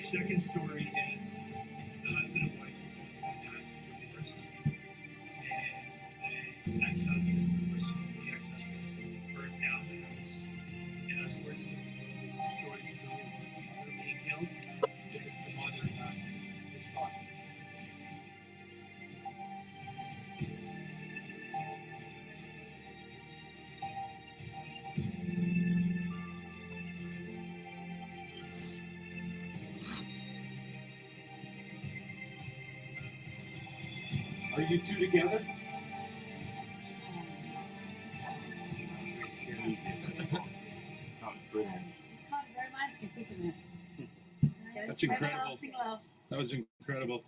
second story is the husband and wife who passed through divorce, and the ex-husband or some of the ex-husband burned down the house. And unfortunately, the story is really being killed because it's the mother that is caught. Are you two together? That's incredible. That was incredible.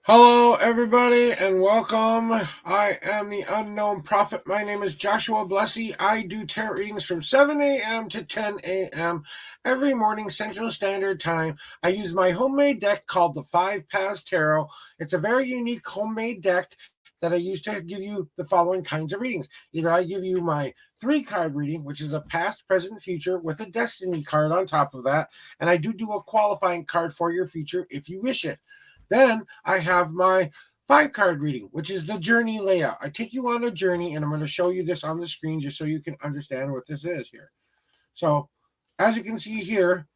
Hello, everybody, and welcome. I am the Unknown Prophet. My name is Joshua Blessy. I do tarot readings from 7 a.m. to 10 a.m. every morning, Central Standard Time. I use my homemade deck called the Five Paths Tarot. It's a very unique homemade deck that I use to give you the following kinds of readings. Either I give you my 3-card reading, which is a past, present, future with a destiny card on top of that, and I do a qualifying card for your future if you wish it. Then I have my 5-card reading, which is the journey layout. I take you on a journey, and I'm going to show you this on the screen just so you can understand what this is here. So as you can see here,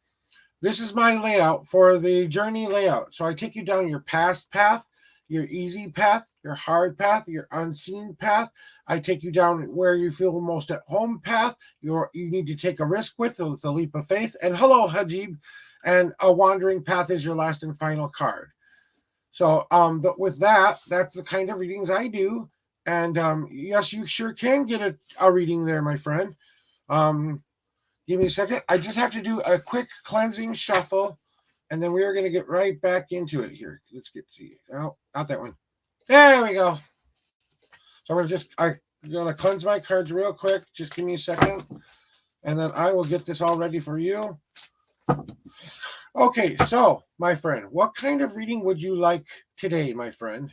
this is my layout for the journey layout. So I take you down your past path, your easy path, your hard path, your unseen path. I take you down where you feel most at home path. You need to take a risk with a leap of faith. And hello, Hajib. And a wandering path is your last and final card. So with that, that's the kind of readings I do. And yes, you sure can get a reading there, my friend. Give me a second. I just have to do a quick cleansing shuffle, and then we are going to get right back into it here. Let's get to you. No, not that one. There we go. So I'm going to cleanse my cards real quick. Just give me a second, and then I will get this all ready for you. Okay, so, my friend, what kind of reading would you like today, my friend?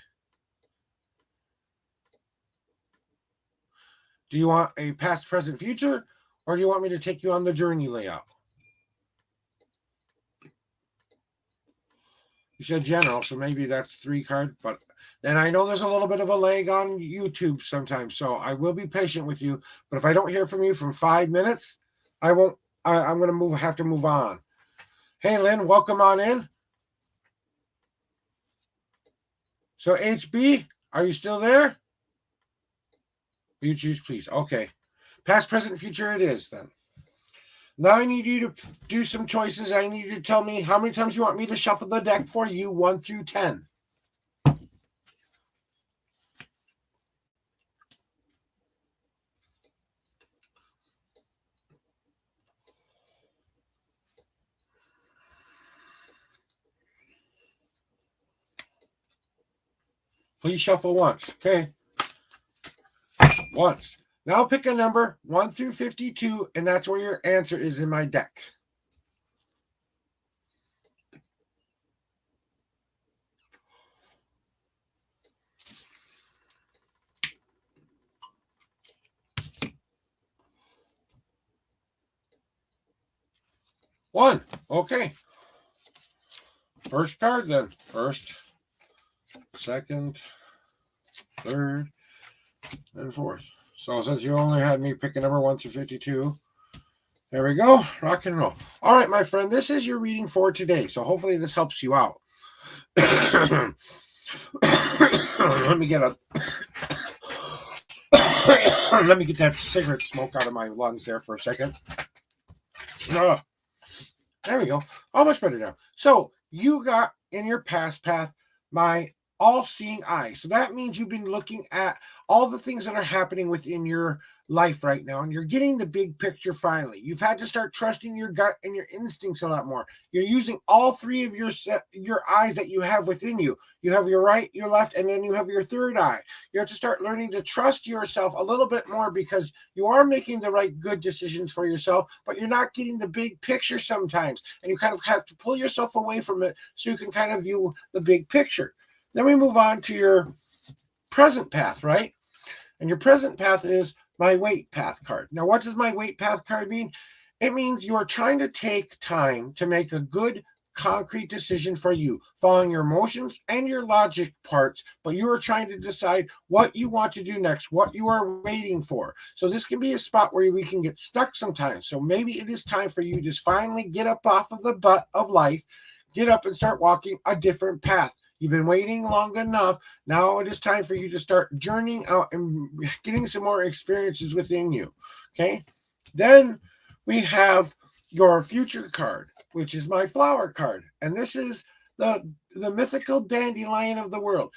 Do you want a past, present, future? Or do you want me to take you on the journey layout? You said general, so maybe that's 3-card. But then I know there's a little bit of a lag on YouTube sometimes, so I will be patient with you. But if I don't hear from you from 5 minutes, I'm going to have to move on. Hey, Lynn, welcome on in. So HB, are you still there? You choose, please. Okay. Past, present, future it is then. Now I need you to do some choices. I need you to tell me how many times you want me to shuffle the deck for you, 1 through 10. Please shuffle once, okay? Once. Now pick a number 1 through 52, and that's where your answer is in my deck. One. Okay. First card then. First, second, third, and fourth. So since you only had me pick a number 1 through 52, there we go. Rock and roll. All right, my friend, this is your reading for today. So hopefully this helps you out. Let me get that cigarette smoke out of my lungs there for a second. There we go. All much better now. So you got in your past path my all-seeing eye. So that means you've been looking at all the things that are happening within your life right now, and you're getting the big picture finally. You've had to start trusting your gut and your instincts a lot more. You're using all 3 of your eyes that you have within you. You have your right, your left, and then you have your third eye. You have to start learning to trust yourself a little bit more because you are making the right good decisions for yourself, but you're not getting the big picture sometimes, and you kind of have to pull yourself away from it so you can kind of view the big picture. Then we move on to your present path, right? And your present path is my wait path card. Now, what does my wait path card mean? It means you are trying to take time to make a good, concrete decision for you, following your emotions and your logic parts, but you are trying to decide what you want to do next, what you are waiting for. So this can be a spot where we can get stuck sometimes. So maybe it is time for you to finally get up off of the butt of life, get up and start walking a different path. You've been waiting long enough. Now it is time for you to start journeying out and getting some more experiences within you. Okay. Then we have your future card, which is my flower card. And this is the mythical dandelion of the world.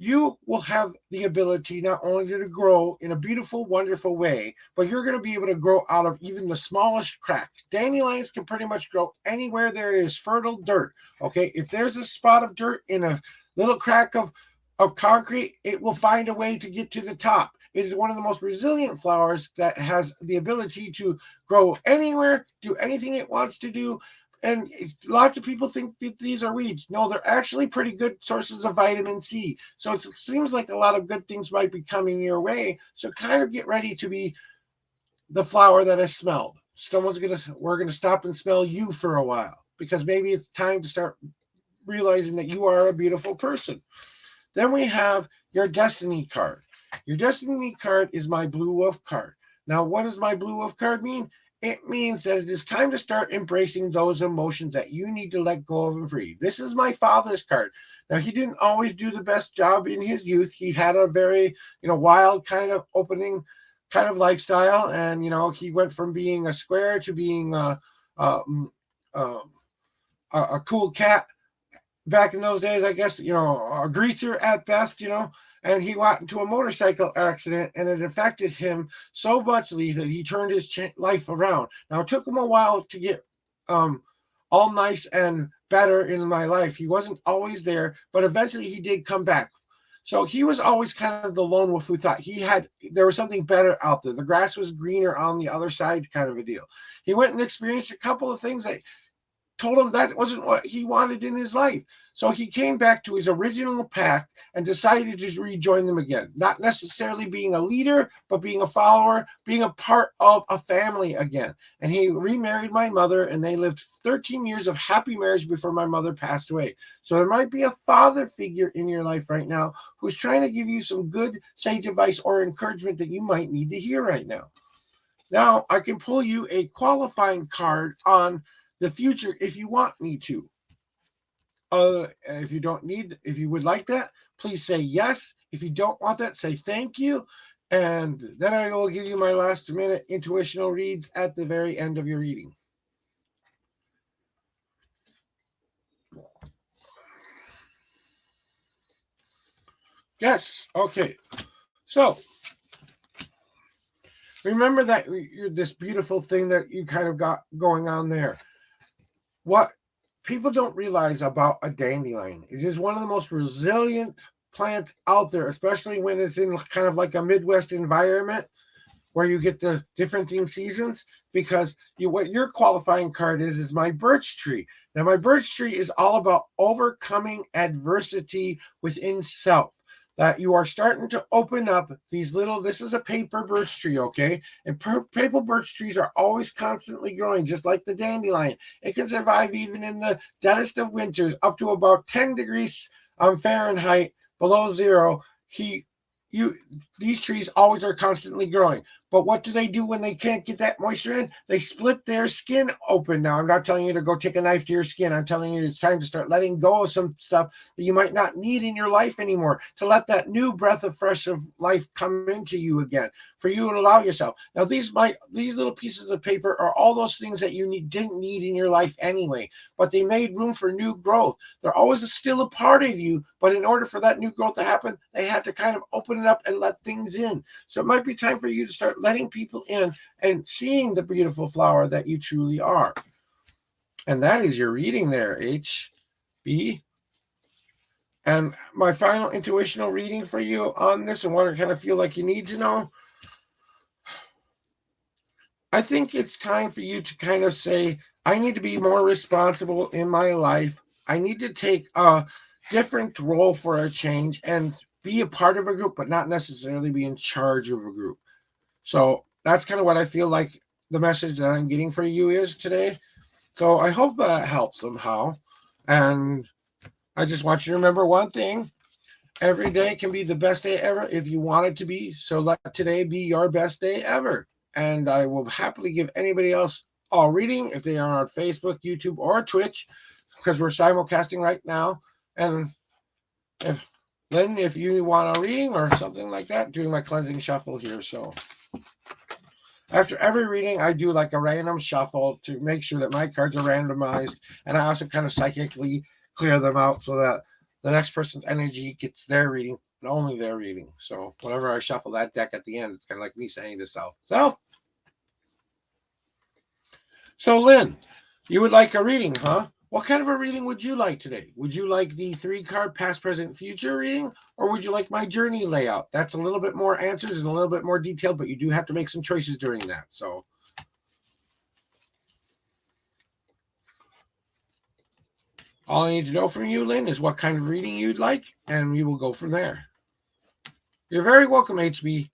You will have the ability not only to grow in a beautiful, wonderful way, but you're going to be able to grow out of even the smallest crack. Dandelions can pretty much grow anywhere there is fertile dirt. Okay, if there's a spot of dirt in a little crack of concrete, it will find a way to get to the top. It is one of the most resilient flowers that has the ability to grow anywhere, do anything it wants to do, And lots of people think that these are weeds. No, they're actually pretty good sources of vitamin C. So it seems like a lot of good things might be coming your way. So kind of get ready to be the flower that is smelled. We're gonna stop and smell you for a while, because maybe it's time to start realizing that you are a beautiful person. Then we have your destiny card. Your destiny card is my blue wolf card. Now, what does my blue wolf card mean? It means that it is time to start embracing those emotions that you need to let go of and free. This is my father's card. Now, he didn't always do the best job in his youth. He had a very, wild kind of opening kind of lifestyle. And, he went from being a square to being a cool cat back in those days, I guess, a greaser at best, and he got into a motorcycle accident, and it affected him so muchly that he turned his life around. Now, it took him a while to get all nice and better in my life. He wasn't always there, but eventually he did come back. So he was always kind of the lone wolf who thought there was something better out there. The grass was greener on the other side, kind of a deal. He went and experienced a couple of things that told him that wasn't what he wanted in his life. So he came back to his original pack and decided to rejoin them again. Not necessarily being a leader, but being a follower, being a part of a family again. And he remarried my mother, and they lived 13 years of happy marriage before my mother passed away. So there might be a father figure in your life right now who's trying to give you some good sage advice or encouragement that you might need to hear right now. Now, I can pull you a qualifying card on the future if you want me to. If you would like that, please say yes. If you don't want that, say thank you. And then I will give you my last minute intuitional reads at the very end of your reading. Yes. Okay. So remember that you're this beautiful thing that you kind of got going on there. What people don't realize about a dandelion is it's one of the most resilient plants out there, especially when it's in kind of like a Midwest environment where you get the different seasons, because what your qualifying card is my birch tree. Now, my birch tree is all about overcoming adversity within self. That you are starting to open up this is a paper birch tree, okay? And paper birch trees are always constantly growing, just like the dandelion. It can survive even in the deadest of winters, up to about 10 degrees Fahrenheit below zero. These trees always are constantly growing. But what do they do when they can't get that moisture in? They split their skin open. Now, I'm not telling you to go take a knife to your skin. I'm telling you it's time to start letting go of some stuff that you might not need in your life anymore, to let that new breath of fresh of life come into you again, for you to allow yourself. Now, these little pieces of paper are all those things that you didn't need in your life anyway, but they made room for new growth. They're always still a part of you, but in order for that new growth to happen, they had to kind of open it up and let things in. So it might be time for you to start letting people in and seeing the beautiful flower that you truly are. And that is your reading there, HB. And my final intuitional reading for you on this, and what I kind of feel like you need to know, I think it's time for you to kind of say, I need to be more responsible in my life. I need to take a different role for a change and be a part of a group, but not necessarily be in charge of a group. So that's kind of what I feel like the message that I'm getting for you is today. So I hope that helps somehow. And I just want you to remember one thing. Every day can be the best day ever if you want it to be. So let today be your best day ever. And I will happily give anybody else a reading if they are on Facebook, YouTube, or Twitch, because we're simulcasting right now. And if you want a reading or something like that, doing my cleansing shuffle here. So after every reading, I do like a random shuffle to make sure that my cards are randomized. And I also kind of psychically clear them out so that the next person's energy gets their reading and only their reading. So whenever I shuffle that deck at the end, it's kind of like me saying to self. So Lynn, you would like a reading, huh? What kind of a reading would you like today? Would you like the 3-card past, present, future reading? Or would you like my journey layout? That's a little bit more answers and a little bit more detailed, but you do have to make some choices during that. So All I need to know from you, Lynn, is what kind of reading you'd like, and we will go from there. You're very welcome, HB.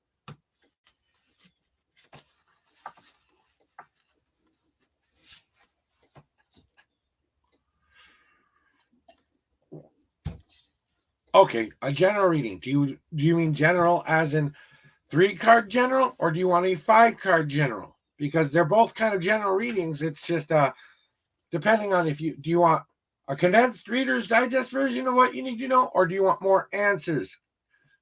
Okay, a general reading. Do you mean general as in 3-card general, or do you want a 5-card general? Because they're both kind of general readings. It's just depending on if you want a condensed Reader's Digest version of what you need to know, or do you want more answers?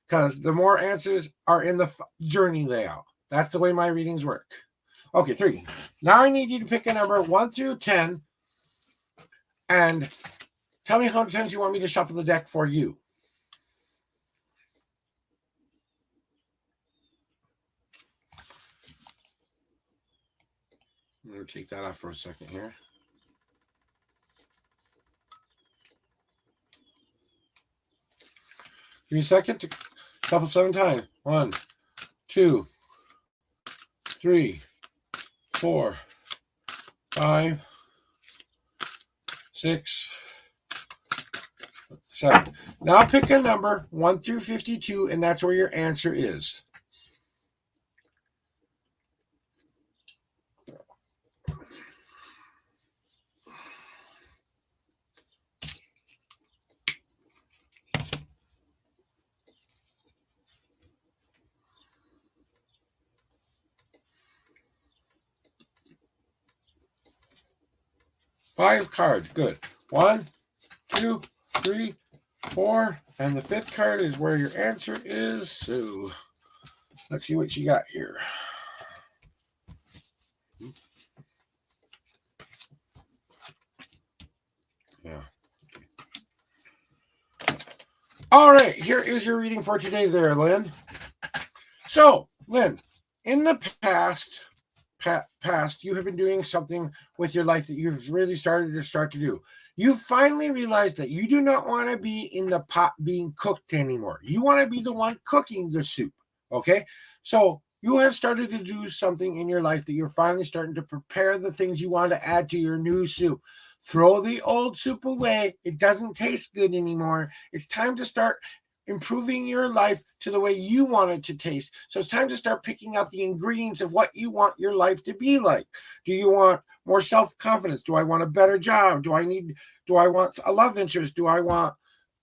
Because the more answers are in the journey layout. That's the way my readings work. Okay, 3. Now I need you to pick a number 1 through 10 and tell me how many times you want me to shuffle the deck for you. I'm going to take that off for a second here. Give me a second to shuffle 7 times. 1, 2, 3, 4, 5, 6, 7. Now pick a number 1 through 52, and that's where your answer is. Five cards. Good. 1, 2, 3, 4. And the 5th card is where your answer is. So let's see what you got here. Yeah. All right. Here is your reading for today there, Lynn. So, Lynn, in the past, you have been doing something with your life that you've really started to do. You finally realized that you do not want to be in the pot being cooked anymore. You want to be the one cooking the soup. Okay. So you have started to do something in your life that you're finally starting to prepare the things you want to add to your new soup. Throw the old soup away. It doesn't taste good anymore. It's time to start improving your life to the way you want it to taste. So it's time to start picking out the ingredients of what you want your life to be like. Do you want more self-confidence? Do I want a better job? Do I want a love interest? Do I want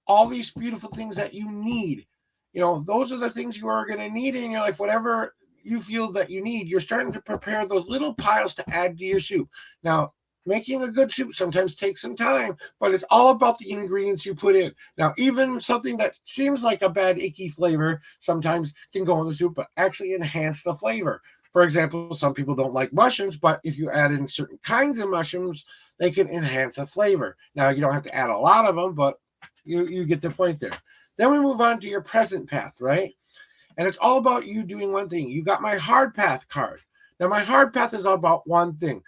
all these beautiful things that you need? You know, those are the things you are going to need in your life. Whatever you feel that you need, you're starting to prepare those little piles to add to your soup. Now, making a good soup sometimes takes some time, but it's all about the ingredients you put in. Now, even something that seems like a bad, icky flavor sometimes can go in the soup, but actually enhance the flavor. For example, some people don't like mushrooms, but if you add in certain kinds of mushrooms, they can enhance a flavor. Now, you don't have to add a lot of them, but you get the point there. Then we move on to your present path, right? And it's all about you doing one thing. You got my hard path card. Now, my hard path is all about one thing.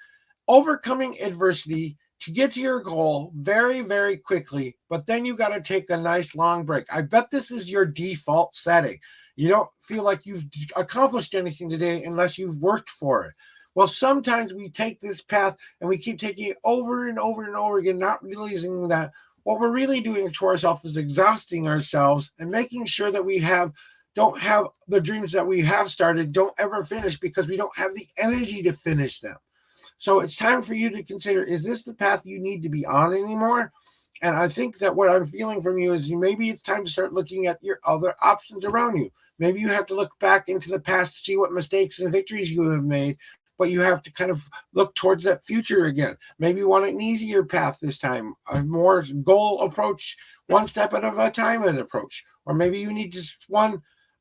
Overcoming adversity to get to your goal very, very quickly, but then you got to take a nice long break. I bet this is your default setting. You don't feel like you've accomplished anything today unless you've worked for it. Well, sometimes we take this path and we keep taking it over and over and over again, not realizing that what we're really doing to ourselves is exhausting ourselves and making sure that we don't have the dreams that we have started, don't ever finish because we don't have the energy to finish them. So it's time for you to consider, is this the path you need to be on anymore? And I think that what I'm feeling from you is maybe it's time to start looking at your other options around you. Maybe you have to look back into the past to see what mistakes and victories you have made, but you have to kind of look towards that future again. Maybe you want an easier path this time, a more goal approach, one step at a time an approach. Or maybe you need just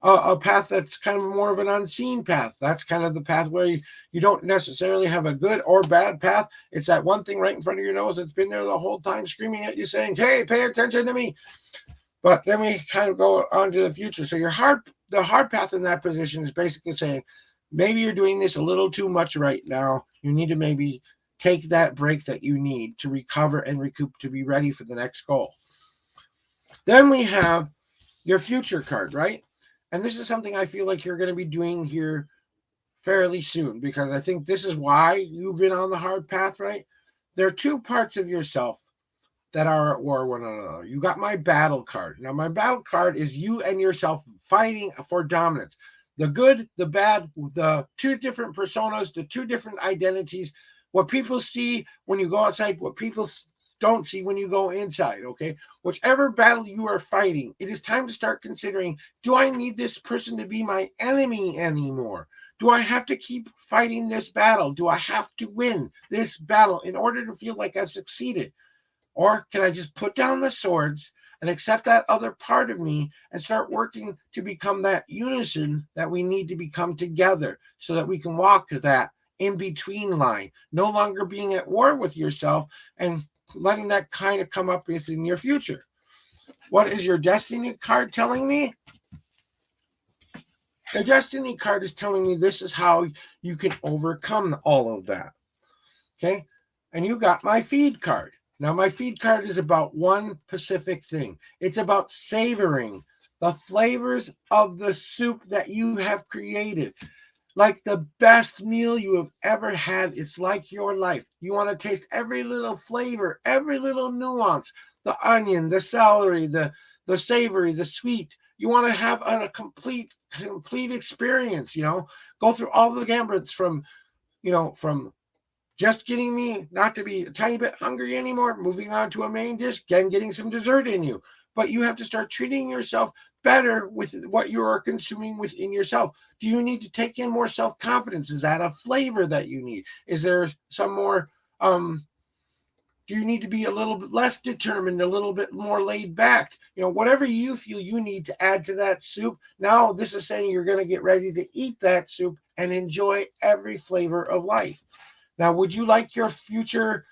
a path that's kind of more of an unseen path. That's kind of the path where you don't necessarily have a good or bad path. It's that one thing right in front of your nose that's been there the whole time screaming at you saying, hey, pay attention to me. But then we kind of go on to the future. So the hard path in that position is basically saying, maybe you're doing this a little too much right now. You need to maybe take that break that you need to recover and recoup to be ready for the next goal. Then we have your future card, right? And this is something I feel like you're going to be doing here fairly soon, because I think this is why you've been on the hard path, right? There are two parts of yourself that are at war with one another. You got my battle card. Now, my battle card is you and yourself fighting for dominance. The good, the bad, the two different personas, the two different identities, what people see when you go outside, what people don't see when you go inside, okay? Whichever battle you are fighting, it is time to start considering, do I need this person to be my enemy anymore? Do I have to keep fighting this battle? Do I have to win this battle in order to feel like I've succeeded? Or can I just put down the swords and accept that other part of me and start working to become that unison that we need to become together so that we can walk that in between line, no longer being at war with yourself and letting that kind of come up within your future. What is your destiny card telling me? The destiny card is telling me this is how you can overcome all of that. Okay. And you got my feed card. Now, my feed card is about one specific thing. It's about savoring the flavors of the soup that you have created. Like the best meal you have ever had. It's like your life. You want to taste every little flavor, every little nuance, the onion, the celery, the savory, the sweet. You want to have a complete experience, go through all the gambits from just getting me not to be a tiny bit hungry anymore, moving on to a main dish, getting some dessert in you. But you have to start treating yourself better with what you are consuming within yourself. Do you need to take in more self-confidence? Is that a flavor that you need? Is there some more, do you need to be a little bit less determined, a little bit more laid back? Whatever you feel you need to add to that soup. Now, this is saying you're going to get ready to eat that soup and enjoy every flavor of life. Now, would you like your future,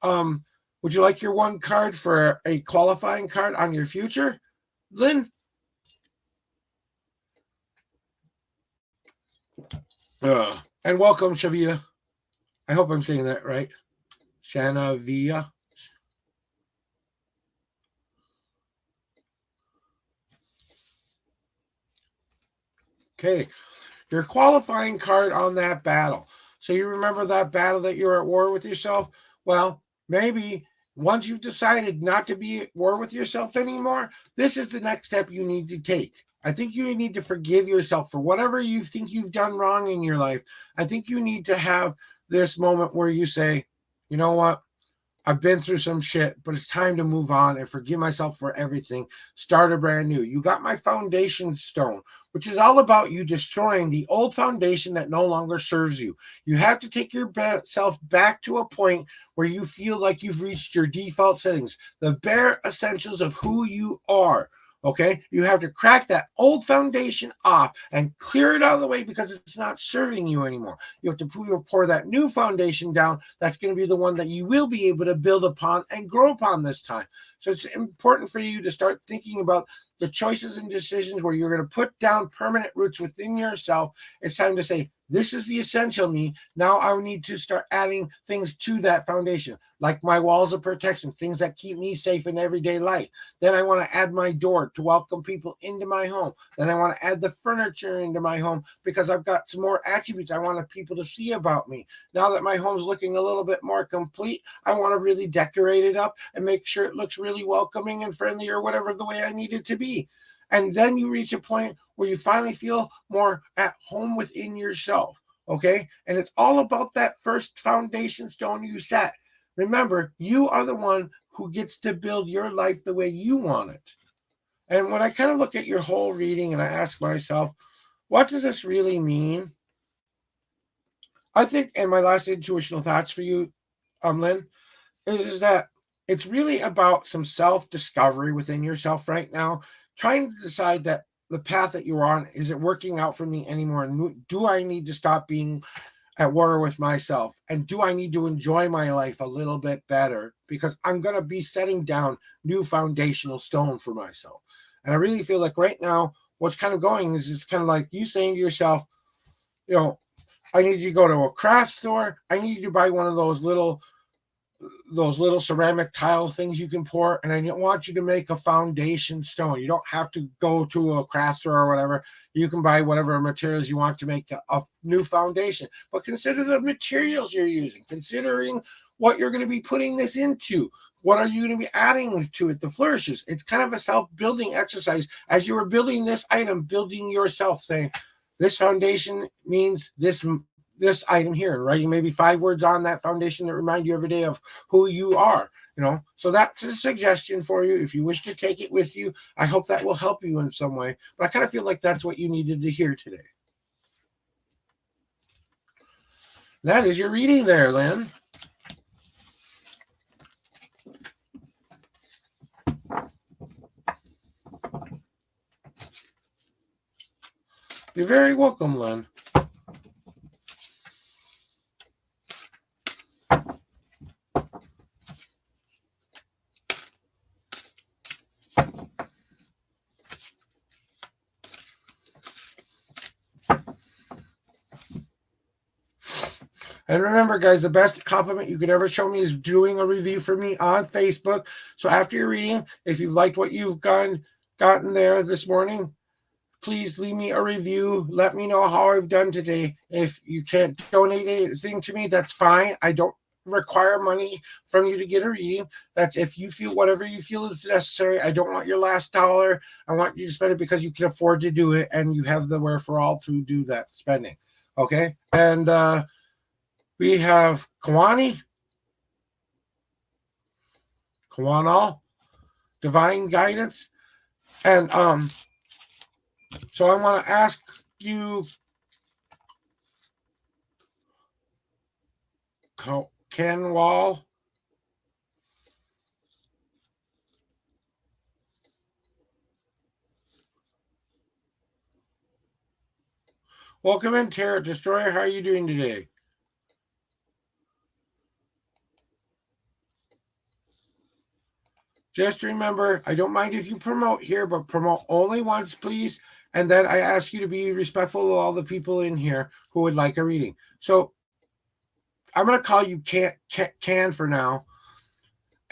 would you like your one card for a qualifying card on your future, Lynn? And welcome, Shavia. I hope I'm saying that right. Shanavia. Okay, your qualifying card on that battle. So you remember that battle that you're at war with yourself? Well, maybe once you've decided not to be at war with yourself anymore, this is the next step you need to take. I think you need to forgive yourself for whatever you think you've done wrong in your life. I think you need to have this moment where you say, you know what? I've been through some shit, but it's time to move on and forgive myself for everything. Start a brand new. You got my foundation stone, which is all about you destroying the old foundation that no longer serves you. You have to take yourself back to a point where you feel like you've reached your default settings, the bare essentials of who you are. Okay, you have to crack that old foundation off and clear it out of the way because it's not serving you anymore. You have to pour that new foundation down. That's going to be the one that you will be able to build upon and grow upon this time. So it's important for you to start thinking about the choices and decisions where you're going to put down permanent roots within yourself. It's time to say, this is the essential me. Now I need to start adding things to that foundation, like my walls of protection, things that keep me safe in everyday life. Then I want to add my door to welcome people into my home. Then I want to add the furniture into my home because I've got some more attributes I want people to see about me. Now that my home's looking a little bit more complete, I want to really decorate it up and make sure it looks really welcoming and friendly or whatever the way I need it to be. And then you reach a point where you finally feel more at home within yourself, okay? And it's all about that first foundation stone you set. Remember, you are the one who gets to build your life the way you want it. And when I kind of look at your whole reading and I ask myself, what does this really mean? I think, and my last intuitional thoughts for you, Lynn, is that it's really about some self-discovery within yourself right now, trying to decide that the path that you're on, is it working out for me anymore? And do I need to stop being at war with myself? And do I need to enjoy my life a little bit better? Because I'm going to be setting down new foundational stone for myself. And I really feel like right now, what's kind of going is it's kind of like you saying to yourself, I need you to go to a craft store. I need you to buy one of those little ceramic tile things you can pour, and I don't want you to make a foundation stone. You don't have to go to a craft store or whatever. You can buy whatever materials you want to make a new foundation, but consider the materials you're using, considering what you're going to be putting this into. What are you going to be adding to it? The flourishes. It's kind of a self-building exercise. As you are building this item, building yourself, saying, this foundation means this item here, and writing maybe 5 words on that foundation that remind you every day of who you are. So that's a suggestion for you. If you wish to take it with you, I hope that will help you in some way. But I kind of feel like that's what you needed to hear today. That is your reading there, Lynn. You're very welcome, Lynn. And remember, guys, the best compliment you could ever show me is doing a review for me on Facebook. So after your reading, if you've liked what you've gotten there this morning, please leave me a review. Let me know how I've done today. If you can't donate anything to me, that's fine. I don't require money from you to get a reading. That's if you feel whatever you feel is necessary. I don't want your last dollar. I want you to spend it because you can afford to do it and you have the wherewithal to do that spending. Okay? And we have Kawani, Divine Guidance. And so I want to ask you, Kenwall, welcome in, Terror Destroyer. How are you doing today? Just remember, I don't mind if you promote here, but promote only once, please. And then I ask you to be respectful of all the people in here who would like a reading. So I'm going to call you Can for now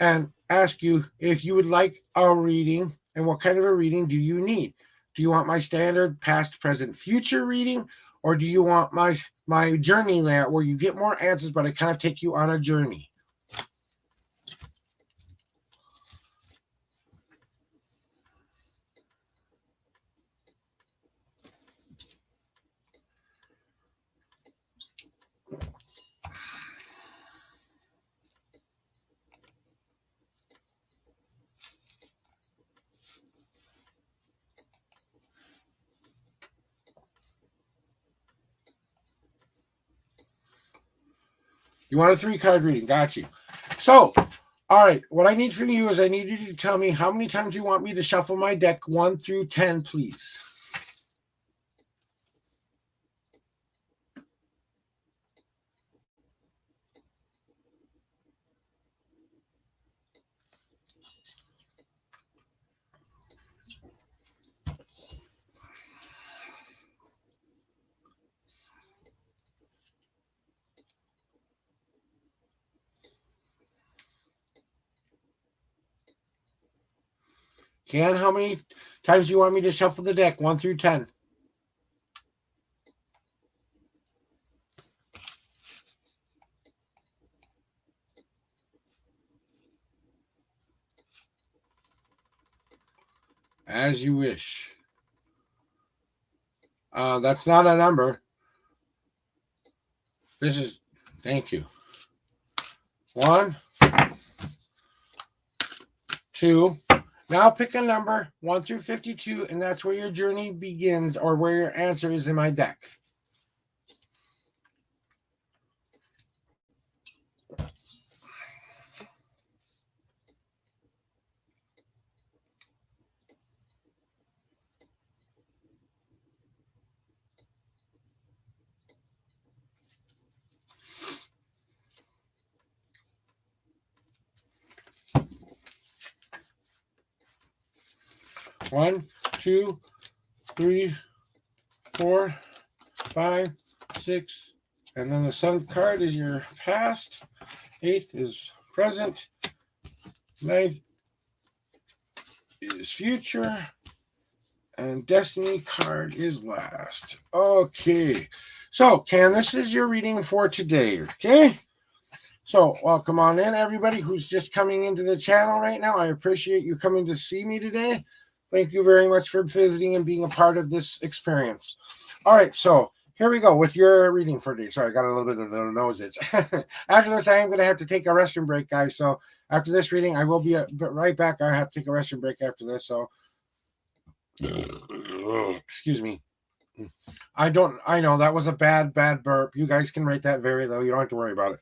and ask you if you would like a reading and what kind of a reading do you need? Do you want my standard past, present, future reading? Or do you want my journey layout where you get more answers, but I kind of take you on a journey? You want a 3-card reading. Got you. So, all right. What I need from you is I need you to tell me how many times you want me to shuffle my deck 1 through 10, please. Can, how many times do you want me to shuffle the deck 1 through 10? As you wish. That's not a number. This is, thank you. 1, 2. Now pick a number 1 through 52, and that's where your journey begins or where your answer is in my deck. One, 2, 3, 4, 5, 6, and then the 7th card is your past. 8th is present. 9th is future. And Destiny card is last. Okay. So, Can, this is your reading for today. Okay. So, welcome on in, everybody who's just coming into the channel right now. I appreciate you coming to see me today. Thank you very much for visiting and being a part of this experience. All right, so here we go with your reading for today. Sorry, I got a little bit of a nose itch. After this, I am going to have to take a restroom break, guys. So, after this reading, I will be right back. I have to take a restroom break after this. So, excuse me. I know that was a bad burp. You guys can rate that very low. You don't have to worry about it.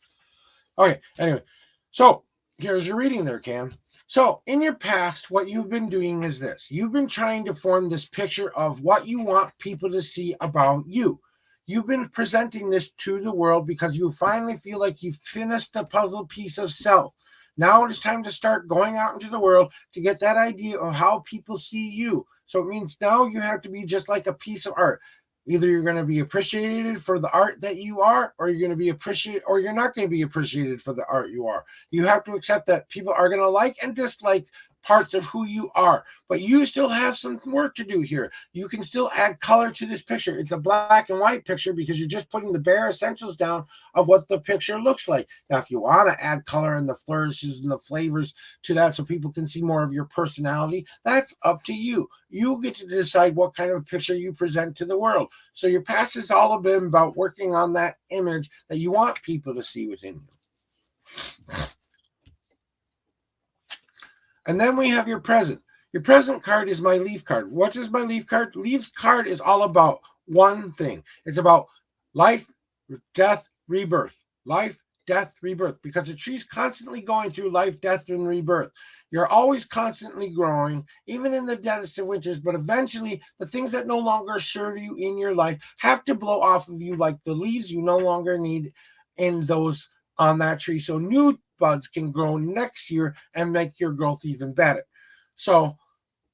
Okay, anyway, so here's your reading there, Cam. So in your past, what you've been doing is this. You've been trying to form this picture of what you want people to see about you. You've been presenting this to the world because you finally feel like you've finished the puzzle piece of self. Now it is time to start going out into the world to get that idea of how people see you. So it means now you have to be just like a piece of art. Either you're going to be appreciated for the art that you are, or you're going to be appreciated, or you're not going to be appreciated for the art you are. You have to accept that people are going to like and dislike parts of who you are, but you still have some work to do here. You can still add color to this picture. It's a black and white picture because you're just putting the bare essentials down of what the picture looks like. Now, if you want to add color and the flourishes and the flavors to that so people can see more of your personality, that's up to you. You get to decide what kind of picture you present to the world. So your past has all been about working on that image that you want people to see within you. And then we have your present. Your present card is my leaf card. What is my leaf card? Leaf's card is all about one thing. It's about life, death, rebirth. Life, death, rebirth. Because the tree's constantly going through life, death, and rebirth. You're always constantly growing, even in the deadest of winters. But eventually, the things that no longer serve you in your life have to blow off of you, like the leaves you no longer need in those on that tree. So new buds can grow next year and make your growth even better. So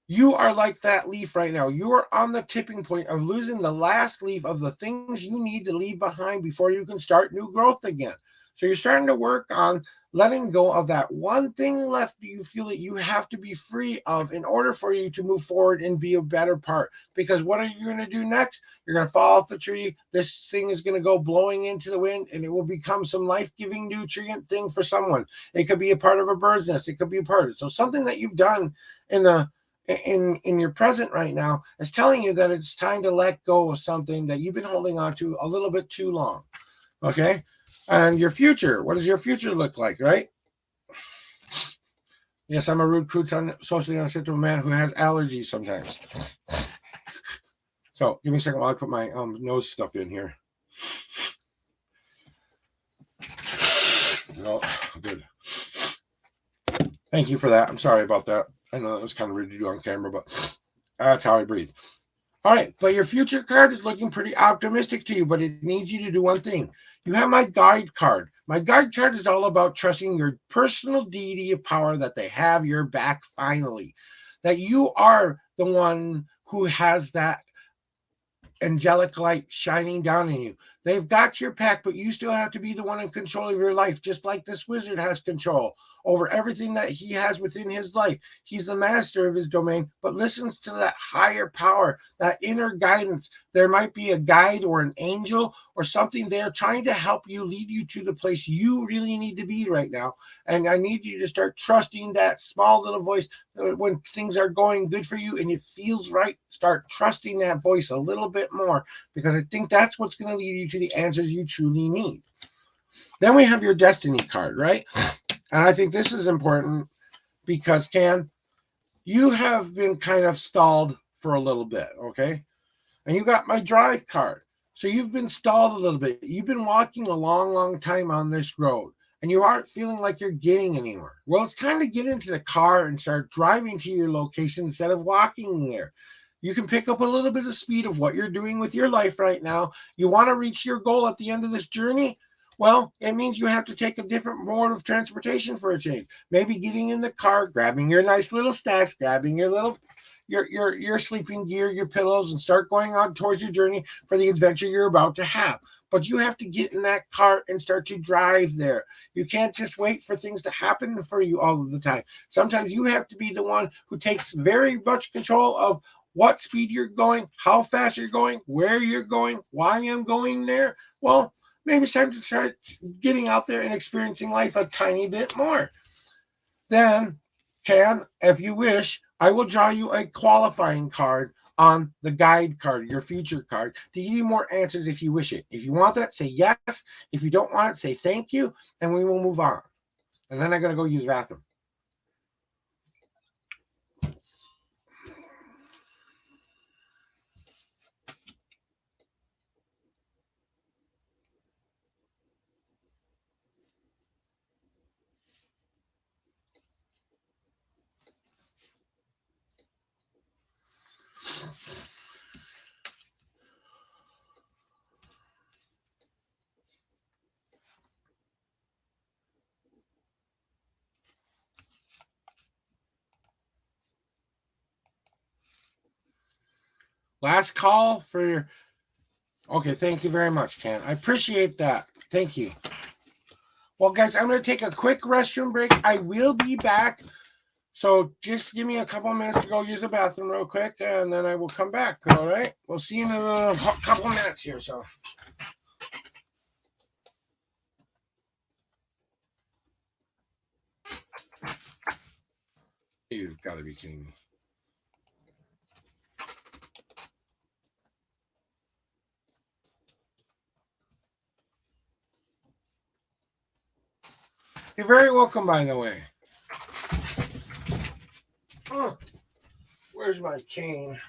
you are like that leaf right now. You are on the tipping point of losing the last leaf of the things you need to leave behind before you can start new growth again. So you're starting to work on letting go of that one thing left you feel that you have to be free of in order for you to move forward and be a better part. Because what are you going to do next? You're going to fall off the tree. This thing is going to go blowing into the wind, and it will become some life-giving nutrient thing for someone. It could be a part of a bird's nest. It could be a part of it. So something that you've done in your present right now is telling you that it's time to let go of something that you've been holding on to a little bit too long. Okay? And your future, what does your future look like, right? Yes, I'm a rude, crude, socially unacceptable man who has allergies sometimes. So give me a second while I put my nose stuff in here. Oh, good. Thank you for that. I'm sorry about that. I know that was kind of rude to do on camera, but that's how I breathe. All right, but your future card is looking pretty optimistic to you, but it needs you to do one thing. You have my guide card. My guide card is all about trusting your personal deity of power that they have your back finally, that you are the one who has that angelic light shining down on you. They've got your back, but you still have to be the one in control of your life, just like this wizard has control over everything that he has within his life. He's the master of his domain, but listens to that higher power, that inner guidance. There might be a guide or an angel or something there trying to help you, lead you to the place you really need to be right now. And I need you to start trusting that small little voice when things are going good for you and it feels right. Start trusting that voice a little bit more, because I think that's what's going to lead you to the answers you truly need. Then we have your destiny card, right? And I think this is important because, Can, you have been kind of stalled for a little bit, okay? And you got my drive card. So you've been stalled a little bit. You've been walking a long, long time on this road, and you aren't feeling like you're getting anywhere. Well, it's time to get into the car and start driving to your location instead of walking there. You can pick up a little bit of speed of what you're doing with your life right now. You want to reach your goal at the end of this journey? Well, it means you have to take a different mode of transportation for a change. Maybe getting in the car, grabbing your nice little snacks, grabbing your little your sleeping gear, your pillows, and start going on towards your journey for the adventure you're about to have. But you have to get in that car and start to drive there. You can't just wait for things to happen for you all of the time. Sometimes you have to be the one who takes very much control of what speed you're going, how fast you're going, where you're going, why I'm going there. Well, maybe it's time to start getting out there and experiencing life a tiny bit more. Then, if you wish, I will draw you a qualifying card on the guide card, your future card, to give you more answers if you wish it. If you want that, say yes. If you don't want it, say thank you, and we will move on. And then I gotta go use the bathroom. Last call for. Okay, thank you very much, Ken. I appreciate that. Thank you. Well, guys, I'm going to take a quick restroom break. I will be back. So just give me a couple minutes to go use the bathroom real quick, and then I will come back. All right? We'll see you in a couple minutes here. So. You've got to be kidding me. You're very welcome, by the way. Oh, where's my cane?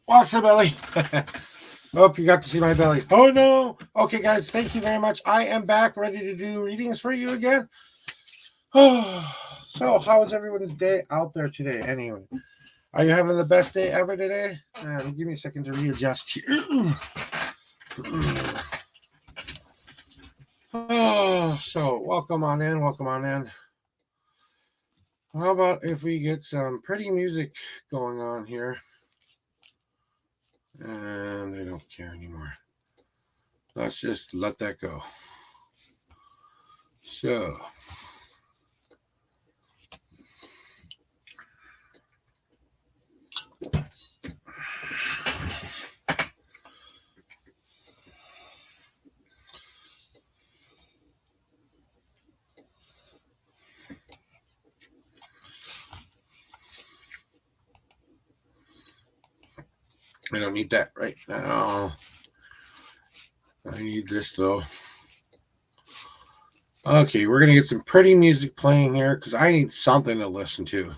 Watch the belly. Hope you got to see my belly. Oh no. Okay, guys, thank you very much. I am back ready to do readings for you again. So, how is everyone's day out there today? Anyway, are you having the best day ever today? Give me a second to readjust here. So welcome on in. Welcome on in. How about if we get some pretty music going on here? And I don't care anymore. Let's just let that go. So. I don't need that right now. I need this though. Okay, we're gonna get some pretty music playing here because I need something to listen to.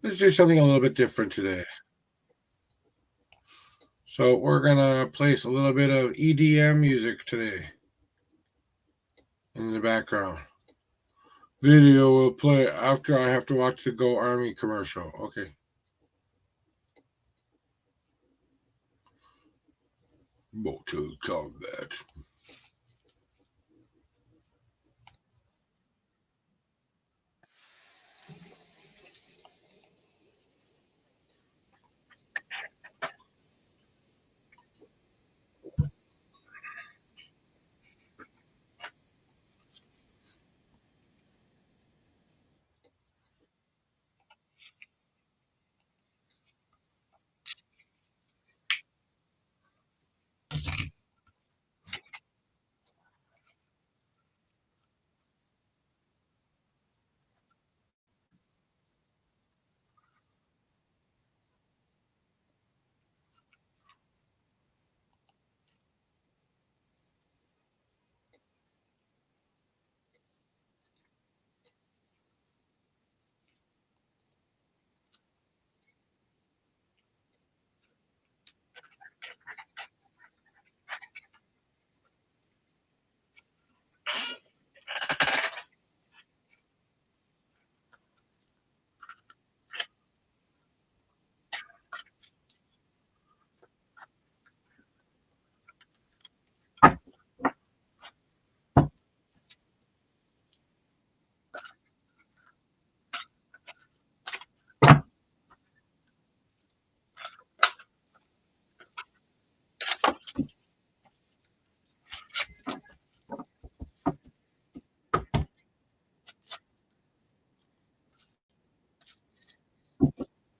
Let's do something a little bit different today. So we're gonna place a little bit of EDM music today in the background. Video will play after I have to watch the Go Army commercial. Okay. Mortal Kombat.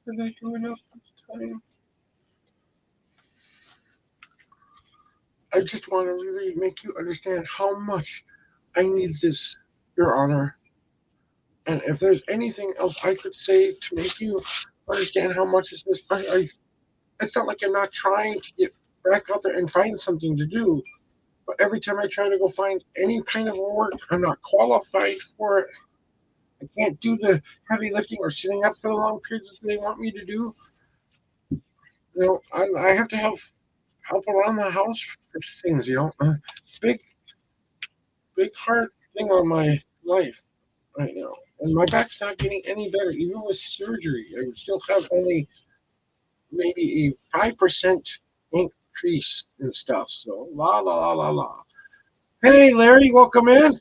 Did I do enough this time? I just want to really make you understand how much I need this, Your Honor. And if there's anything else I could say to make you understand how much is this, it's not like I'm not trying to get back out there and find something to do. But every time I try to go find any kind of work, I'm not qualified for it. I can't do the heavy lifting or sitting up for the long periods that they want me to do. I have to help around the house for things. Big, big hard thing on my life right now, and my back's not getting any better. Even with surgery, I would still have only maybe a 5% increase in stuff. So la la la la la. Hey, Larry, welcome in.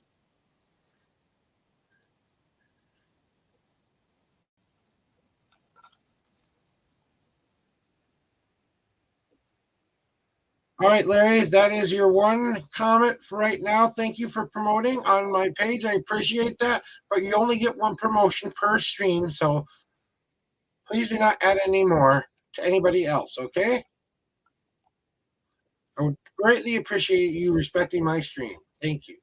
All right, Larry, that is your one comment for right now. Thank you for promoting on my page. I appreciate that. But you only get one promotion per stream, so please do not add any more to anybody else, okay? I would greatly appreciate you respecting my stream. Thank you.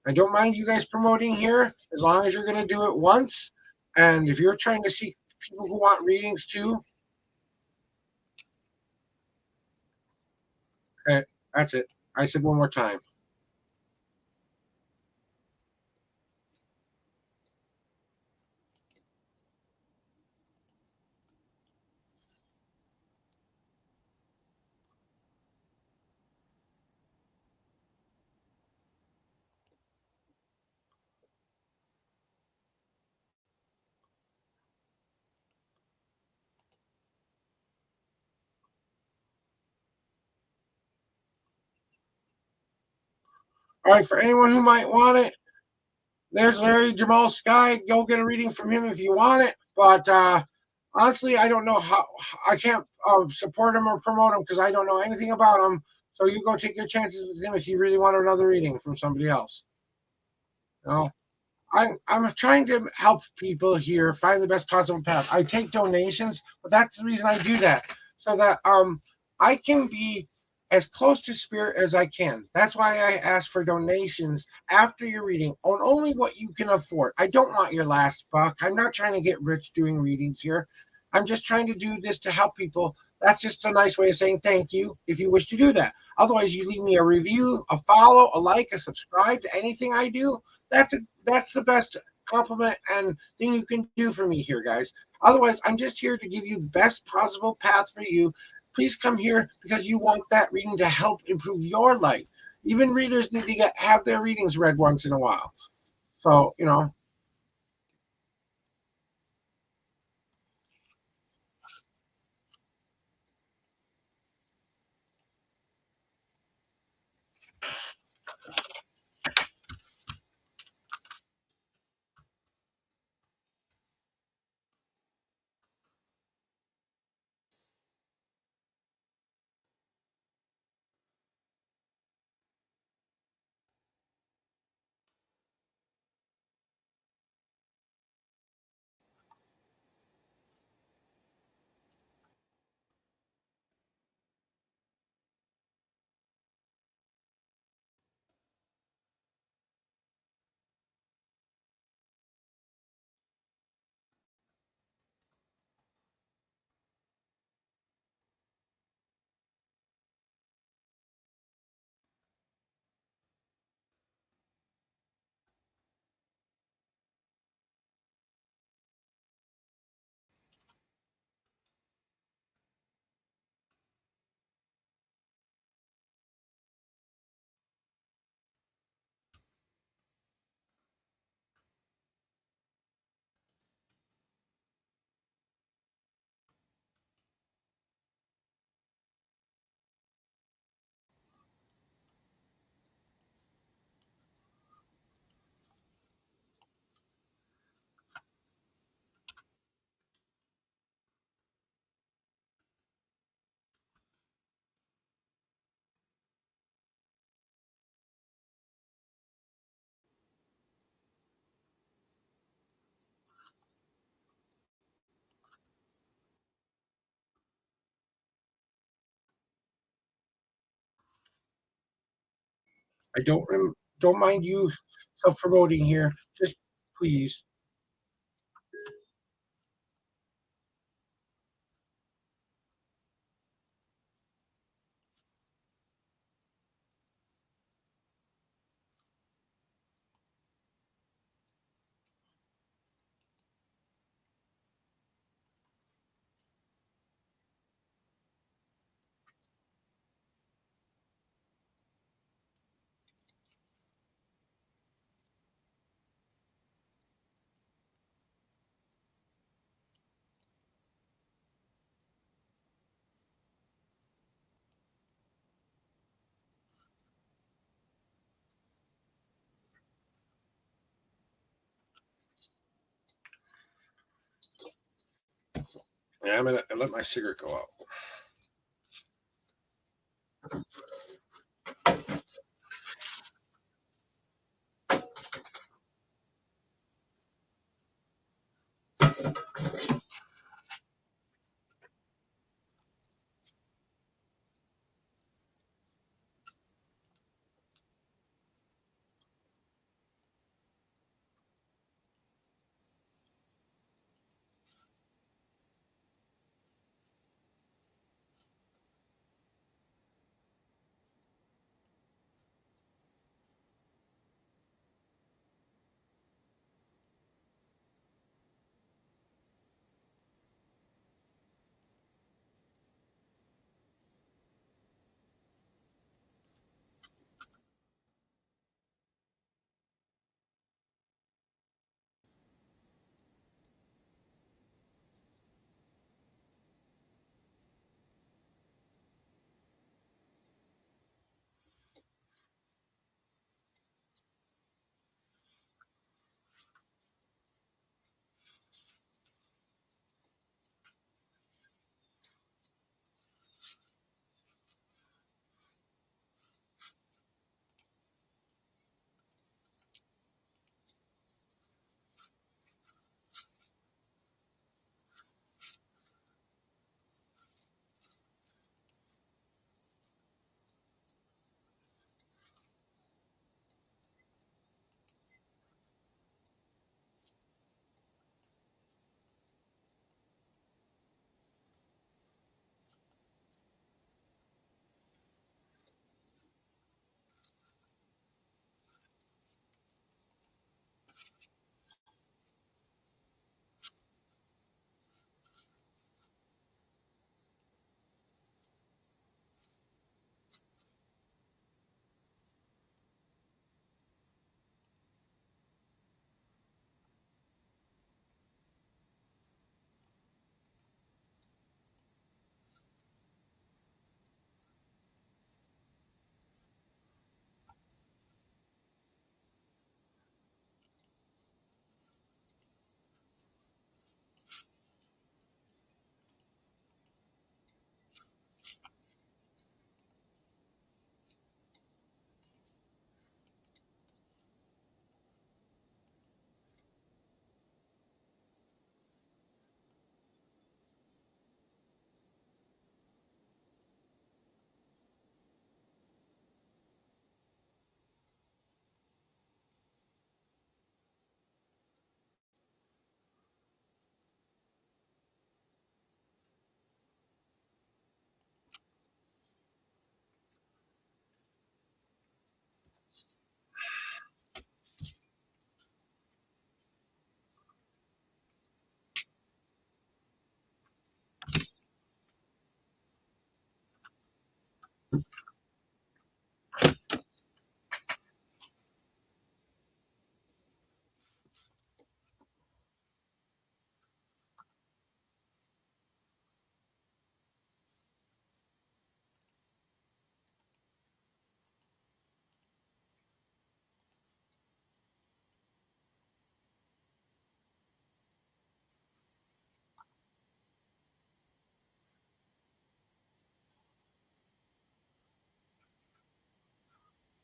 I don't mind you guys promoting here as long as you're going to do it once. And if you're trying to see people who want readings too, okay, that's it. I said one more time. All right, for anyone who might want it, there's Larry Jamal Sky. Go get a reading from him if you want it. But honestly, I don't know how. I can't support him or promote him because I don't know anything about him. So you go take your chances with him if you really want another reading from somebody else. You know, I'm trying to help people here find the best possible path. I take donations, but that's the reason I do that, so that I can be as close to spirit as I can. That's why I ask for donations after your reading on only what you can afford. I don't want your last buck. I'm not trying to get rich doing readings here. I'm just trying to do this to help people. That's just a nice way of saying thank you if you wish to do that. Otherwise, you leave me a review, a follow, a like, a subscribe to anything I do. That's the best compliment and thing you can do for me here, guys. Otherwise, I'm just here to give you the best possible path for you. Please come here because you want that reading to help improve your life. Even readers need to have their readings read once in a while. So, I don't mind you self promoting here. Just please. Yeah, I'm gonna let my cigarette go out.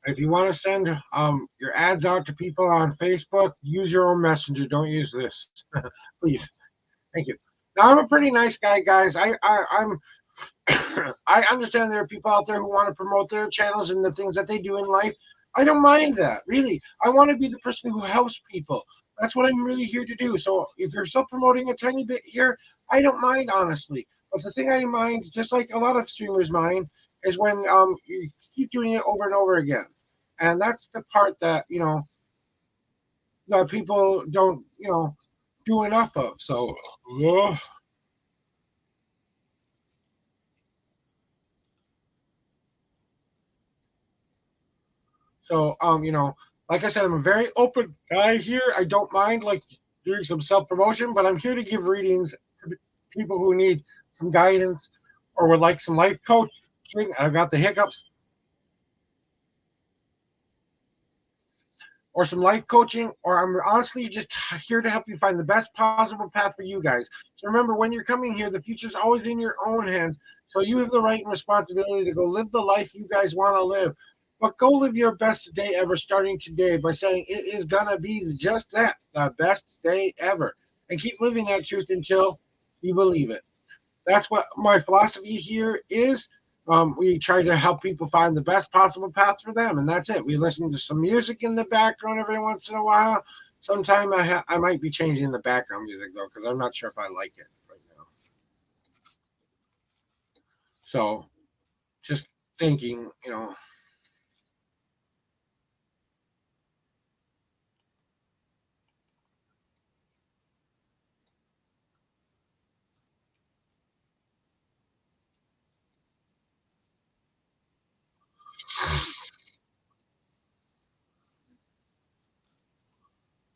If you want to send your ads out to people on Facebook, use your own messenger. Don't use this, please. Thank you. Now I'm a pretty nice guy, guys. I'm I understand there are people out there who want to promote their channels and the things that they do in life. I don't mind that, really. I want to be the person who helps people. That's what I'm really here to do. So if you're still promoting a tiny bit here, I don't mind, honestly. But the thing I mind, just like a lot of streamers mind, is when you keep doing it over and over again. And that's the part that, that people don't, do enough of. So, ugh. So, like I said, I'm a very open guy here. I don't mind like doing some self promotion, but I'm here to give readings to people who need some guidance or would like some life coaching. I've got the hiccups or some life coaching, or I'm honestly just here to help you find the best possible path for you guys. So remember, when you're coming here, the future's always in your own hands. So you have the right and responsibility to go live the life you guys want to live. But go live your best day ever starting today by saying it is going to be just that, the best day ever. And keep living that truth until you believe it. That's what my philosophy here is. We try to help people find the best possible path for them, and that's it. We listen to some music in the background every once in a while. Sometime I might be changing the background music though, because I'm not sure if I like it right now. So just thinking,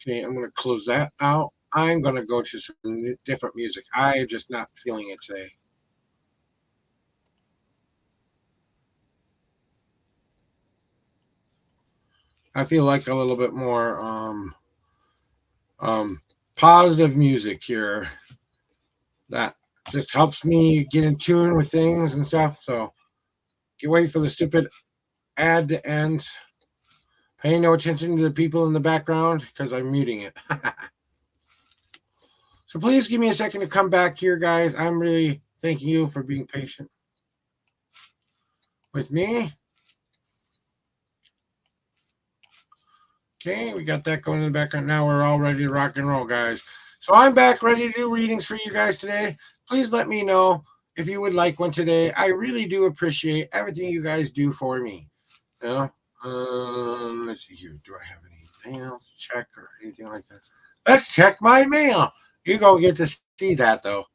okay, I'm going to close that out. I'm going to go to some different music. I'm just not feeling it today. I feel like a little bit more um, positive music here that just helps me get in tune with things and stuff. So get wait for the stupid ad to end. Pay no attention to the people in the background because I'm muting it. So please give me a second to come back here, guys. I'm really thanking you for being patient with me. Okay, we got that going in the background. Now we're all ready to rock and roll, guys. So I'm back ready to do readings for you guys today. Please let me know if you would like one today. I really do appreciate everything you guys do for me. You know? Let's see here. Do I have any mail to check or anything like that? Let's check my mail. You're going to get to see that, though.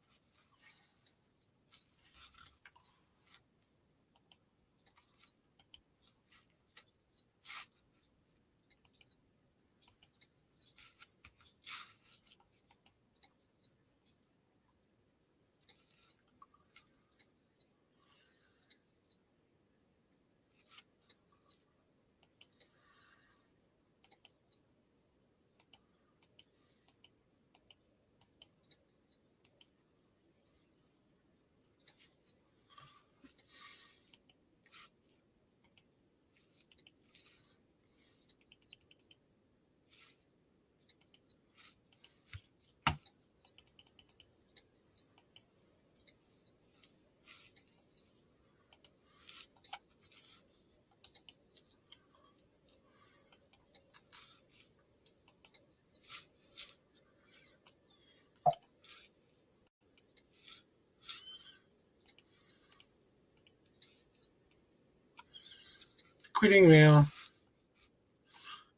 Quitting mail.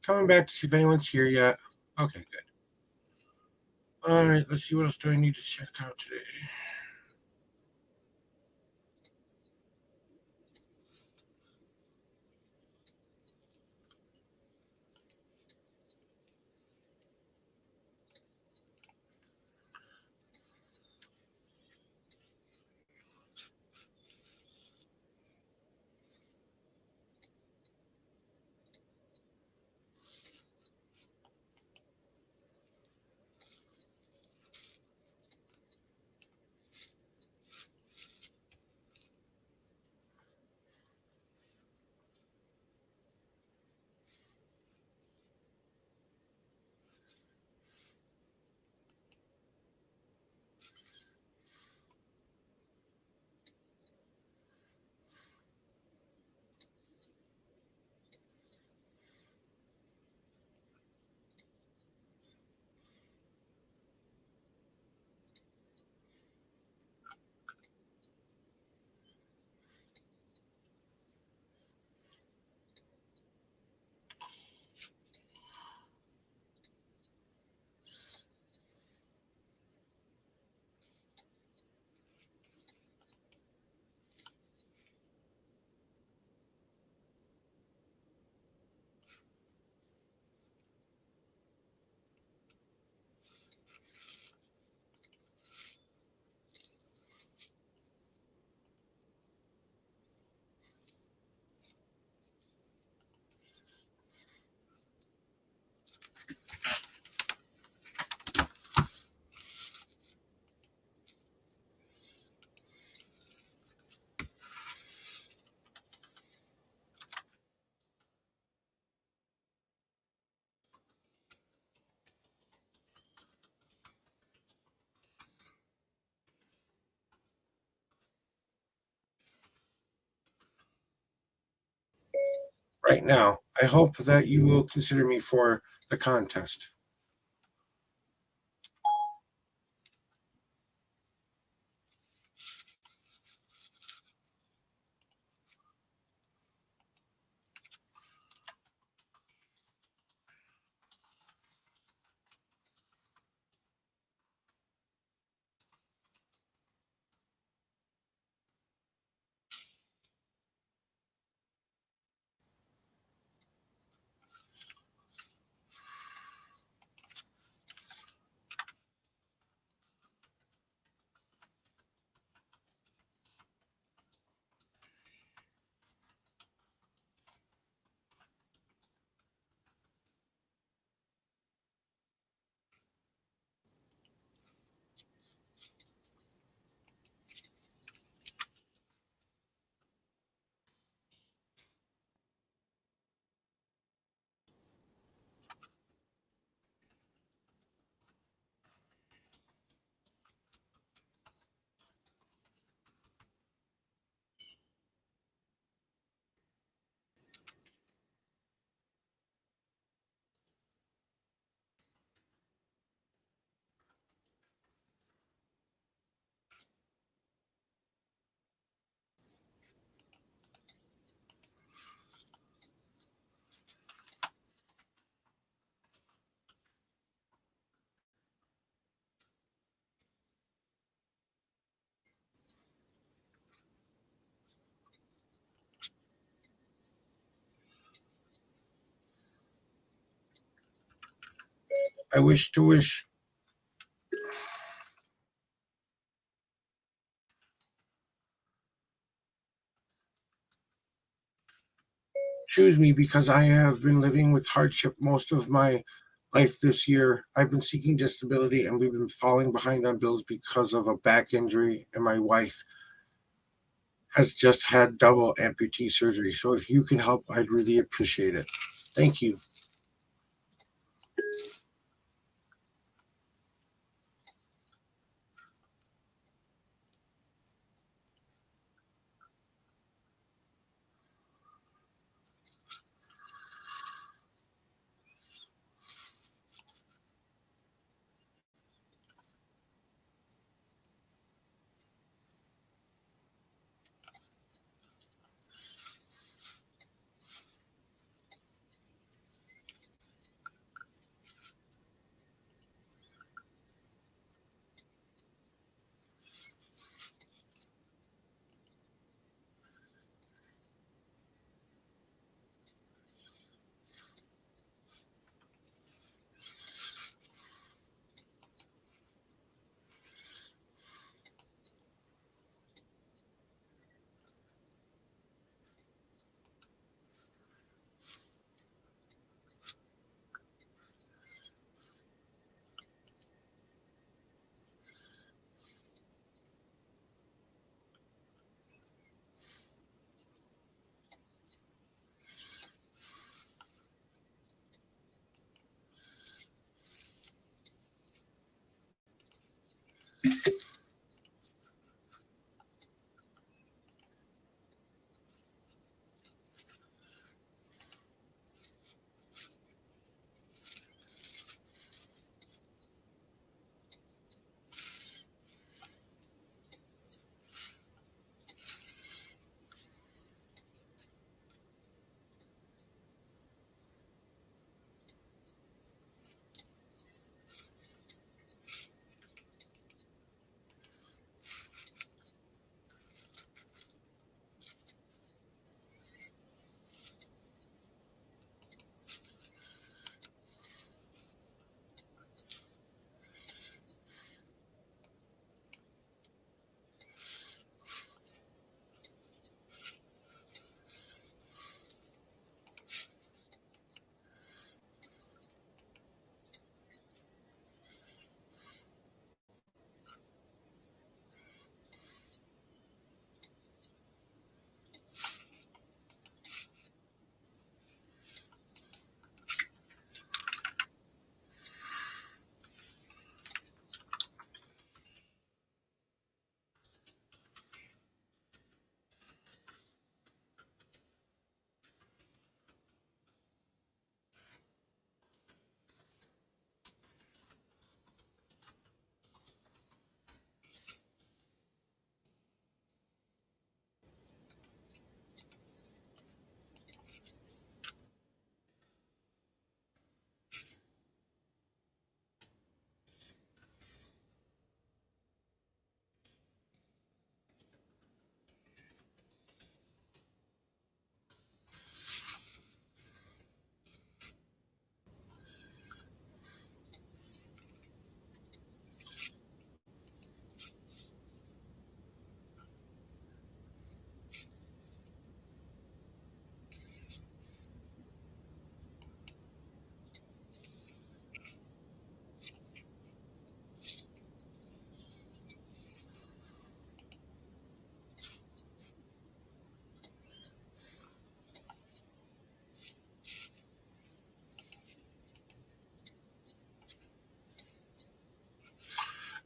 Coming back to see if anyone's here yet. Okay, good. All right, let's see what else do I need to check out today. right now. I hope that you will consider me for the contest. I wish to wish choose me because I have been living with hardship most of my life this year. I've been seeking disability and we've been falling behind on bills because of a back injury, and my wife has just had double amputee surgery. So if you can help, I'd really appreciate it. Thank you.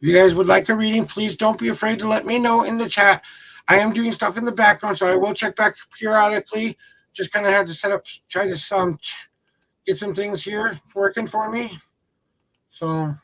If you guys would like a reading, please don't be afraid to let me know in the chat. I am doing stuff in the background, so I will check back periodically. Just kind of had to set up, try to get some things here working for me. So.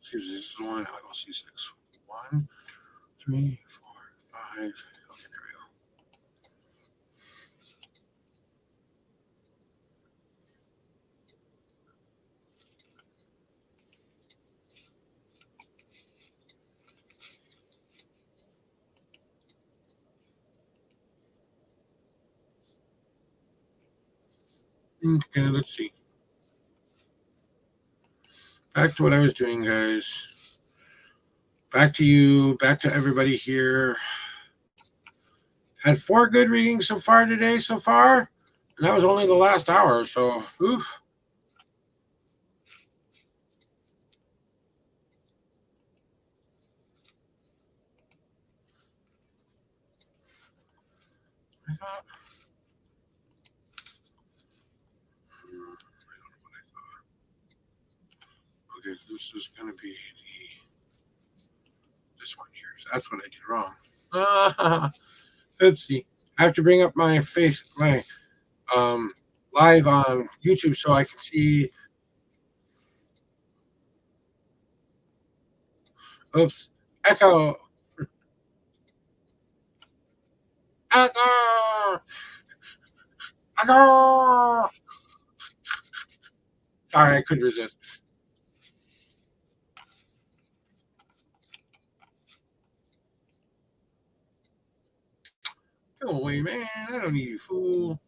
See, this is one. I will see 6. 1, 3, 4, 5. Okay, there we go. Okay, let's see. Back to what I was doing, guys. Back to you. Back to everybody here. Had 4 good readings so far today, and that was only the last hour, so oof. I thought. I don't know what I thought. Okay, this is going to be this one here. So that's what I did wrong. Let's see. I have to bring up my live on YouTube so I can see. Oops. Echo. Echo. Echo. Sorry, I couldn't resist. Go away, man. I don't need you, fool.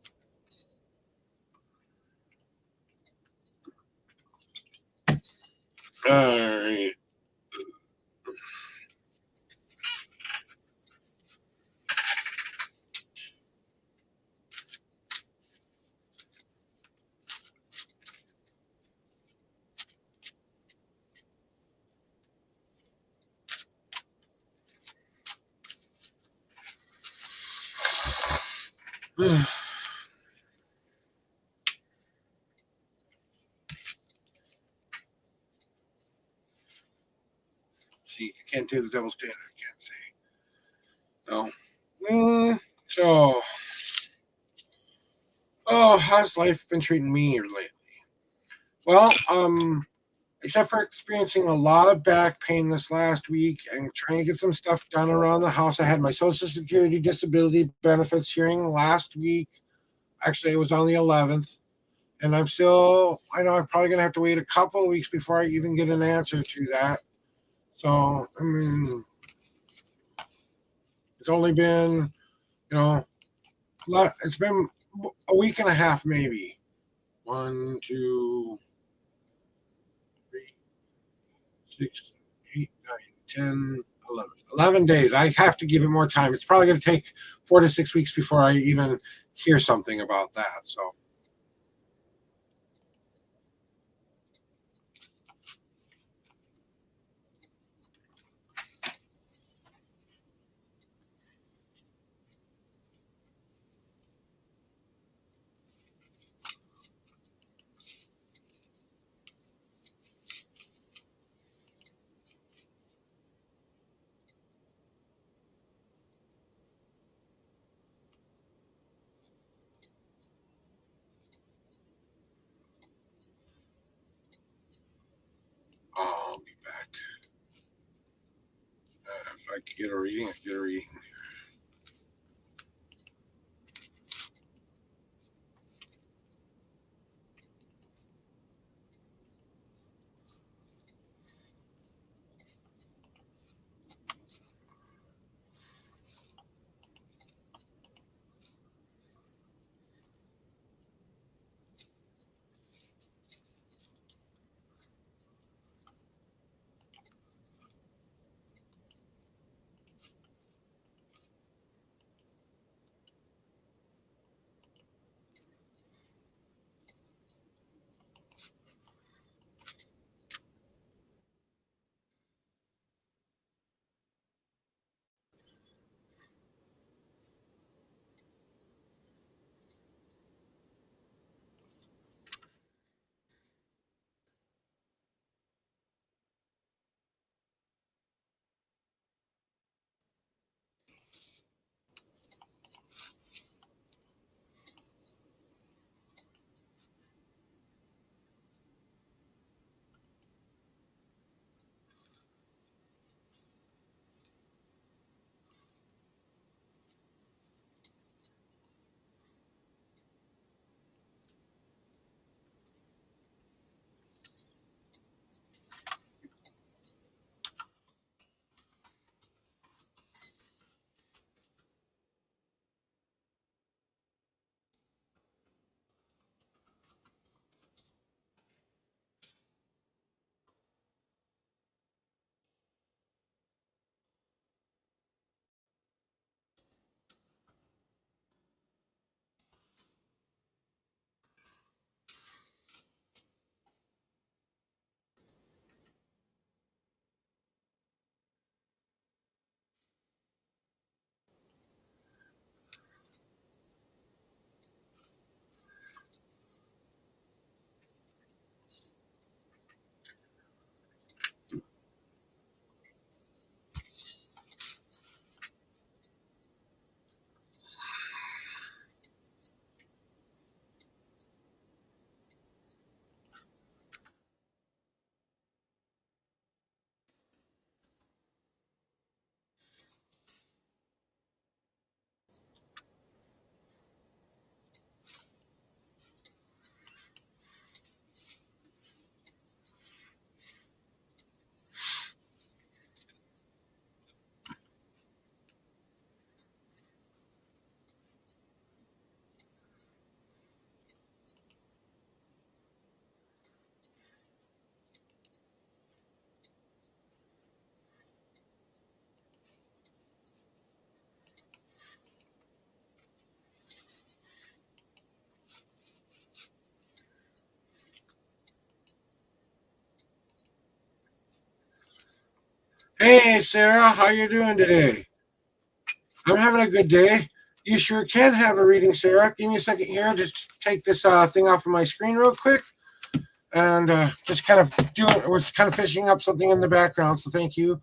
All right. See, I can't do the double standard. I can't say. No. So, how's life been treating me lately? Well, except for experiencing a lot of back pain this last week and trying to get some stuff done around the house. I had my Social Security disability benefits hearing last week. Actually, it was on the 11th. And I know I'm probably going to have to wait a couple of weeks before I even get an answer to that. So, I mean, it's only been, it's been a week and a half, maybe. 1, 2, 3, 6, 8, 9, 10, 11. 11 days. I have to give it more time. It's probably going to take 4 to 6 weeks before I even hear something about that. So. I'll be back. If I could get a reading, I could get a reading. Hey, Sarah, how you doing today? I'm having a good day. You sure can have a reading, Sarah. Give me a second here. Just take this thing off of my screen real quick, and just kind of doing. Was kind of finishing up something in the background. So thank you.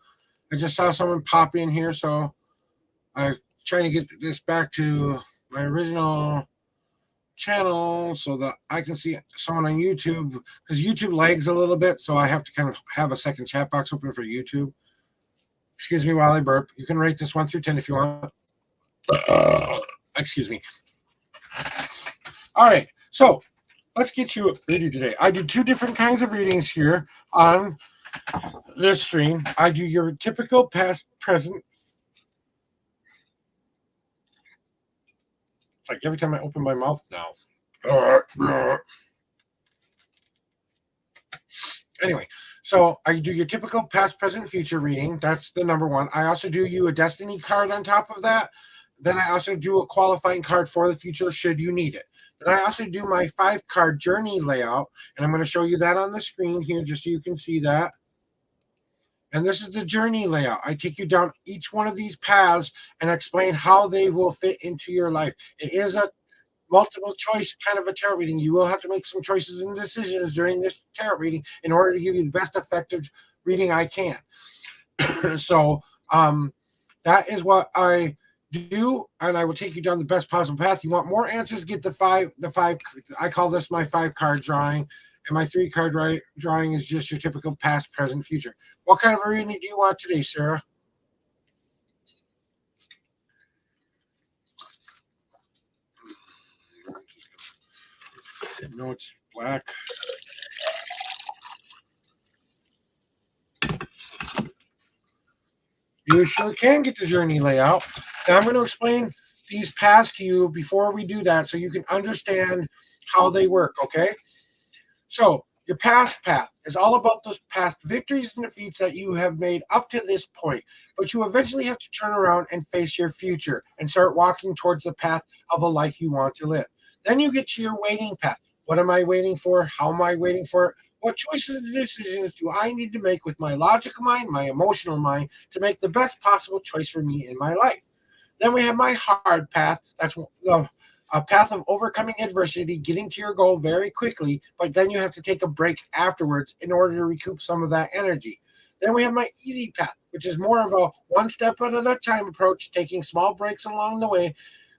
I just saw someone pop in here, so I'm trying to get this back to my original channel so that I can see someone on YouTube because YouTube lags a little bit, so I have to kind of have a second chat box open for YouTube. Excuse me while I burp. You can rate this 1 through 10 if you want. Excuse me. All right, so let's get you a reading today. I do two different kinds of readings here on this stream. I do your typical past, present. Like every time I open my mouth now. Anyway, so I do your typical past, present, future reading. That's the number one. I also do you a destiny card on top of that. Then I also do a qualifying card for the future should you need it. Then I also do my 5 card journey layout, and I'm going to show you that on the screen here just so you can see that. And this is the journey layout. I take you down each one of these paths and explain how they will fit into your life. It is a multiple choice kind of a tarot reading. You will have to make some choices and decisions during this tarot reading in order to give you the best effective reading I can. So that is what I do, and I will take you down the best possible path. You want more answers, get the five. I call this my 5 card drawing, and my 3 card drawing is just your typical past, present, future. What kind of a reading do you want today, Sarah? No, it's black. You sure can get the journey layout. Now I'm going to explain these paths to you before we do that so you can understand how they work, okay? So your past path is all about those past victories and defeats that you have made up to this point, but you eventually have to turn around and face your future and start walking towards the path of a life you want to live. Then you get to your waiting path. What am I waiting for? How am I waiting for it? What choices and decisions do I need to make with my logical mind, my emotional mind, to make the best possible choice for me in my life? Then we have my hard path. That's a path of overcoming adversity, getting to your goal very quickly, but then you have to take a break afterwards in order to recoup some of that energy. Then we have my easy path, which is more of a one step at a time approach, taking small breaks along the way,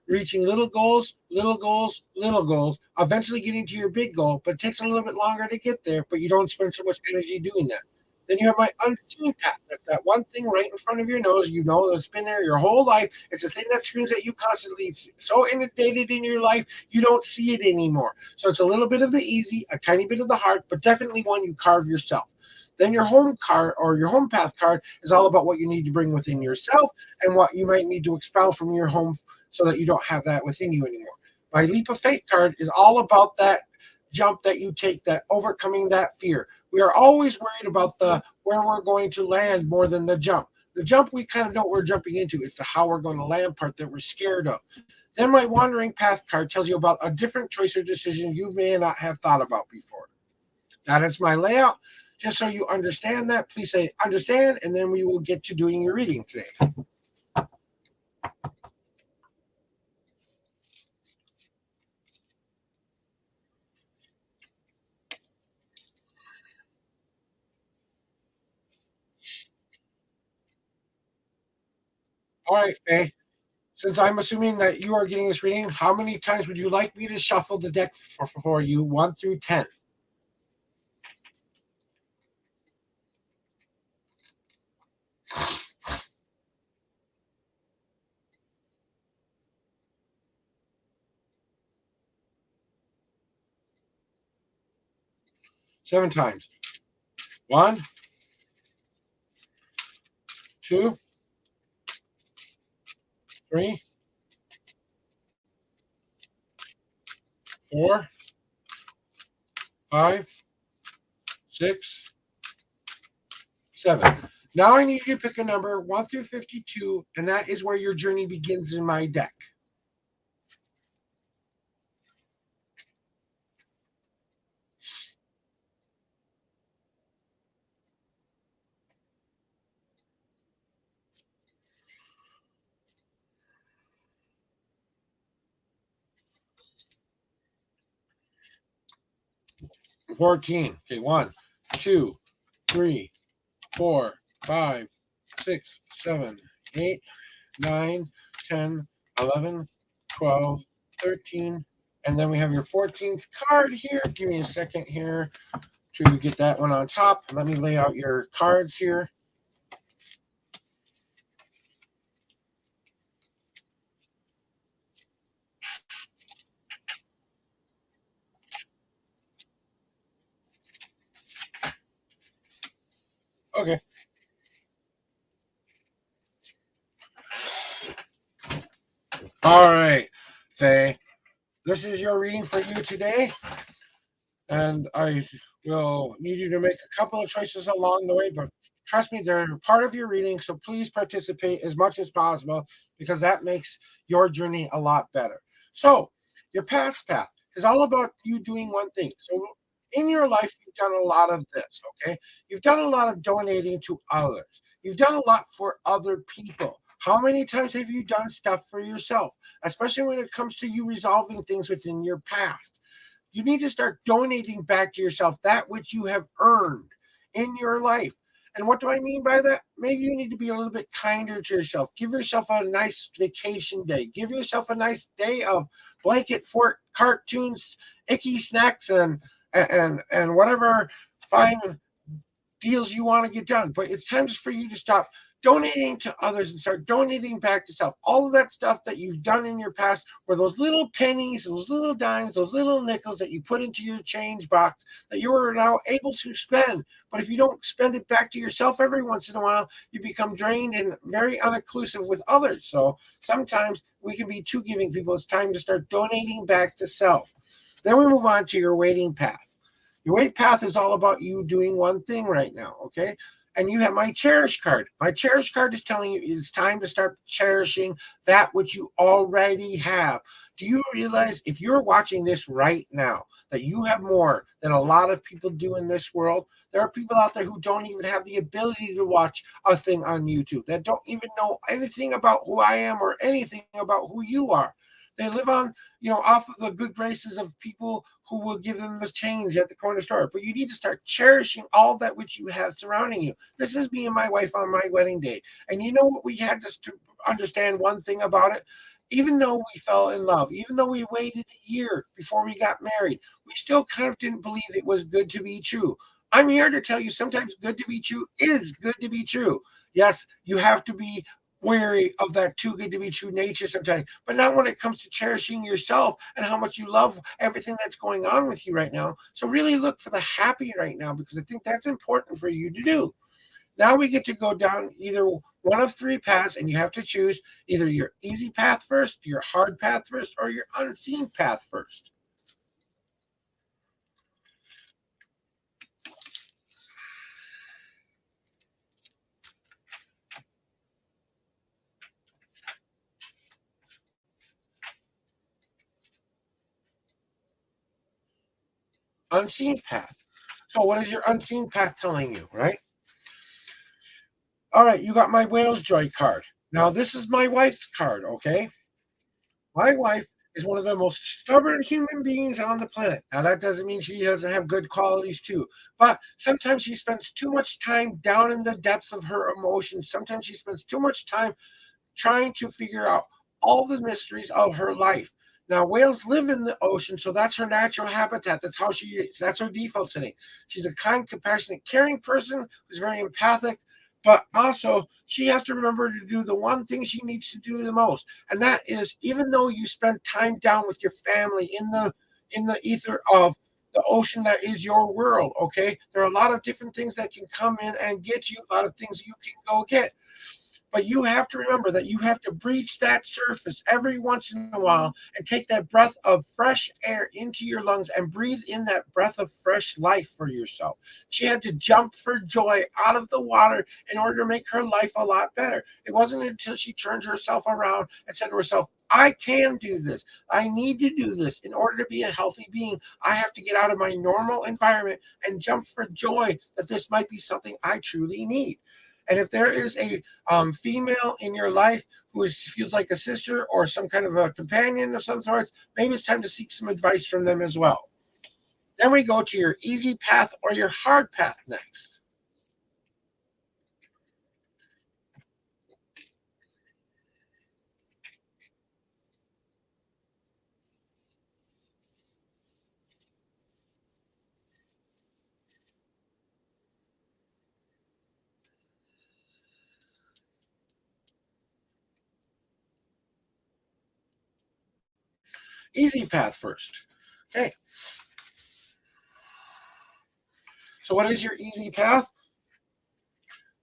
reaching little goals, little goals, little goals, eventually getting to your big goal, but it takes a little bit longer to get there, but you don't spend so much energy doing that. Then you have my unseen path. That's that one thing right in front of your nose. You know that's been there your whole life. It's a thing that screams at you constantly. It's so inundated in your life, you don't see it anymore. So it's a little bit of the easy, a tiny bit of the hard, but definitely one you carve yourself. Then your home card or your home path card is all about what you need to bring within yourself and what you might need to expel from your home so that you don't have that within you anymore. My leap of faith card is all about that jump that you take, that overcoming that fear. We are always worried about the where we're going to land more than the jump. The jump we kind of know what we're jumping into. It's the how we're going to land part that we're scared of. Then my wandering path card tells you about a different choice or decision you may not have thought about before. That is my layout. Just so you understand that, please say understand, and then we will get to doing your reading today. All right, Faye. Since I'm assuming that you are getting this reading, how many times would you like me to shuffle the deck for you, 1 through 10? Seven times. 1, 2, 3, 4, 5, 6, 7. Now I need you to pick a number 1 through 52, and that is where your journey begins in my deck. 14. Okay, 1, 2, 3, 4, 5, 6, 7, 8, 9, 10, 11, 12, 13. And then we have your 14th card here. Give me a second here to get that one on top. Let me lay out your cards here. Okay. All right, Faye. This is your reading for you today. And I will need you to make a couple of choices along the way, but trust me, they're part of your reading. So please participate as much as possible because that makes your journey a lot better. So, your past path is all about you doing one thing. So, in your life, you've done a lot of this, okay? You've done a lot of donating to others, you've done a lot for other people. How many times have you done stuff for yourself, especially when it comes to you resolving things within your past? You need to start donating back to yourself that which you have earned in your life. And what do I mean by that? Maybe you need to be a little bit kinder to yourself. Give yourself a nice vacation day. Give yourself a nice day of blanket fort cartoons, icky snacks, and whatever fine deals you want to get done. But it's time for you to stop donating to others and start donating back to self. All of that stuff that you've done in your past were those little pennies, those little dimes, those little nickels that you put into your change box that you are now able to spend. But if you don't spend it back to yourself every once in a while, you become drained and very uninclusive with others. So sometimes we can be too giving people. It's time to start donating back to self. Then we move on to your waiting path. Your wait path is all about you doing one thing right now, okay? And you have my cherish card. My cherish card is telling you it's time to start cherishing that which you already have. Do you realize if you're watching this right now that you have more than a lot of people do in this world? There are people out there who don't even have the ability to watch a thing on YouTube, that don't even know anything about who I am or anything about who you are. They live on, off of the good graces of people who will give them the change at the corner store. But you need to start cherishing all that which you have surrounding you. This is me and my wife on my wedding day. And you know what? We had to understand one thing about it. Even though we fell in love, even though we waited a year before we got married, we still kind of didn't believe it was good to be true. I'm here to tell you sometimes good to be true is good to be true. Yes, you have to be wary of that too good to be true nature sometimes, but not when it comes to cherishing yourself and how much you love everything that's going on with you right now. So really look for the happy right now, because I think that's important for you to do. Now we get to go down either one of three paths, and you have to choose either your easy path first, your hard path first, or your unseen path first. Unseen path. So what is your unseen path telling you, right? All right, you got my Whales Joy card. Now this is my wife's card, okay? My wife is one of the most stubborn human beings on the planet. Now that doesn't mean she doesn't have good qualities too, but sometimes she spends too much time down in the depths of her emotions. Sometimes she spends too much time trying to figure out all the mysteries of her life. Now, whales live in the ocean, so that's her natural habitat. That's her default setting. She's a kind, compassionate, caring person who's very empathic, but also she has to remember to do the one thing she needs to do the most. And that is, even though you spend time down with your family in the ether of the ocean that is your world, okay? There are a lot of different things that can come in and get you, a lot of things you can go get. But you have to remember that you have to breach that surface every once in a while and take that breath of fresh air into your lungs and breathe in that breath of fresh life for yourself. She had to jump for joy out of the water in order to make her life a lot better. It wasn't until she turned herself around and said to herself, I can do this. I need to do this in order to be a healthy being. I have to get out of my normal environment and jump for joy that this might be something I truly need. And if there is a female in your life who feels like a sister or some kind of a companion of some sort, maybe it's time to seek some advice from them as well. Then we go to your easy path or your hard path next. Easy path first. Okay. So, what is your easy path?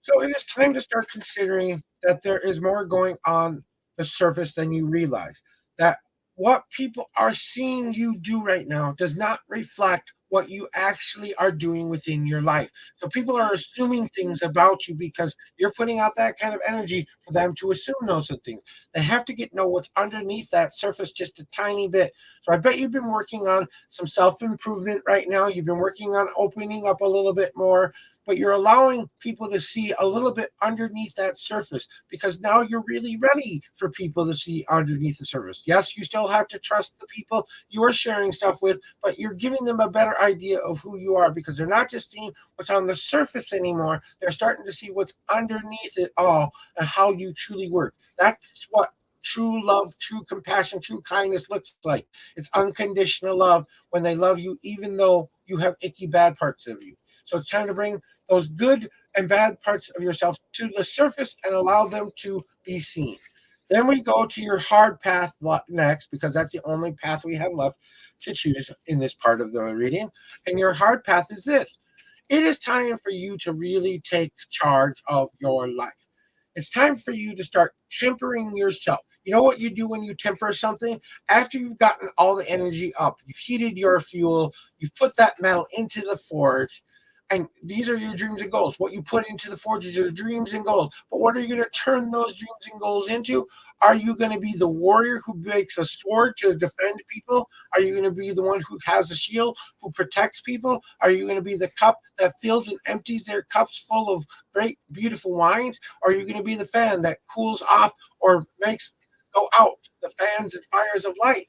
So, it is time to start considering that there is more going on the surface than you realize. That what people are seeing you do right now does not reflect what you actually are doing within your life. So, people are assuming things about you because you're putting out that kind of energy for them to assume those things. They have to know what's underneath that surface just a tiny bit. So, I bet you've been working on some self improvement right now. You've been working on opening up a little bit more, but you're allowing people to see a little bit underneath that surface because now you're really ready for people to see underneath the surface. Yes, you still have to trust the people you are sharing stuff with, but you're giving them a better idea of who you are because they're not just seeing what's on the surface anymore. They're starting to see what's underneath it all and how you truly work. That's what true love, true compassion, true kindness looks like. It's unconditional love when they love you, even though you have icky bad parts of you. So it's time to bring those good and bad parts of yourself to the surface and allow them to be seen. Then we go to your hard path next, because that's the only path we have left to choose in this part of the reading. And your hard path is this: it is time for you to really take charge of your life. It's time for you to start tempering yourself. You know what you do when you temper something? After you've gotten all the energy up, you've heated your fuel, you've put that metal into the forge, and these are your dreams and goals. What you put into the forge is your dreams and goals. But what are you going to turn those dreams and goals into? Are you going to be the warrior who makes a sword to defend people? Are you going to be the one who has a shield, who protects people? Are you going to be the cup that fills and empties their cups full of great, beautiful wines? Or are you going to be the fan that cools off or makes go out the fans and fires of light?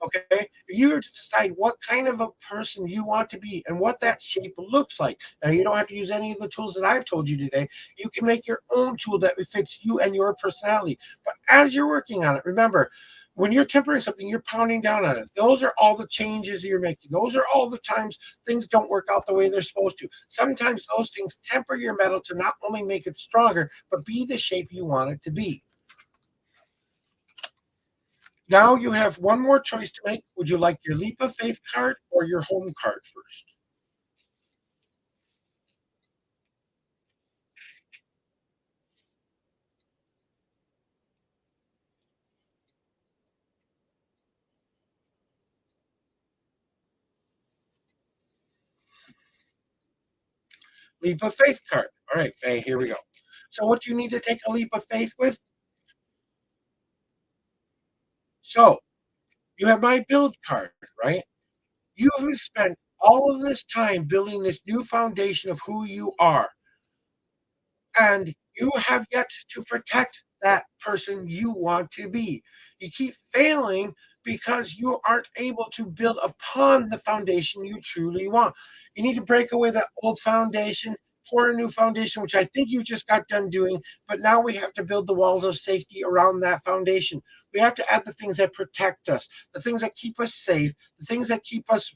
Okay, you have to decide what kind of a person you want to be and what that shape looks like. Now, you don't have to use any of the tools that I've told you today. You can make your own tool that fits you and your personality. But as you're working on it, remember, when you're tempering something, you're pounding down on it. Those are all the changes you're making. Those are all the times things don't work out the way they're supposed to. Sometimes those things temper your metal to not only make it stronger, but be the shape you want it to be. Now you have one more choice to make. Would you like your leap of faith card or your home card first? Leap of faith card. All right, Faye, here we go. So, what do you need to take a leap of faith with? So, you have my build card, right? You have spent all of this time building this new foundation of who you are, and you have yet to protect that person you want to be. You keep failing because you aren't able to build upon the foundation you truly want. You need to break away that old foundation, pour a new foundation, which I think you just got done doing. But now we have to build the walls of safety around that foundation. We have to add the things that protect us, the things that keep us safe, the things that keep us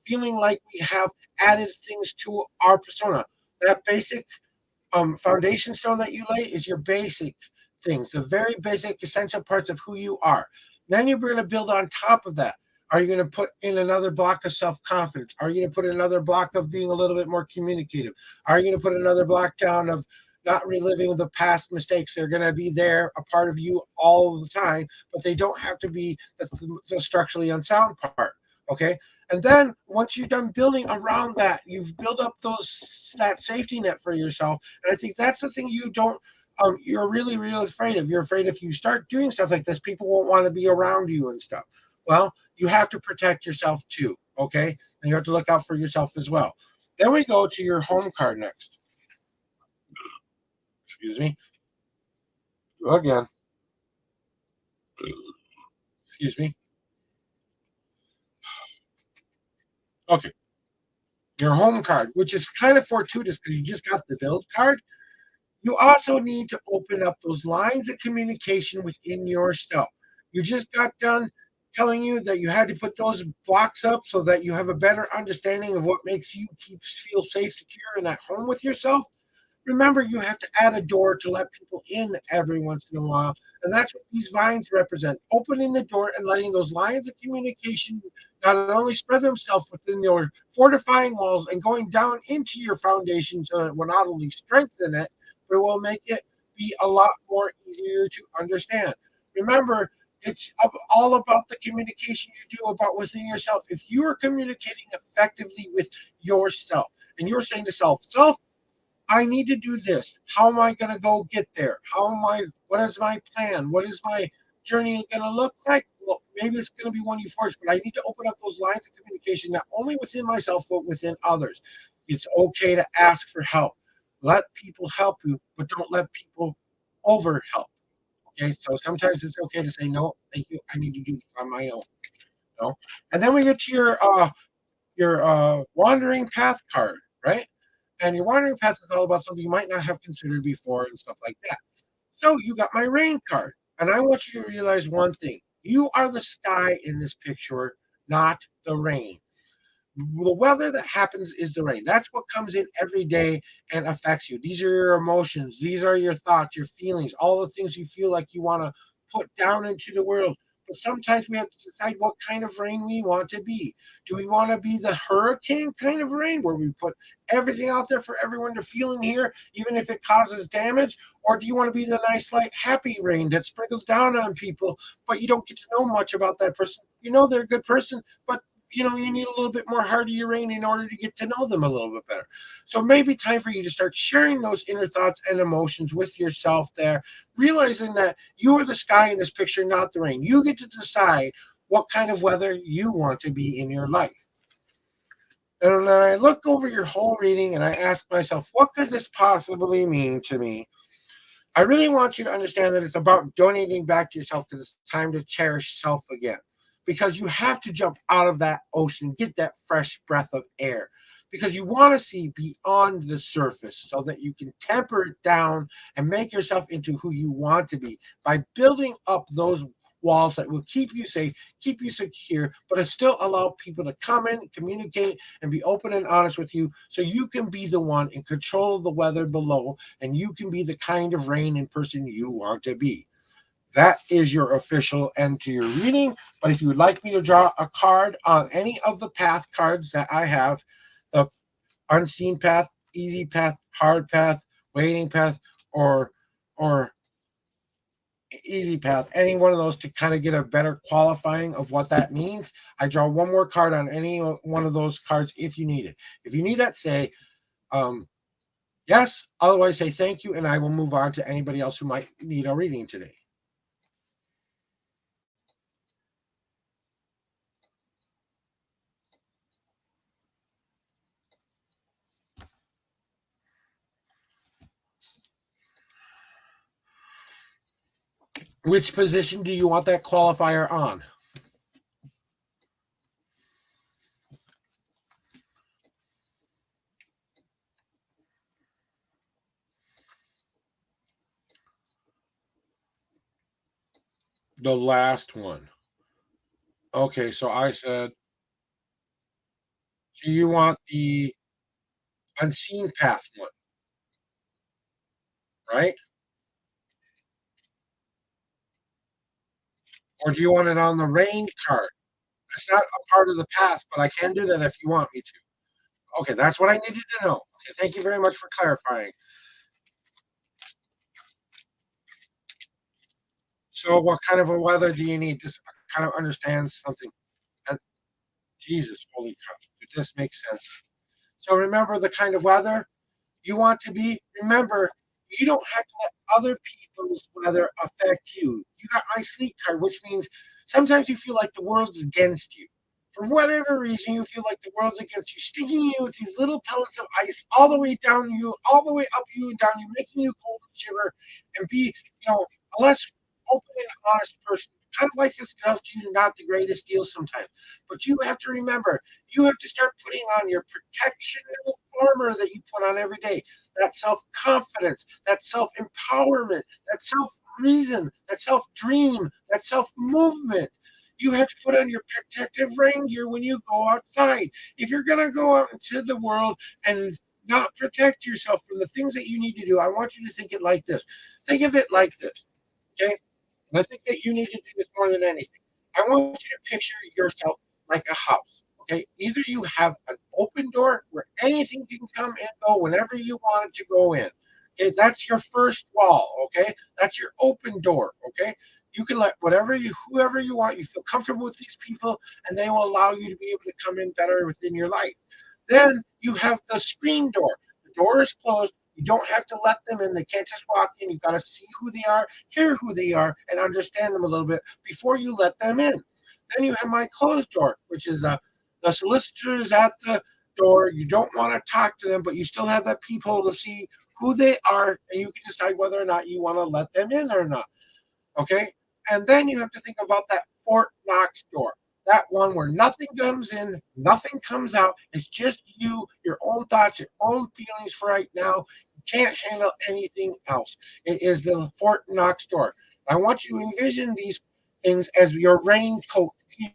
feeling like we have added things to our persona. That basic foundation stone that you lay is your basic things, the very basic essential parts of who you are. Then you're going to build on top of that. Are you going to put in another block of self confidence? Are you going to put another block of being a little bit more communicative? Are you going to put another block down of not reliving the past mistakes? They're going to be there, a part of you all the time, but they don't have to be the structurally unsound part. Okay. And then once you're done building around that, you've built up that safety net for yourself. And I think that's the thing you don't you're really, really afraid of. You're afraid if you start doing stuff like this, people won't want to be around you and stuff. Well, you have to protect yourself too. Okay. And you have to look out for yourself as well. Then we go to your home card next. Excuse me. Again. Excuse me. Okay, your home card, which is kind of fortuitous because you just got the build card. You also need to open up those lines of communication within yourself. You just got done telling you that you had to put those blocks up so that you have a better understanding of what makes you keep feel safe, secure, and at home with yourself. Remember, you have to add a door to let people in every once in a while. And that's what these vines represent, opening the door and letting those lines of communication not only spread themselves within your fortifying walls and going down into your foundation so that it will not only strengthen it, but it will make it be a lot more easier to understand. Remember, it's all about the communication you do about within yourself. If you are communicating effectively with yourself and you're saying to self, I need to do this. How am I going to go get there? What is my plan? What is my journey going to look like? Well, maybe it's going to be one you force, but I need to open up those lines of communication, not only within myself, but within others. It's okay to ask for help. Let people help you, but don't let people over help. Okay. So sometimes it's okay to say, no, thank you. I need to do this on my own. You know? And then we get to your wandering path card, right? And your wandering path is all about something you might not have considered before and stuff like that. So you got my rain card. And I want you to realize one thing. You are the sky in this picture, not the rain. The weather that happens is the rain. That's what comes in every day and affects you. These are your emotions. These are your thoughts, your feelings, all the things you feel like you want to put down into the world. But sometimes we have to decide what kind of rain we want to be. Do we want to be the hurricane kind of rain where we put everything out there for everyone to feel and hear, even if it causes damage? Or do you want to be the nice, light, happy rain that sprinkles down on people, but you don't get to know much about that person? You know they're a good person, but you need a little bit more heart of your rain in order to get to know them a little bit better. So maybe time for you to start sharing those inner thoughts and emotions with yourself there, realizing that you are the sky in this picture, not the rain. You get to decide what kind of weather you want to be in your life. And then I look over your whole reading and I ask myself, what could this possibly mean to me? I really want you to understand that it's about donating back to yourself because it's time to cherish self again. Because you have to jump out of that ocean, get that fresh breath of air. Because you want to see beyond the surface so that you can temper it down and make yourself into who you want to be by building up those walls that will keep you safe, keep you secure, but it still allow people to come in, communicate, and be open and honest with you so you can be the one in control of the weather below and you can be the kind of rain and person you want to be. That is your official end to your reading. But if you would like me to draw a card on any of the path cards that I have, the unseen path, easy path, hard path, waiting path, or easy path, any one of those to kind of get a better qualifying of what that means, I draw one more card on any one of those cards if you need it. If you need that, say yes. Otherwise, say thank you, and I will move on to anybody else who might need a reading today. Which position do you want that qualifier on? The last one. Okay, so I said, do you want the unseen path one, right? Or do you want it on the rain card? It's not a part of the path, but I can do that if you want me to. Okay, that's what I needed to know. Okay, thank you very much for clarifying. So, what kind of a weather do you need to kind of understand something? And Jesus, holy cow, this makes sense. So, remember the kind of weather you want to be. Remember, you don't have to let other people's weather affect you. You got my sleep card, which means sometimes you feel like the world's against you. For whatever reason, you feel like the world's against you, sticking you with these little pellets of ice all the way down you, all the way up you and down you, making you cold and shiver and be, a less open and honest person kind of life itself to you not the greatest deal sometimes. But you have to remember, you have to start putting on your protection armor that you put on every day. That self confidence, that self empowerment, that self reason, that self dream, that self movement. You have to put on your protective rain gear when you go outside. If you're going to go out into the world and not protect yourself from the things that you need to do, I want you to think it like this. Think of it like this, okay? And I think that you need to do this more than anything. I want you to picture yourself like a house, okay? Either you have an open door where anything can come and go whenever you want it to go in. Okay, that's your first wall, okay? That's your open door, okay? You can let whoever you want, you feel comfortable with these people, and they will allow you to be able to come in better within your life. Then you have the screen door. The door is closed. You don't have to let them in. They can't just walk in. You've got to see who they are, hear who they are, and understand them a little bit before you let them in. Then you have my closed door, which is the solicitor is at the door. You don't want to talk to them, but you still have that peephole to see who they are, and you can decide whether or not you want to let them in or not. Okay? And then you have to think about that Fort Knox door. That one where nothing comes in, nothing comes out. It's just you, your own thoughts, your own feelings for right now. You can't handle anything else. It is the Fort Knox door. I want you to envision these things as your raincoat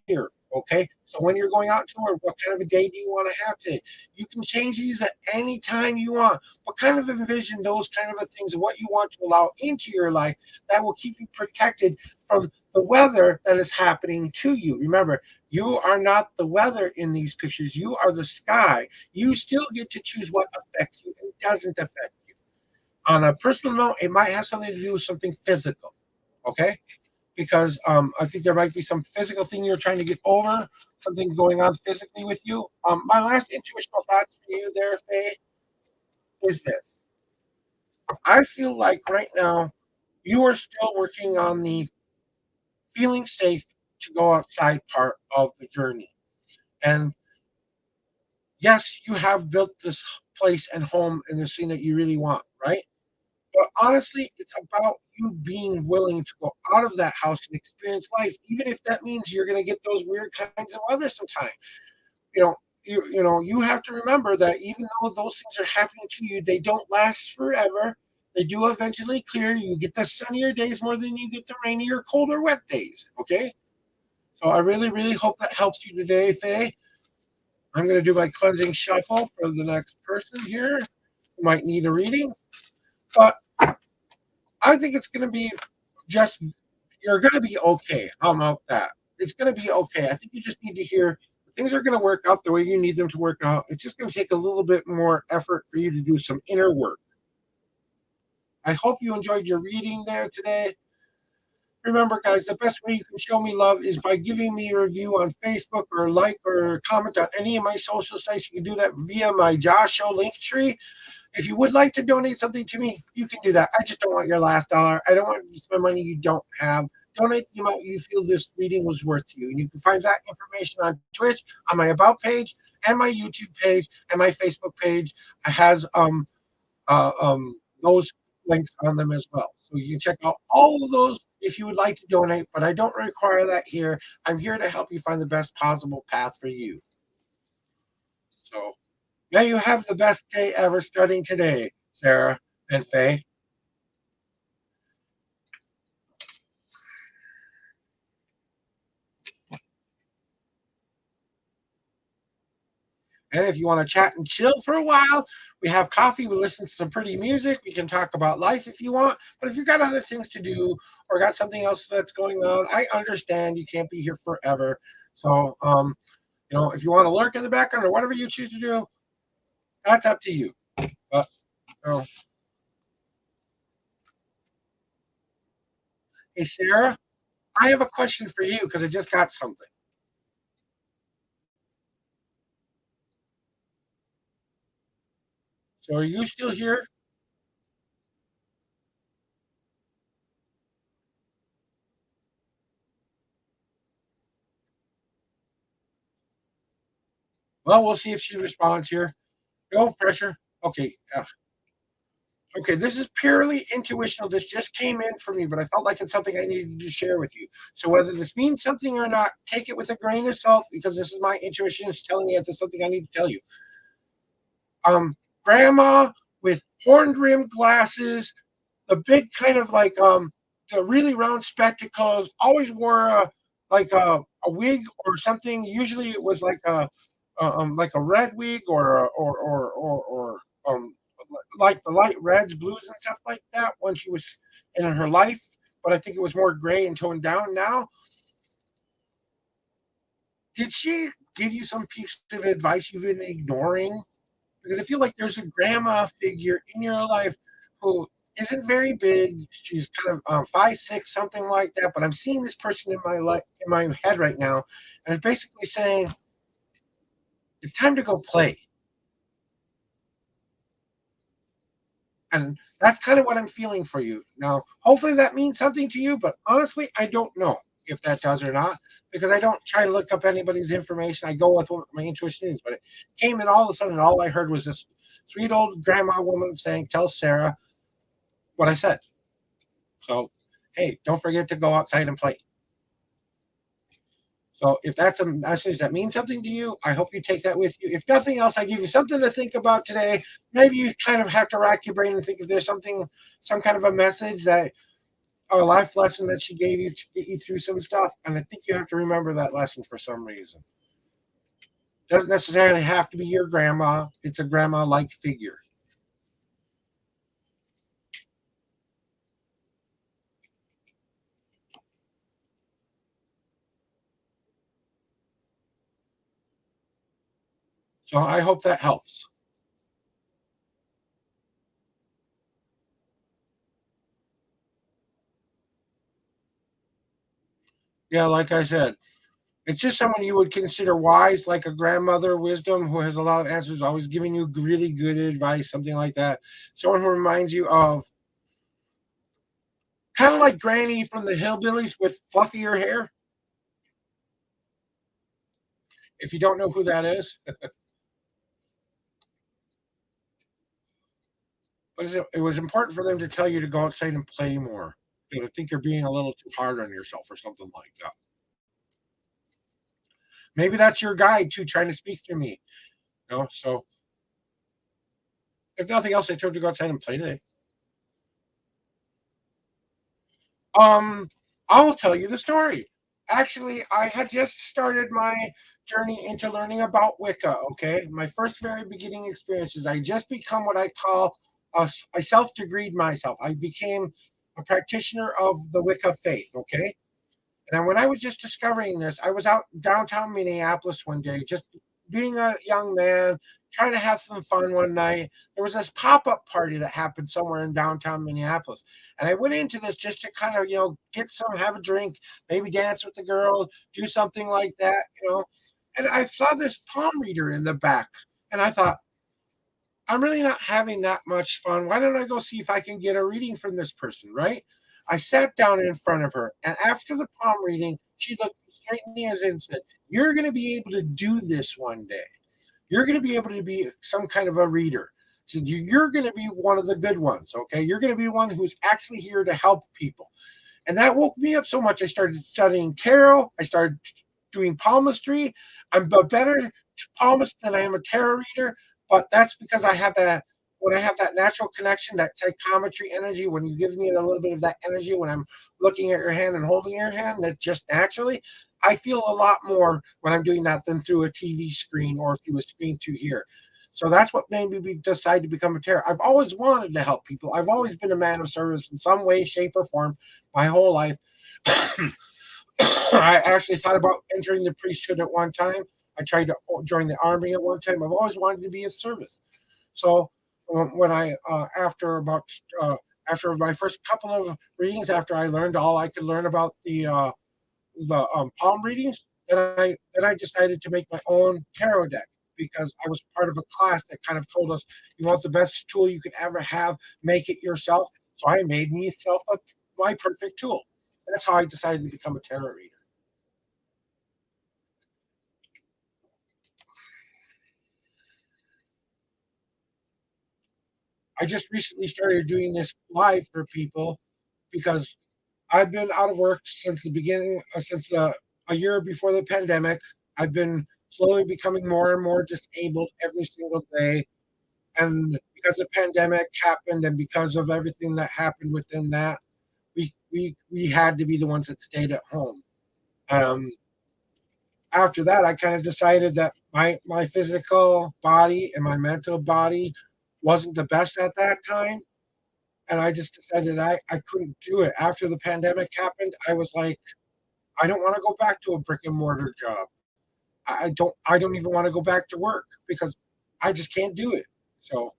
here. Okay. So when you're going out to work, what kind of a day do you want to have today? You can change these at any time you want. But kind of envision those kind of things and what you want to allow into your life that will keep you protected from the weather that is happening to you. Remember, you are not the weather in these pictures. You are the sky. You still get to choose what affects you and doesn't affect you. On a personal note, it might have something to do with something physical. Okay. Because I think there might be some physical thing you're trying to get over, something going on physically with you. My last intuitional thoughts for you there, Faye, is this. I feel like right now you are still working on the feeling safe to go outside part of the journey. And yes, you have built this place and home and this thing that you really want, right? But honestly, it's about you being willing to go out of that house and experience life, even if that means you're going to get those weird kinds of weather sometime. You know, you have to remember that even though those things are happening to you, they don't last forever. They do eventually clear. You get the sunnier days more than you get the rainier, colder, wet days. Okay. So I really, really hope that helps you today, Faye. I'm going to do my cleansing shuffle for the next person here who might need a reading. But I think it's going to be just, you're going to be okay. How about that? It's going to be okay. I think you just need to hear things are going to work out the way you need them to work out. It's just going to take a little bit more effort for you to do some inner work. I hope you enjoyed your reading there today. Remember, guys, the best way you can show me love is by giving me a review on Facebook or like or comment on any of my social sites. You can do that via my Josh Show link tree. If you would like to donate something to me, you can do that. I just don't want your last dollar. I don't want you to spend money you don't have. Donate the amount you feel this reading was worth to you. And you can find that information on Twitch, on my About page, and my YouTube page, and my Facebook page. It has those links on them as well. So you can check out all of those if you would like to donate, but I don't require that here. I'm here to help you find the best possible path for you. So may you have the best day ever starting today, Sarah and Faye. And if you want to chat and chill for a while, we have coffee. We listen to some pretty music. We can talk about life if you want. But if you've got other things to do or got something else that's going on, I understand you can't be here forever. So, if you want to lurk in the background or whatever you choose to do, that's up to you. But, hey, Sarah, I have a question for you because I just got something. So, are you still here? Well, we'll see if she responds here. No pressure. Okay. Okay, this is purely intuitional. This just came in for me, but I felt like it's something I needed to share with you. So whether this means something or not, take it with a grain of salt because this is my intuition is telling me if there's something I need to tell you. Grandma with horned rimmed glasses, the big kind of like the really round spectacles, always wore a wig or something. Usually it was like a red wig or like the light reds, blues, and stuff like that when she was in her life. But I think it was more gray and toned down now. Did she give you some piece of advice you've been ignoring? Because I feel like there's a grandma figure in your life who isn't very big. She's kind of 5'6", something like that. But I'm seeing this person in my life in my head right now, and it's basically saying it's time to go play. And that's kind of what I'm feeling for you. Now, hopefully that means something to you, but honestly, I don't know if that does or not because I don't try to look up anybody's information. I go with what my intuition is. But it came in all of a sudden, all I heard was this sweet old grandma woman saying, "Tell Sarah what I said." So, hey, don't forget to go outside and play. So if that's a message that means something to you, I hope you take that with you. If nothing else, I give you something to think about today. Maybe you kind of have to rack your brain and think if there's something, some kind of a message that a life lesson that she gave you to get you through some stuff. And I think you have to remember that lesson for some reason. Doesn't necessarily have to be your grandma. It's a grandma-like figure. So I hope that helps. Yeah, like I said, it's just someone you would consider wise, like a grandmother wisdom who has a lot of answers, always giving you really good advice, something like that. Someone who reminds you of kind of like Granny from the Hillbillies with fluffier hair. If you don't know who that is, but it was important for them to tell you to go outside and play more. Because I think you're being a little too hard on yourself or something like that. Maybe that's your guide too, trying to speak through me. So if nothing else, I told you to go outside and play today. Um, I'll tell you the story. Actually, I had just started my journey into learning about Wicca. Okay, my first very beginning experiences. I just become what I call I self-degreed myself. I became a practitioner of the Wicca faith. Okay, and when I was just discovering this, I was out downtown Minneapolis one day, just being a young man, trying to have some fun one night. There was this pop up party that happened somewhere in downtown Minneapolis. And I went into this just to kind of, get some, have a drink, maybe dance with the girl, do something like that. And I saw this palm reader in the back. And I thought, I'm really not having that much fun. Why don't I go see if I can get a reading from this person, right? I sat down in front of her, and after the palm reading, she looked me straight in the eyes and said, "You're going to be able to do this one day. You're going to be able to be some kind of a reader. She said, you're going to be one of the good ones, okay? You're going to be one who's actually here to help people." And that woke me up so much. I started studying tarot. I started doing palmistry. I'm a better palmist than I am a tarot reader, but that's because I have that when I have that natural connection, that psychometry energy, when you give me a little bit of that energy when I'm looking at your hand and holding your hand, that just naturally, I feel a lot more when I'm doing that than through a TV screen or through a screen to here. So that's what made me decide to become a tarot. I've always wanted to help people. I've always been a man of service in some way, shape, or form my whole life. I actually thought about entering the priesthood at one time. I tried to join the army at one time. I've always wanted to be of service. So when I after my first couple of readings, after I learned all I could learn about the palm readings, then I decided to make my own tarot deck because I was part of a class that kind of told us you want the best tool you could ever have, make it yourself. So I made myself my perfect tool. That's how I decided to become a tarot reader. I just recently started doing this live for people because I've been out of work since the beginning, a year before the pandemic. I've been slowly becoming more and more disabled every single day. And because the pandemic happened and because of everything that happened within that, we had to be the ones that stayed at home. Um, After that, I kind of decided that my physical body and my mental body wasn't the best at that time, and I just decided I couldn't do it. After the pandemic happened, I was like, I don't want to go back to a brick and mortar job. I don't even want to go back to work because I just can't do it. So,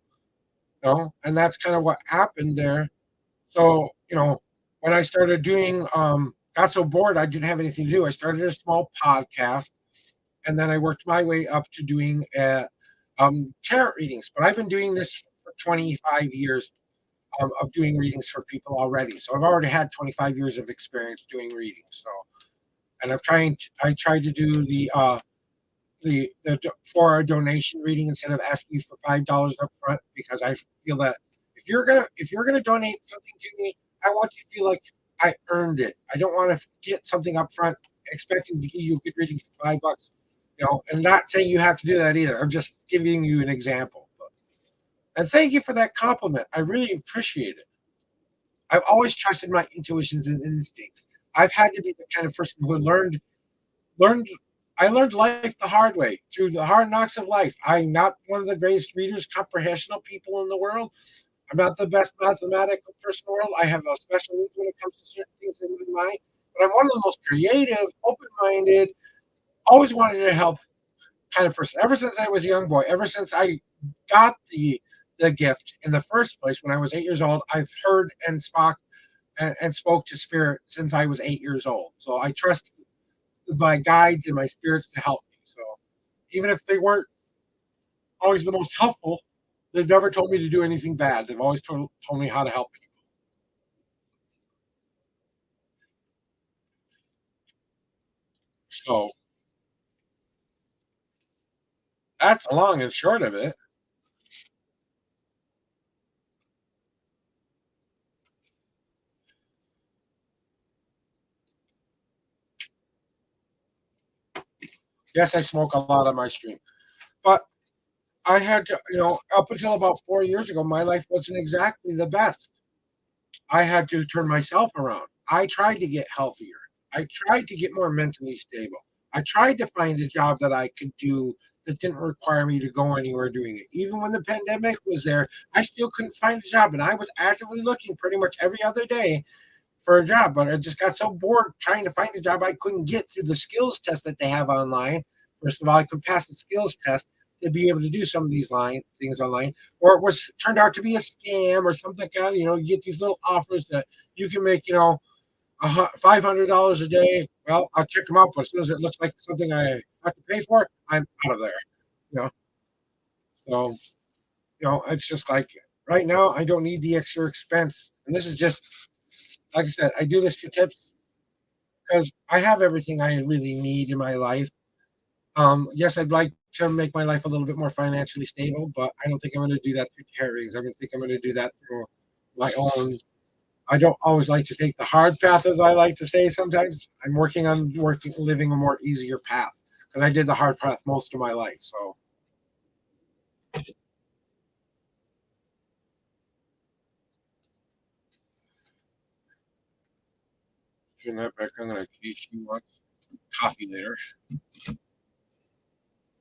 and that's kind of what happened there. So, when I started doing got so bored I didn't have anything to do. I started a small podcast and then I worked my way up to doing tarot readings. But I've been doing this for 25 years of doing readings for people already. So I've already had 25 years of experience doing readings. So, and I tried to do for a donation reading instead of asking you for $5 up front because I feel that if you're gonna donate something to me, I want you to feel like I earned it. I don't want to get something up front expecting to give you a good reading for $5. And not saying you have to do that either. I'm just giving you an example. And thank you for that compliment. I really appreciate it. I've always trusted my intuitions and instincts. I've had to be the kind of person who learned I learned life the hard way through the hard knocks of life. I'm not one of the greatest readers, comprehensional people in the world. I'm not the best mathematical person in the world. I have a special needs when it comes to certain things in my mind. But I'm one of the most creative, open-minded, always wanted to help kind of person. Ever since I was a young boy, ever since I got the gift in the first place when I was 8 years old, I've heard and spoke to spirit since I was 8 years old. So I trust my guides and my spirits to help me. So even if they weren't always the most helpful, they've never told me to do anything bad. They've always told me how to help people. So that's the long and short of it. Yes, I smoke a lot on my stream, but I had to, up until about 4 years ago, my life wasn't exactly the best. I had to turn myself around. I tried to get healthier. I tried to get more mentally stable. I tried to find a job that I could do that didn't require me to go anywhere doing it. Even when the pandemic was there, I still couldn't find a job. And I was actively looking pretty much every other day for a job. But I just got so bored trying to find a job I couldn't get through the skills test that they have online. First of all, I could pass the skills test to be able to do some of these things online, or it was turned out to be a scam or something like that. You get these little offers that you can make, $500 a day. Well, I'll check them out, but as soon as it looks like something I have to pay for, I'm out of there. You know, so it's just like right now I don't need the extra expense, and this is just like I said, I do this for tips because I have everything I really need in my life. Yes, I'd like to make my life a little bit more financially stable, but I don't think I'm going to do that through charities. I think I'm going to do that through my own. I don't always like to take the hard path, as I like to say. Sometimes I'm working on living a more easier path because I did the hard path most of my life. So turn that back on. In case you want coffee later.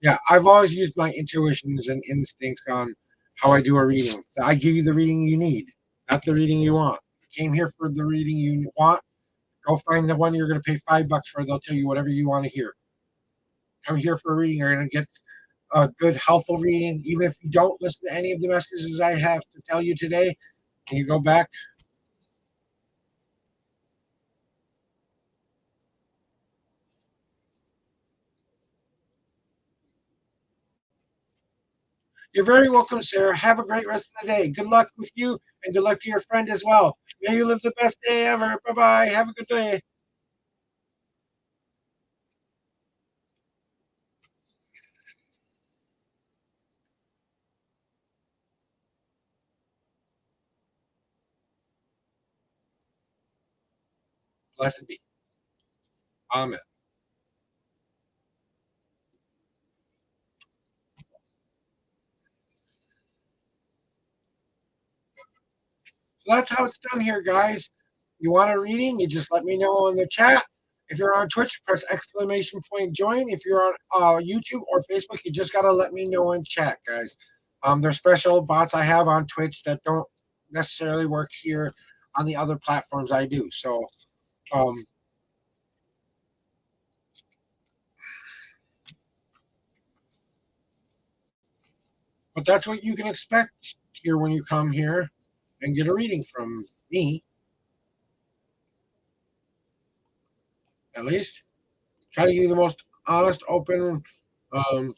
Yeah, I've always used my intuitions and instincts on how I do a reading. I give you the reading you need, not the reading you want. You came here for the reading you want. Go find the one you're going to pay $5 for. They'll tell you whatever you want to hear. Come here for a reading. You're going to get a good, helpful reading. Even if you don't listen to any of the messages I have to tell you today, and you go back. You're very welcome, Sarah. Have a great rest of the day. Good luck with you, and good luck to your friend as well. May you live the best day ever. Bye bye. Have a good day. Blessed be. Amen. So that's how it's done here, guys. You want a reading? You just let me know in the chat. If you're on Twitch, press exclamation point join. If you're on YouTube or Facebook, you just gotta let me know in chat, guys. There's special bots I have on Twitch that don't necessarily work here on the other platforms I do. So, um, but that's what you can expect here when you come here and get a reading from me, at least. Try to give you the most honest, open um,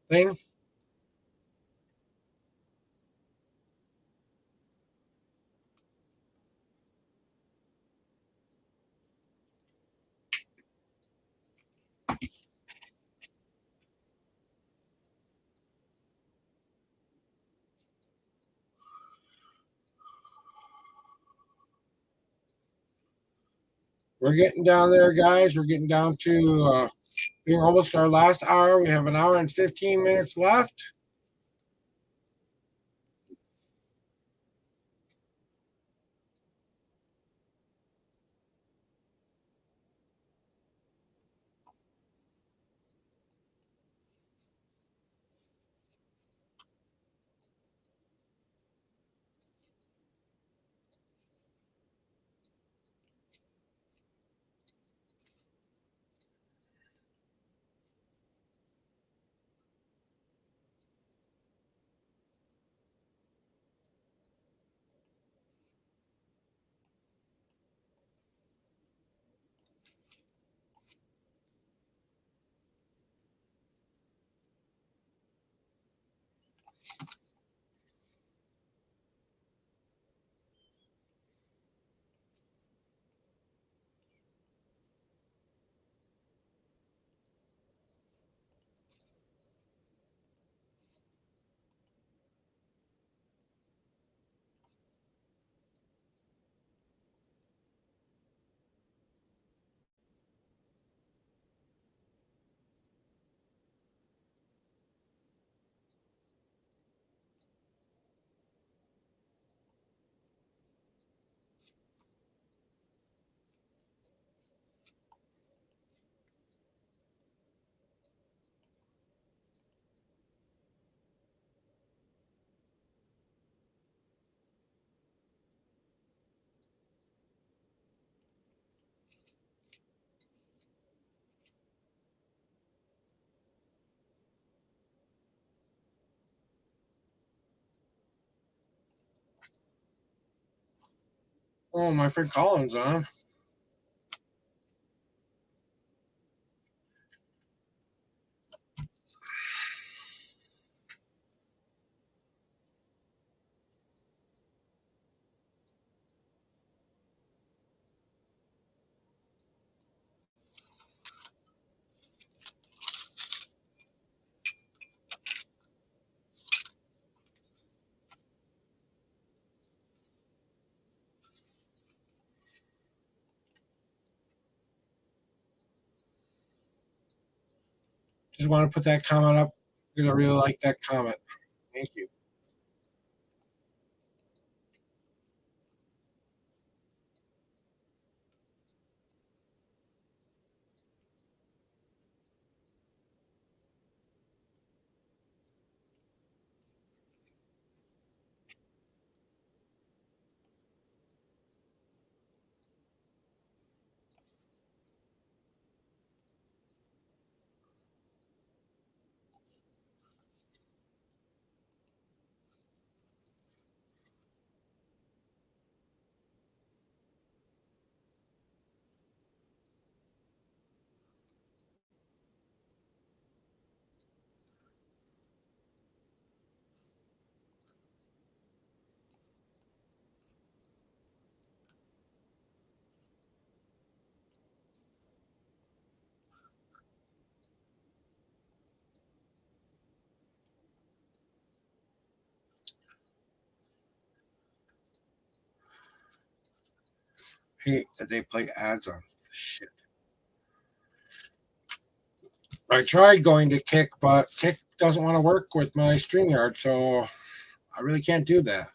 thing. We're getting down there, guys. We're getting down to being almost our last hour. We have an hour and 15 minutes left. Oh, my friend Colin's on. Just want to put that comment up because I really like that comment. Thank you. hate that they play ads on shit. I tried going to Kick, but Kick doesn't want to work with my StreamYard, so I really can't do that.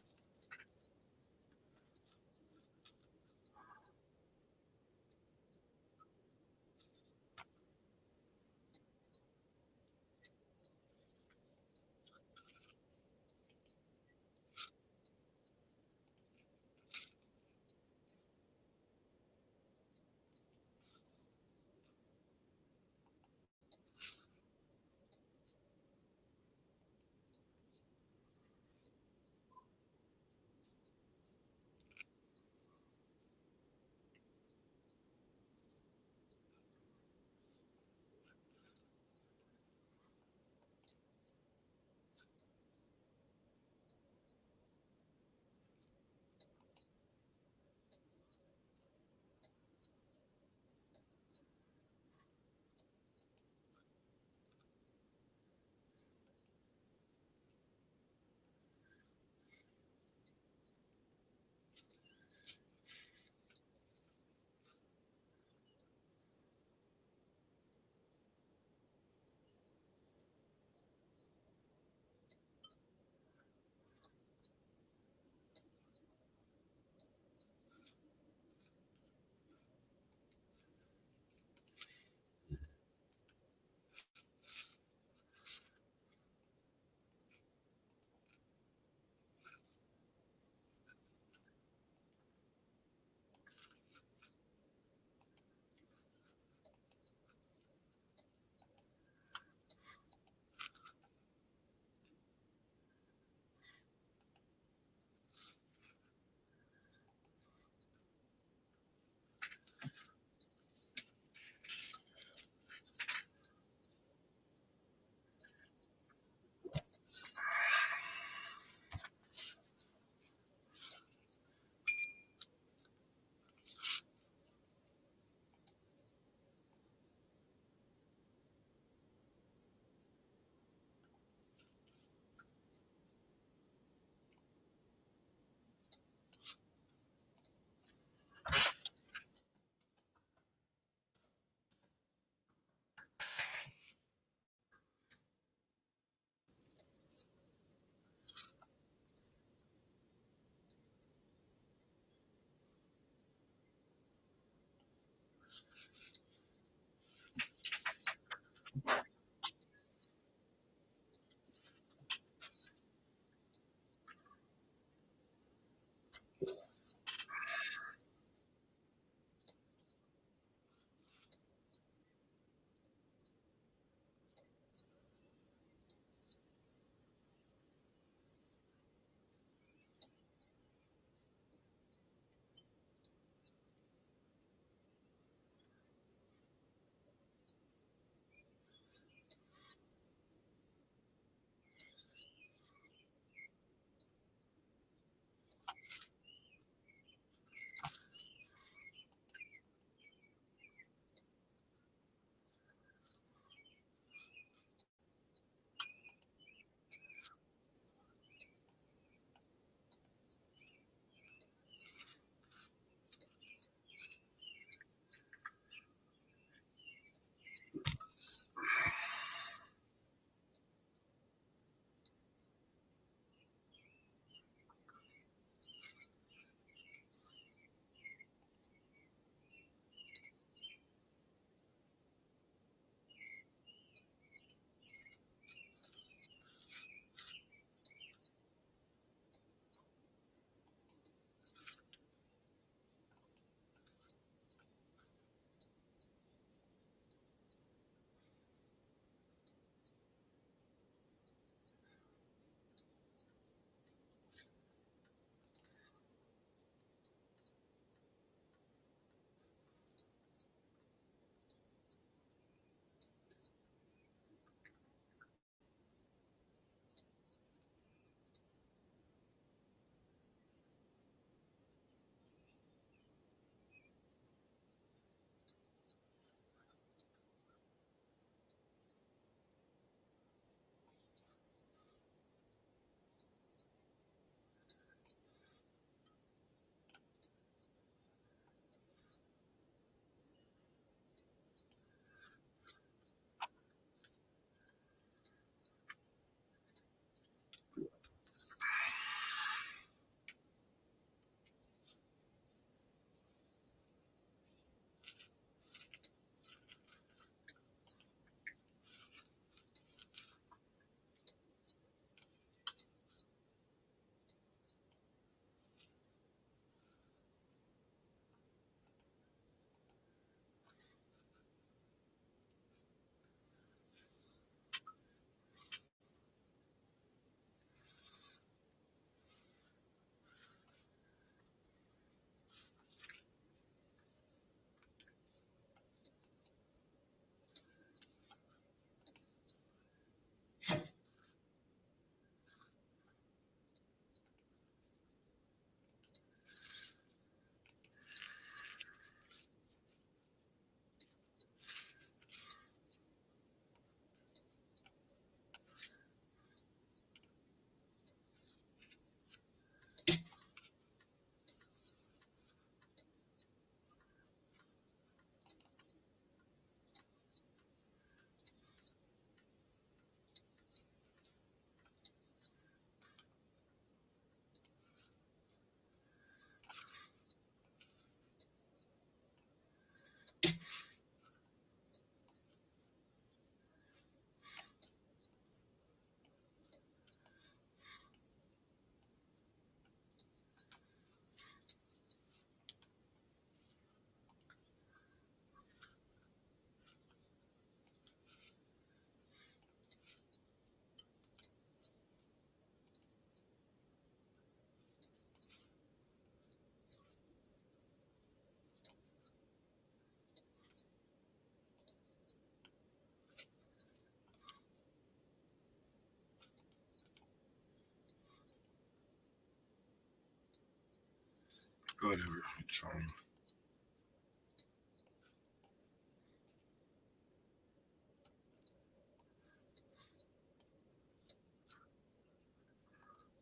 Whatever. It's fine.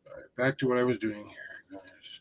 All right, back to what I was doing here, guys.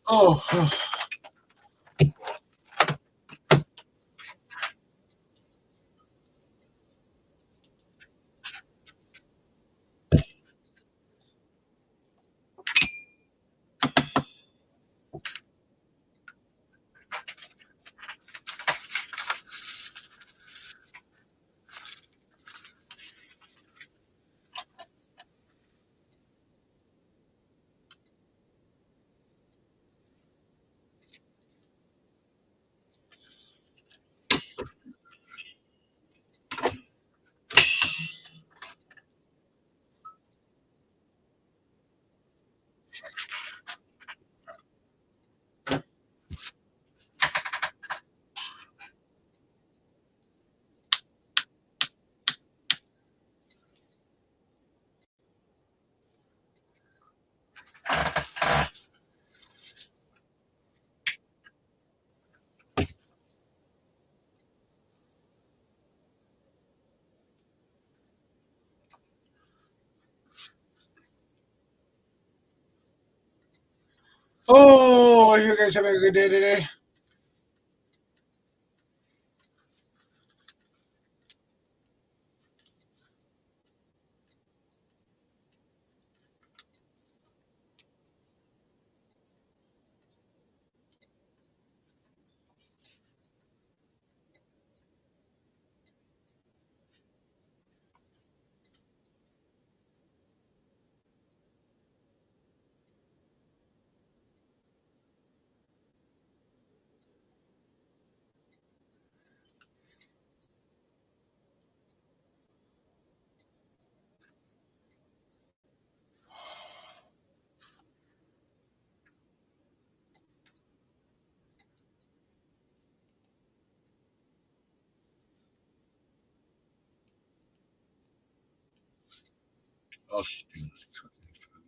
Oh. Oh, are you guys having a good day today? Oh, she's doing this cooking food.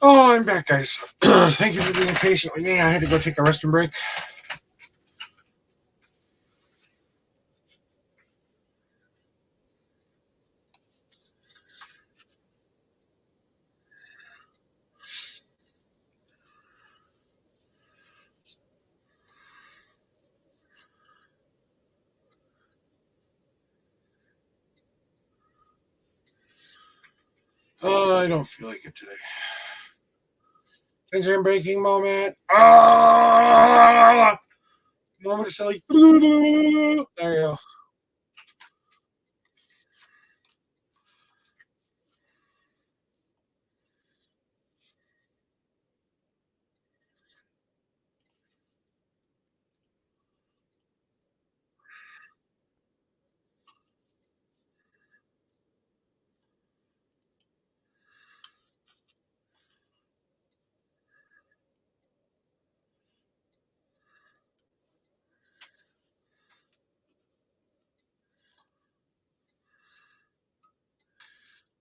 Oh, I'm back, guys. Thank you for being patient with me. I had to go take a restroom break. Oh, I don't feel like it today. Tension breaking moment. Ah! Moment of silly. There you go.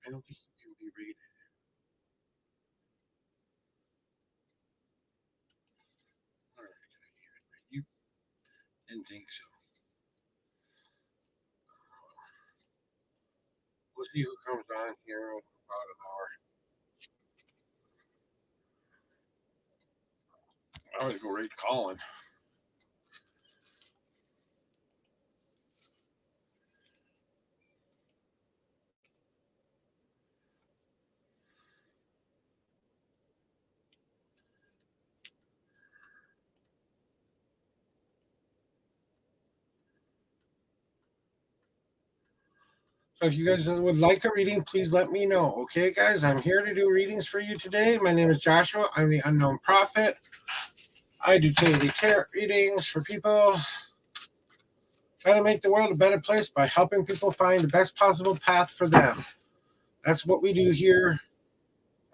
I don't think you can be rated. All right, you didn't think so. We'll see who comes on here in about an hour. I always go right calling. So if you guys would like a reading, please let me know. Okay, guys, I'm here to do readings for you today. My name is Joshua. I'm the Unknown Prophet. I do daily tarot readings for people. Trying to make the world a better place by helping people find the best possible path for them. That's what we do here.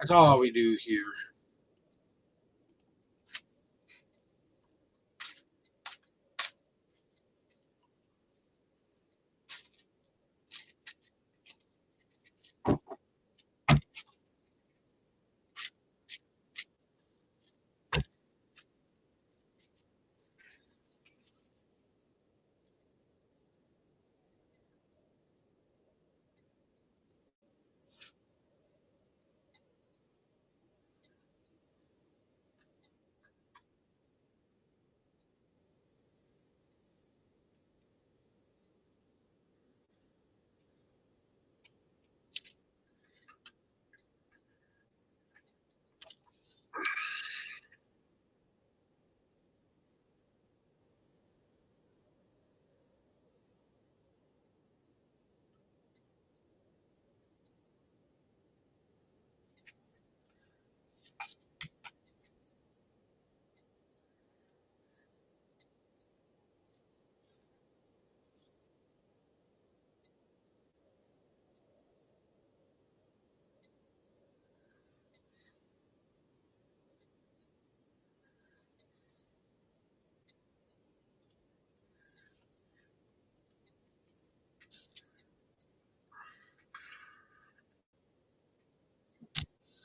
That's all we do here.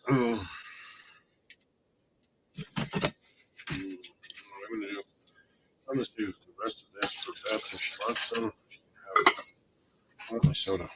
Mm. What I'm gonna do? I'm gonna do the rest of this for Beth if she wants some. She can have I want my soda.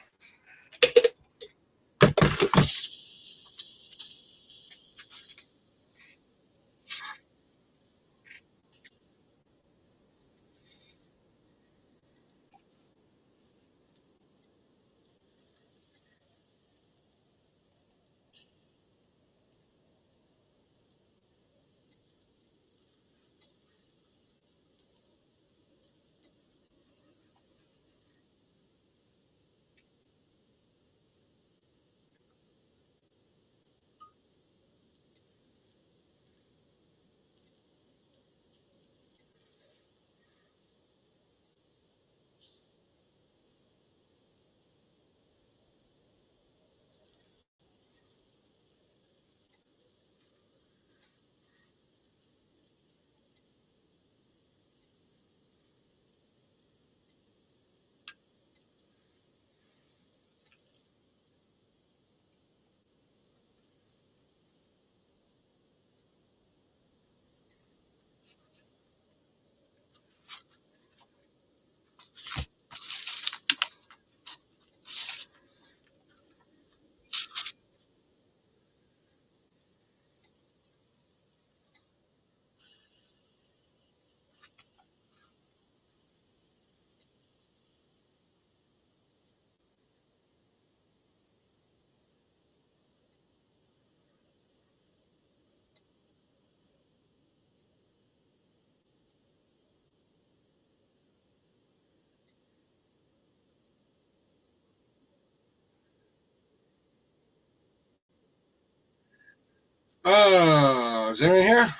Is anyone here?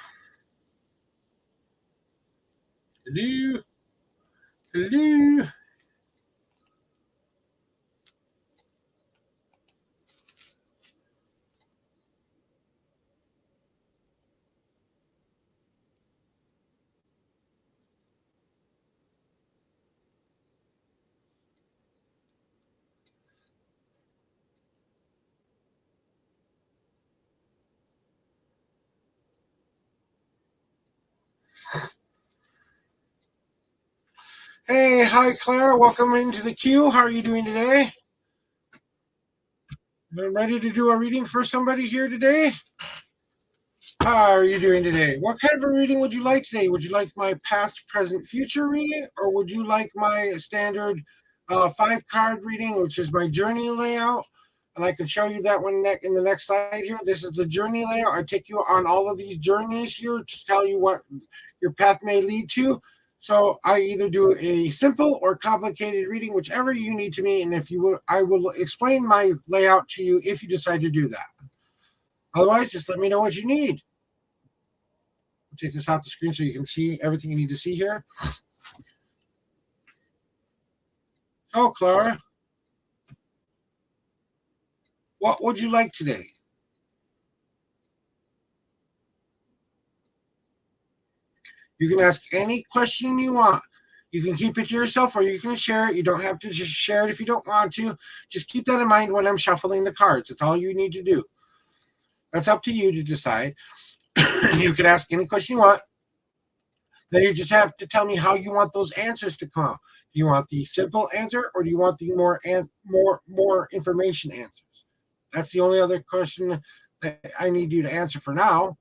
Hello? Hello? Hey, hi, Claire. Welcome into the queue. How are you doing today? Ready to do a reading for somebody here today? How are you doing today? What kind of a reading would you like today? Would you like my past, present, future reading, or would you like my standard 5 card reading, which is my journey layout? And I can show you that one in the next slide here. This is the journey layout. I take you on all of these journeys here to tell you what your path may lead to. So I either do a simple or complicated reading, whichever you need to me. And if you would, I will explain my layout to you if you decide to do that. Otherwise, just let me know what you need. I'll take this off the screen so you can see everything you need to see here. So, Clara, what would you like today? You can ask any question you want. You can keep it to yourself or you can share it. You don't have to just share it if you don't want to. Just keep that in mind when I'm shuffling the cards. That's all you need to do. That's up to you to decide. You can ask any question you want. Then you just have to tell me how you want those answers to come. Do you want the simple answer or do you want the more information answers? That's the only other question that I need you to answer for now.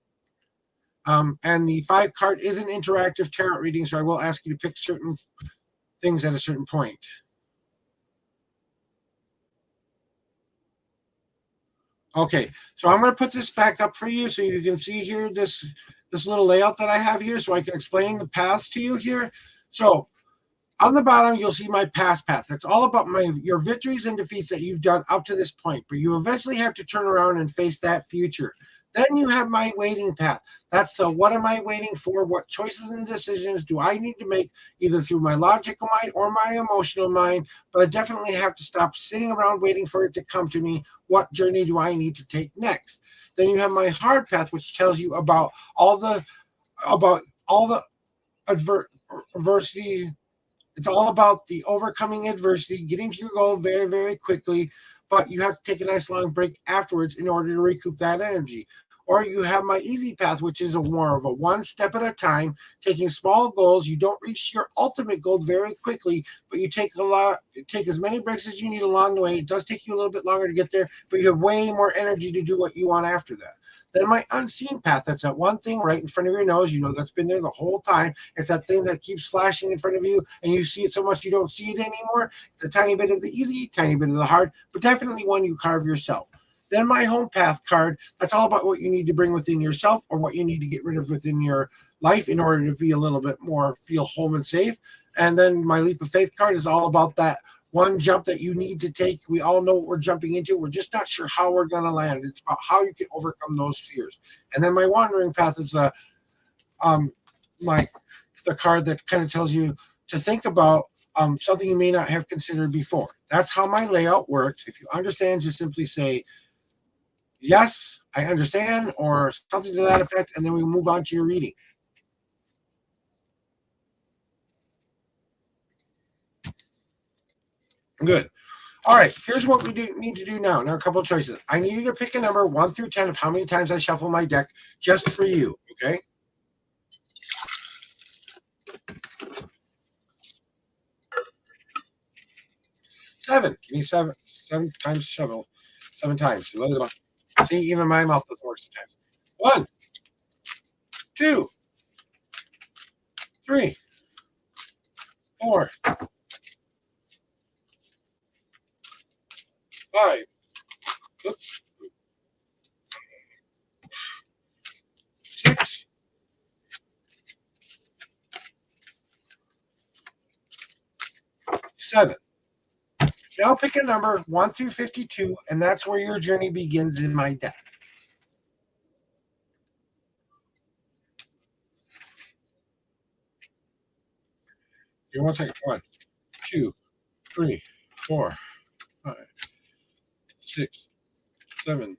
And the 5 card is an interactive tarot reading, so I will ask you to pick certain things at a certain point. Okay, so I'm going to put this back up for you so you can see here this little layout that I have here so I can explain the paths to you here. So on the bottom, you'll see my past path. That's all about your victories and defeats that you've done up to this point, but you eventually have to turn around and face that future. Then you have my waiting path. That's the what am I waiting for? What choices and decisions do I need to make either through my logical mind or my emotional mind? But I definitely have to stop sitting around waiting for it to come to me. What journey do I need to take next? Then you have my hard path, which tells you about all the adversity. It's all about the overcoming adversity, getting to your goal very, very quickly, but you have to take a nice long break afterwards in order to recoup that energy. Or you have my easy path, which is more of a one step at a time, taking small goals. You don't reach your ultimate goal very quickly, but you take as many breaks as you need along the way. It does take you a little bit longer to get there, but you have way more energy to do what you want after that. Then my unseen path, that's that one thing right in front of your nose, you know that's been there the whole time. It's that thing that keeps flashing in front of you, and you see it so much you don't see it anymore. It's a tiny bit of the easy, tiny bit of the hard, but definitely one you carve yourself. Then my home path card, that's all about what you need to bring within yourself or what you need to get rid of within your life in order to be a little bit more feel home and safe. And then my leap of faith card is all about that one jump that you need to take. We all know what we're jumping into. We're just not sure how we're going to land. It's about how you can overcome those fears. And then my wandering path is the card that kind of tells you to think about something you may not have considered before. That's how my layout works. If you understand, just simply say, yes, I understand, or something to that effect, and then we move on to your reading. Good. All right, here's what we need to do now. Now, a couple of choices. I need you to pick a number 1 through 10 of how many times I shuffle my deck just for you, okay? Seven. Give me seven times shovel. 7 times. See, even my mouth doesn't work sometimes. 1, 2, 3, 4, 5, 6, 7. Now pick a number 1 through 52, and that's where your journey begins in my deck. Give me one second. 1, 2, 3, 4, 5, 6, 7,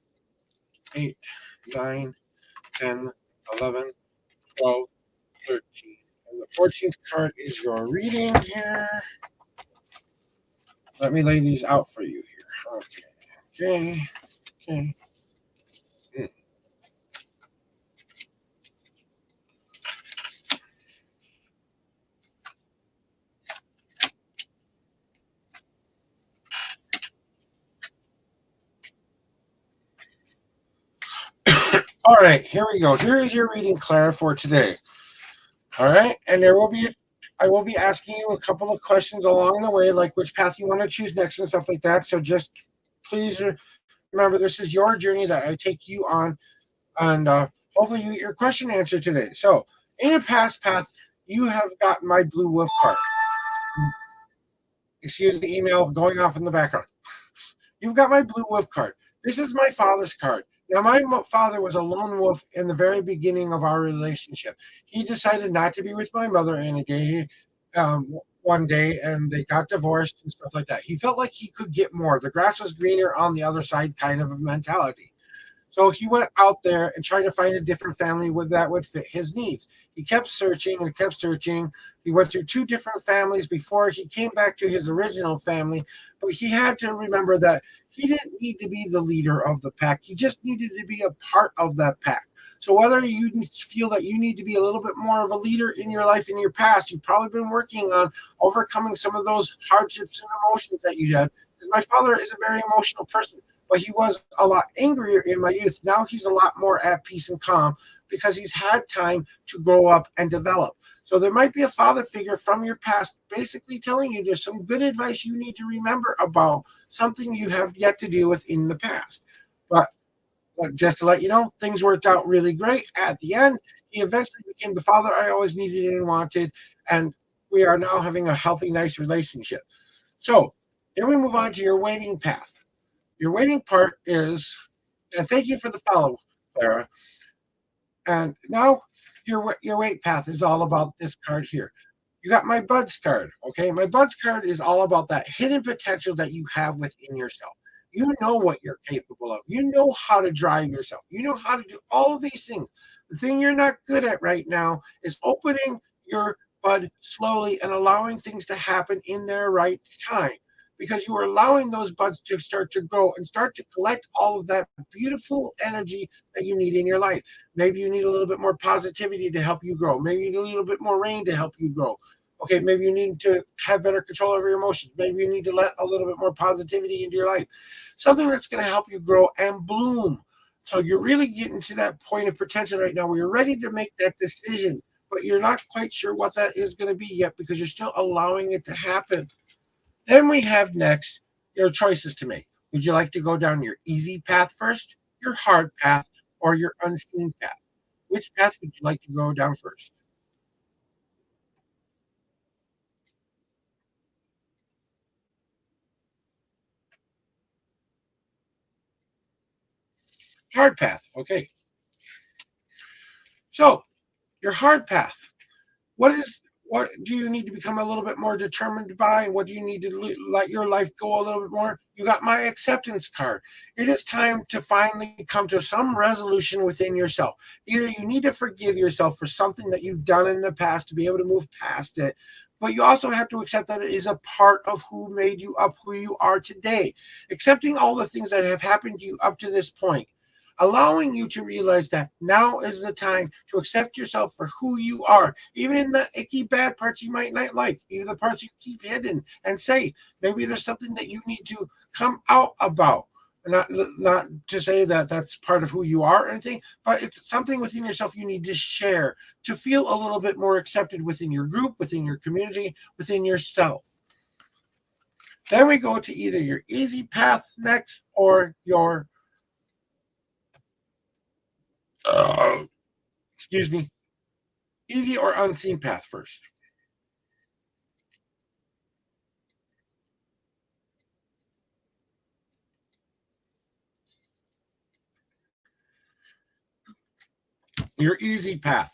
8, 9, 10, 11, 12, 13. And the 14th card is your reading here. Let me lay these out for you here. Okay. Okay. Hmm. All right, here we go. Here is your reading, Claire, for today. All right, and I will be asking you a couple of questions along the way, like which path you want to choose next and stuff like that. So just please remember, this is your journey that I take you on, and hopefully you get your question answered today. So in a past path, you have got my blue wolf card. Excuse the email going off in the background. You've got my blue wolf card. This is my father's card. Now, my father was a lone wolf in the very beginning of our relationship. He decided not to be with my mother one day, and they got divorced and stuff like that. He felt like he could get more. The grass was greener on the other side, kind of a mentality. So he went out there and tried to find a different family that would fit his needs. He kept searching and kept searching. He went through 2 different families before he came back to his original family. But he had to remember that he didn't need to be the leader of the pack. He just needed to be a part of that pack. So whether you feel that you need to be a little bit more of a leader in your life in your past, you've probably been working on overcoming some of those hardships and emotions that you had. Because my father is a very emotional person, but he was a lot angrier in my youth. Now he's a lot more at peace and calm because he's had time to grow up and develop. So there might be a father figure from your past basically telling you there's some good advice you need to remember about something you have yet to deal with in the past. But just to let you know, things worked out really great. At the end, he eventually became the father I always needed and wanted, and we are now having a healthy, nice relationship. So then we move on to your waiting path. Your waiting part is, and thank you for the follow, Clara. And now your wait path is all about this card here. You got my buds card. Okay, my buds card is all about that hidden potential that you have within yourself. You know what you're capable of. You know how to drive yourself. You know how to do all of these things. The thing you're not good at right now is opening your bud slowly and allowing things to happen in their right time, because you are allowing those buds to start to grow and start to collect all of that beautiful energy that you need in your life. Maybe you need a little bit more positivity to help you grow. Maybe you need a little bit more rain to help you grow. Okay, maybe you need to have better control over your emotions. Maybe you need to let a little bit more positivity into your life. Something that's going to help you grow and bloom. So you're really getting to that point of potential right now where you're ready to make that decision, but you're not quite sure what that is going to be yet because you're still allowing it to happen. Then we have next your choices to make. Would you like to go down your easy path first, your hard path, or your unseen path? Which path would you like to go down first? Hard path. Okay. So your hard path. What do you need to become a little bit more determined by? What do you need to let your life go a little bit more? You got my acceptance card. It is time to finally come to some resolution within yourself. Either you need to forgive yourself for something that you've done in the past to be able to move past it, but you also have to accept that it is a part of who made you up, who you are today. Accepting all the things that have happened to you up to this point, allowing you to realize that now is the time to accept yourself for who you are, even in the icky bad parts you might not like, even the parts you keep hidden and safe. Maybe there's something that you need to come out about. Not to say that that's part of who you are or anything, but it's something within yourself you need to share to feel a little bit more accepted within your group, within your community, within yourself. Then we go to either your easy path next or your excuse me, easy or unseen path first. Your easy path.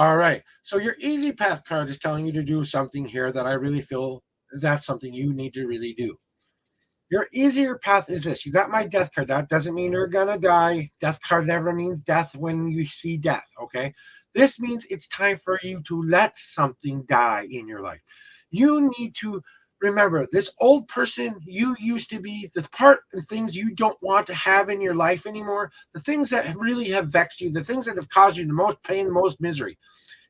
All right. So your easy path card is telling you to do something here that I really feel that's something you need to really do. Your easier path is this. You got my death card. That doesn't mean you're gonna die. Death card never means death when you see death. Okay. This means it's time for you to let something die in your life. You need to remember this old person you used to be, the part and things you don't want to have in your life anymore, the things that really have vexed you, the things that have caused you the most pain, the most misery.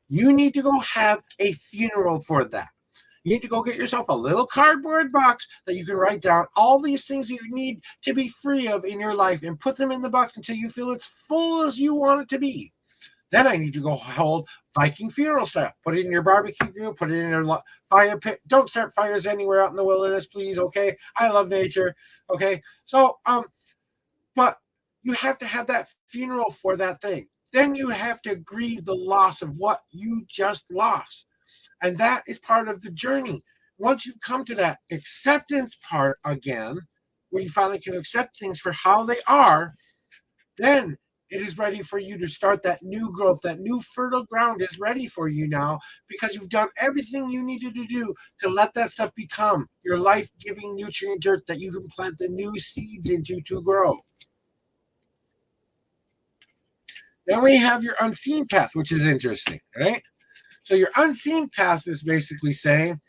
You need to go have a funeral for that. You need to go get yourself a little cardboard box that you can write down all these things you need to be free of in your life and put them in the box until you feel it's full as you want it to be. Then I need to go hold Viking funeral style. Put it in your barbecue grill, put it in your fire pit. Don't start fires anywhere out in the wilderness, please. Okay. I love nature. Okay. So, but you have to have that funeral for that thing. Then you have to grieve the loss of what you just lost. And that is part of the journey. Once you've come to that acceptance part again, where you finally can accept things for how they are, then it is ready for you to start that new growth. That new fertile ground is ready for you now because you've done everything you needed to do to let that stuff become your life-giving nutrient dirt that you can plant the new seeds into to grow. Then we have your unseen path, which is interesting, right? So your unseen path is basically saying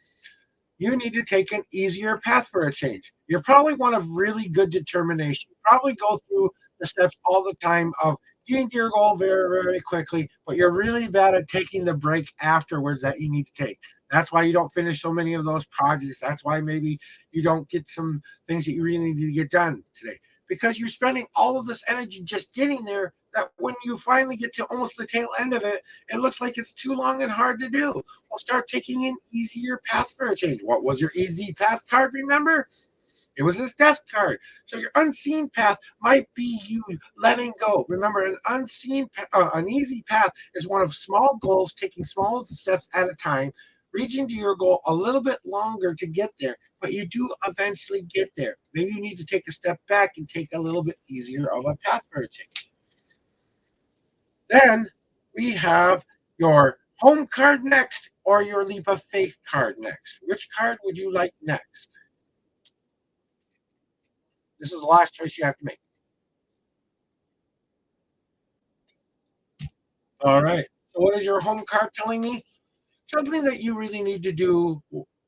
you need to take an easier path for a change. You're probably one of really good determination. You probably go through the steps all the time of getting to your goal very, very quickly, but you're really bad at taking the break afterwards that you need to take. That's why you don't finish so many of those projects. That's why maybe you don't get some things that you really need to get done today. Because you're spending all of this energy just getting there that when you finally get to almost the tail end of it, it looks like it's too long and hard to do. Well, start taking an easier path for a change. What was your easy path card, remember? It was this death card. So your unseen path might be you letting go. Remember, an easy path is one of small goals, taking small steps at a time, reaching to your goal a little bit longer to get there, but you do eventually get there. Maybe you need to take a step back and take a little bit easier of a path for a change. Then we have your home card next or your leap of faith card next. Which card would you like next? This is the last choice you have to make. All right. So what is your home card telling me? Something that you really need to do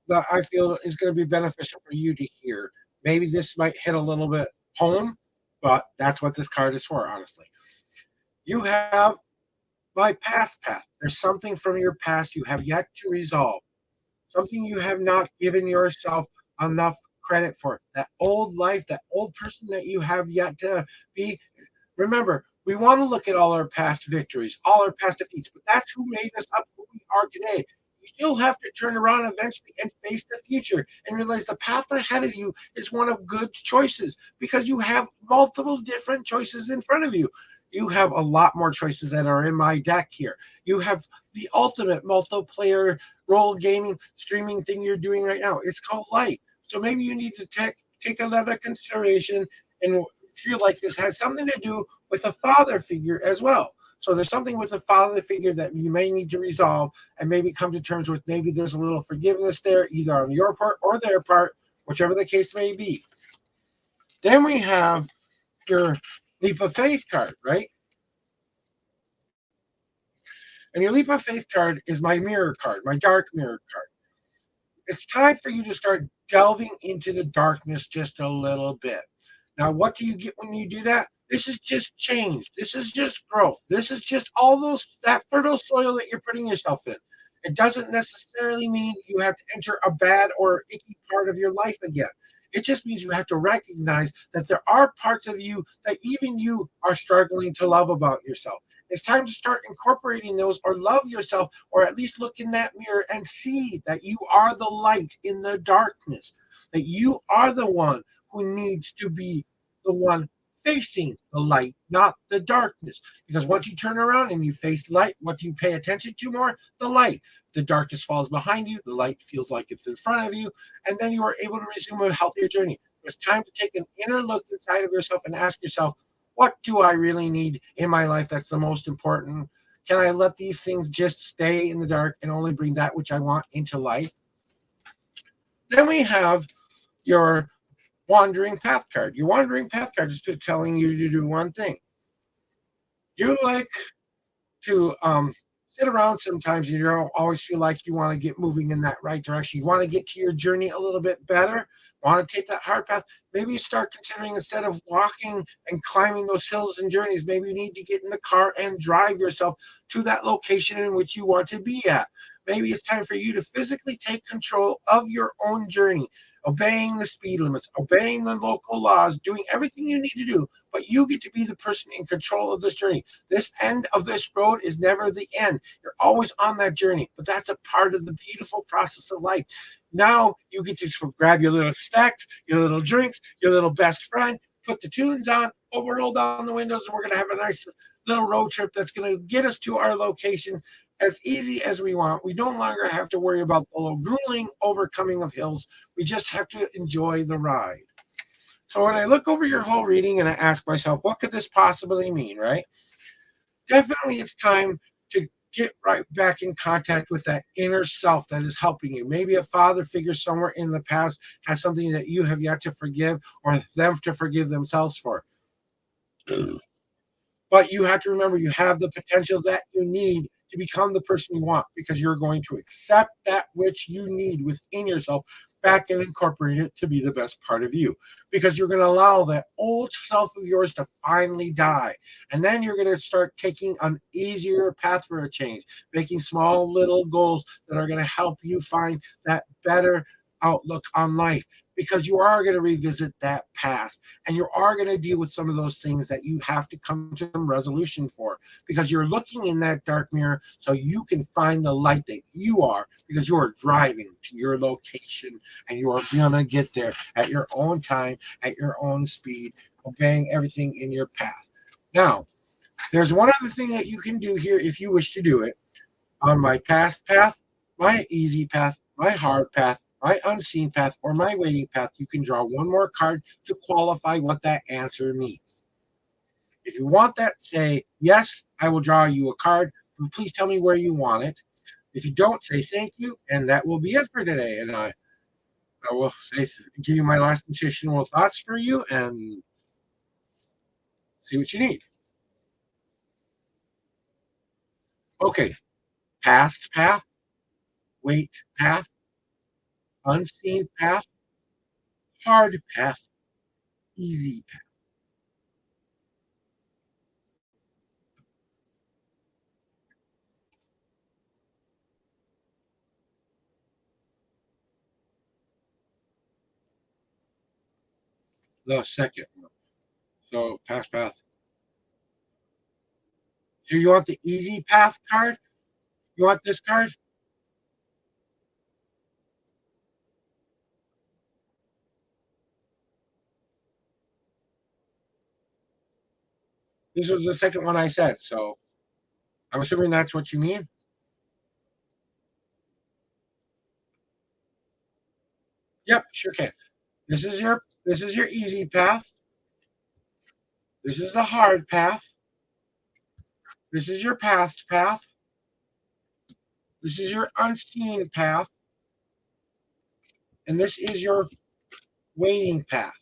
that I feel is going to be beneficial for you to hear. Maybe this might hit a little bit home, but that's what this card is for, honestly. You have my past path. There's something from your past you have yet to resolve, something you have not given yourself enough credit for. That old life, that old person that you have yet to be. Remember, we want to look at all our past victories, all our past defeats, but that's who made us up who we are today. You still have to turn around eventually and face the future and realize the path ahead of you is one of good choices because you have multiple different choices in front of you. You have a lot more choices that are in my deck here. You have the ultimate multiplayer role gaming streaming thing you're doing right now. It's called life. So maybe you need to take another consideration and feel like this has something to do with a father figure as well. So there's something with a father figure that you may need to resolve and maybe come to terms with. Maybe there's a little forgiveness there, either on your part or their part, whichever the case may be. Then we have your leap of faith card, right? And your leap of faith card is my mirror card, my dark mirror card. It's time for you to start delving into the darkness just a little bit. Now, what do you get when you do that? This is just change. This is just growth. This is just all that fertile soil that you're putting yourself in. It doesn't necessarily mean you have to enter a bad or icky part of your life again. It just means you have to recognize that there are parts of you that even you are struggling to love about yourself. It's time to start incorporating those or love yourself or at least look in that mirror and see that you are the light in the darkness, that you are the one who needs to be the one facing the light, not the darkness. Because once you turn around and you face light, what do you pay attention to more? The light. The darkness falls behind you. The light feels like it's in front of you. And then you are able to resume a healthier journey. It's time to take an inner look inside of yourself and ask yourself, what do I really need in my life that's the most important? Can I let these things just stay in the dark and only bring that which I want into life? Then we have your wandering path card. Your wandering path card is just telling you to do one thing. You like to sit around sometimes. You don't always feel like you want to get moving in that right direction. You want to get to your journey a little bit better, want to take that hard path. Maybe you start considering, instead of walking and climbing those hills and journeys, maybe you need to get in the car and drive yourself to that location in which you want to be at. Maybe it's time for you to physically take control of your own journey, obeying the speed limits, obeying the local laws, doing everything you need to do, but you get to be the person in control of this journey. This end of this road is never the end. You're always on that journey, but that's a part of the beautiful process of life. Now you get to grab your little snacks, your little drinks, your little best friend, put the tunes on, roll down the windows, and we're going to have a nice little road trip that's going to get us to our location as easy as we want. We no longer have to worry about the grueling overcoming of hills. We just have to enjoy the ride. So when I look over your whole reading and I ask myself, what could this possibly mean, right? Definitely it's time to get right back in contact with that inner self that is helping you. Maybe a father figure somewhere in the past has something that you have yet to forgive, or them to forgive themselves for. But you have to remember, you have the potential that you need to become the person you want, because you're going to accept that which you need within yourself back and incorporate it to be the best part of you, because you're going to allow that old self of yours to finally die. And then you're going to start taking an easier path for a change, making small little goals that are going to help you find that better outlook on life, because you are going to revisit that past and you are going to deal with some of those things that you have to come to some resolution for, because you're looking in that dark mirror so you can find the light that you are, because you are driving to your location and you are going to get there at your own time, at your own speed, obeying everything in your path. Now, there's one other thing that you can do here if you wish to do it. On my past path, my easy path, my hard path, my unseen path, or my waiting path, you can draw one more card to qualify what that answer means. If you want that, say, yes, I will draw you a card. Please tell me where you want it. If you don't, say thank you, and that will be it for today. And I will give you my last additional thoughts for you and see what you need. Okay, past path, wait path, unseen path, hard path, easy path. The second one. So past path. Do you want the easy path card? You want this card? This was the second one I said, so I'm assuming that's what you mean. Yep, sure can. This is your easy path. This is the hard path. This is your past path. This is your unseen path. And this is your waiting path.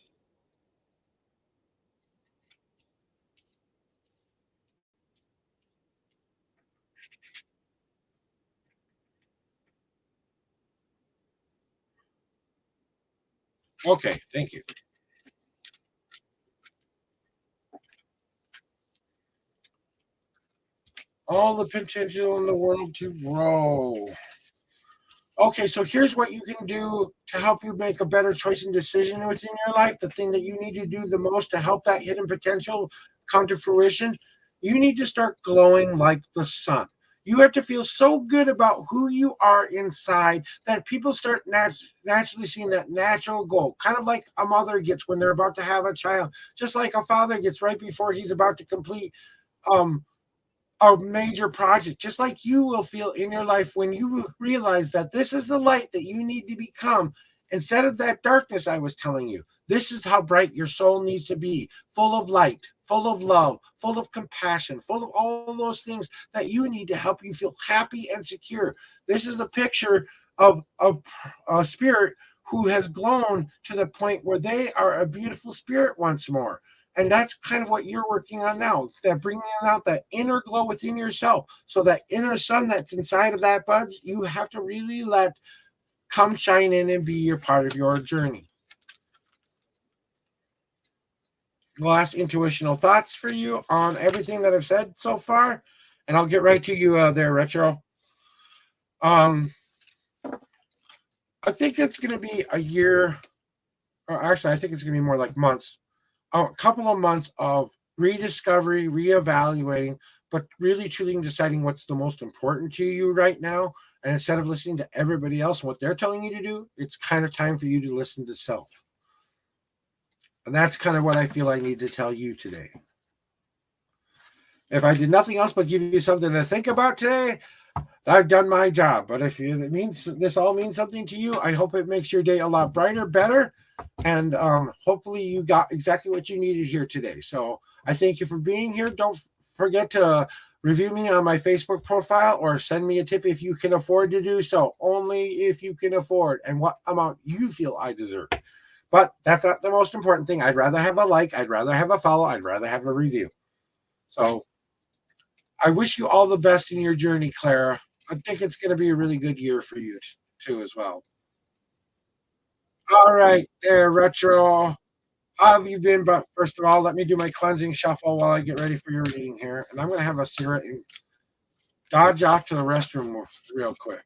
Okay, thank you. All the potential in the world to grow. Okay, so here's what you can do to help you make a better choice and decision within your life. The thing that you need to do the most to help that hidden potential come to fruition, you need to start glowing like the sun. You have to feel so good about who you are inside that people start naturally seeing that natural glow, kind of like a mother gets when they're about to have a child, just like a father gets right before he's about to complete um, a major project, just like you will feel in your life when you realize that this is the light that you need to become Instead of that darkness I was telling you, this is how bright your soul needs to be, full of light, full of love, full of compassion, full of all those things that you need to help you feel happy and secure. This is a picture of a spirit who has grown to the point where they are a beautiful spirit once more. And that's kind of what you're working on now, that bringing out that inner glow within yourself. So that inner sun that's inside of that bud, you have to really let come shine in and be your part of your journey. Last intuitional thoughts for you on everything that I've said so far, and I'll get right to you there, Retro. I think it's going to be a year, or actually, I think it's going to be more like months, a couple of months of rediscovery, reevaluating, but really truly deciding what's the most important to you right now. And instead of listening to everybody else and what they're telling you to do, it's kind of time for you to listen to self. And that's kind of what I feel I need to tell you today. If I did nothing else but give you something to think about today, I've done my job. But if it means this all means something to you, I hope it makes your day a lot brighter, better, and hopefully you got exactly what you needed here today. So I thank you for being here. Don't forget to review me on my Facebook profile or send me a tip if you can afford to do so. Only if you can afford and what amount you feel I deserve. But that's not the most important thing. I'd rather have a like. I'd rather have a follow. I'd rather have a review. So I wish you all the best in your journey, Clara. I think it's going to be a really good year for you too, as well. All right, there, Retro. How have you been? But first of all, let me do my cleansing shuffle while I get ready for your reading here. And I'm going to have a cigarette and dodge off to the restroom real quick.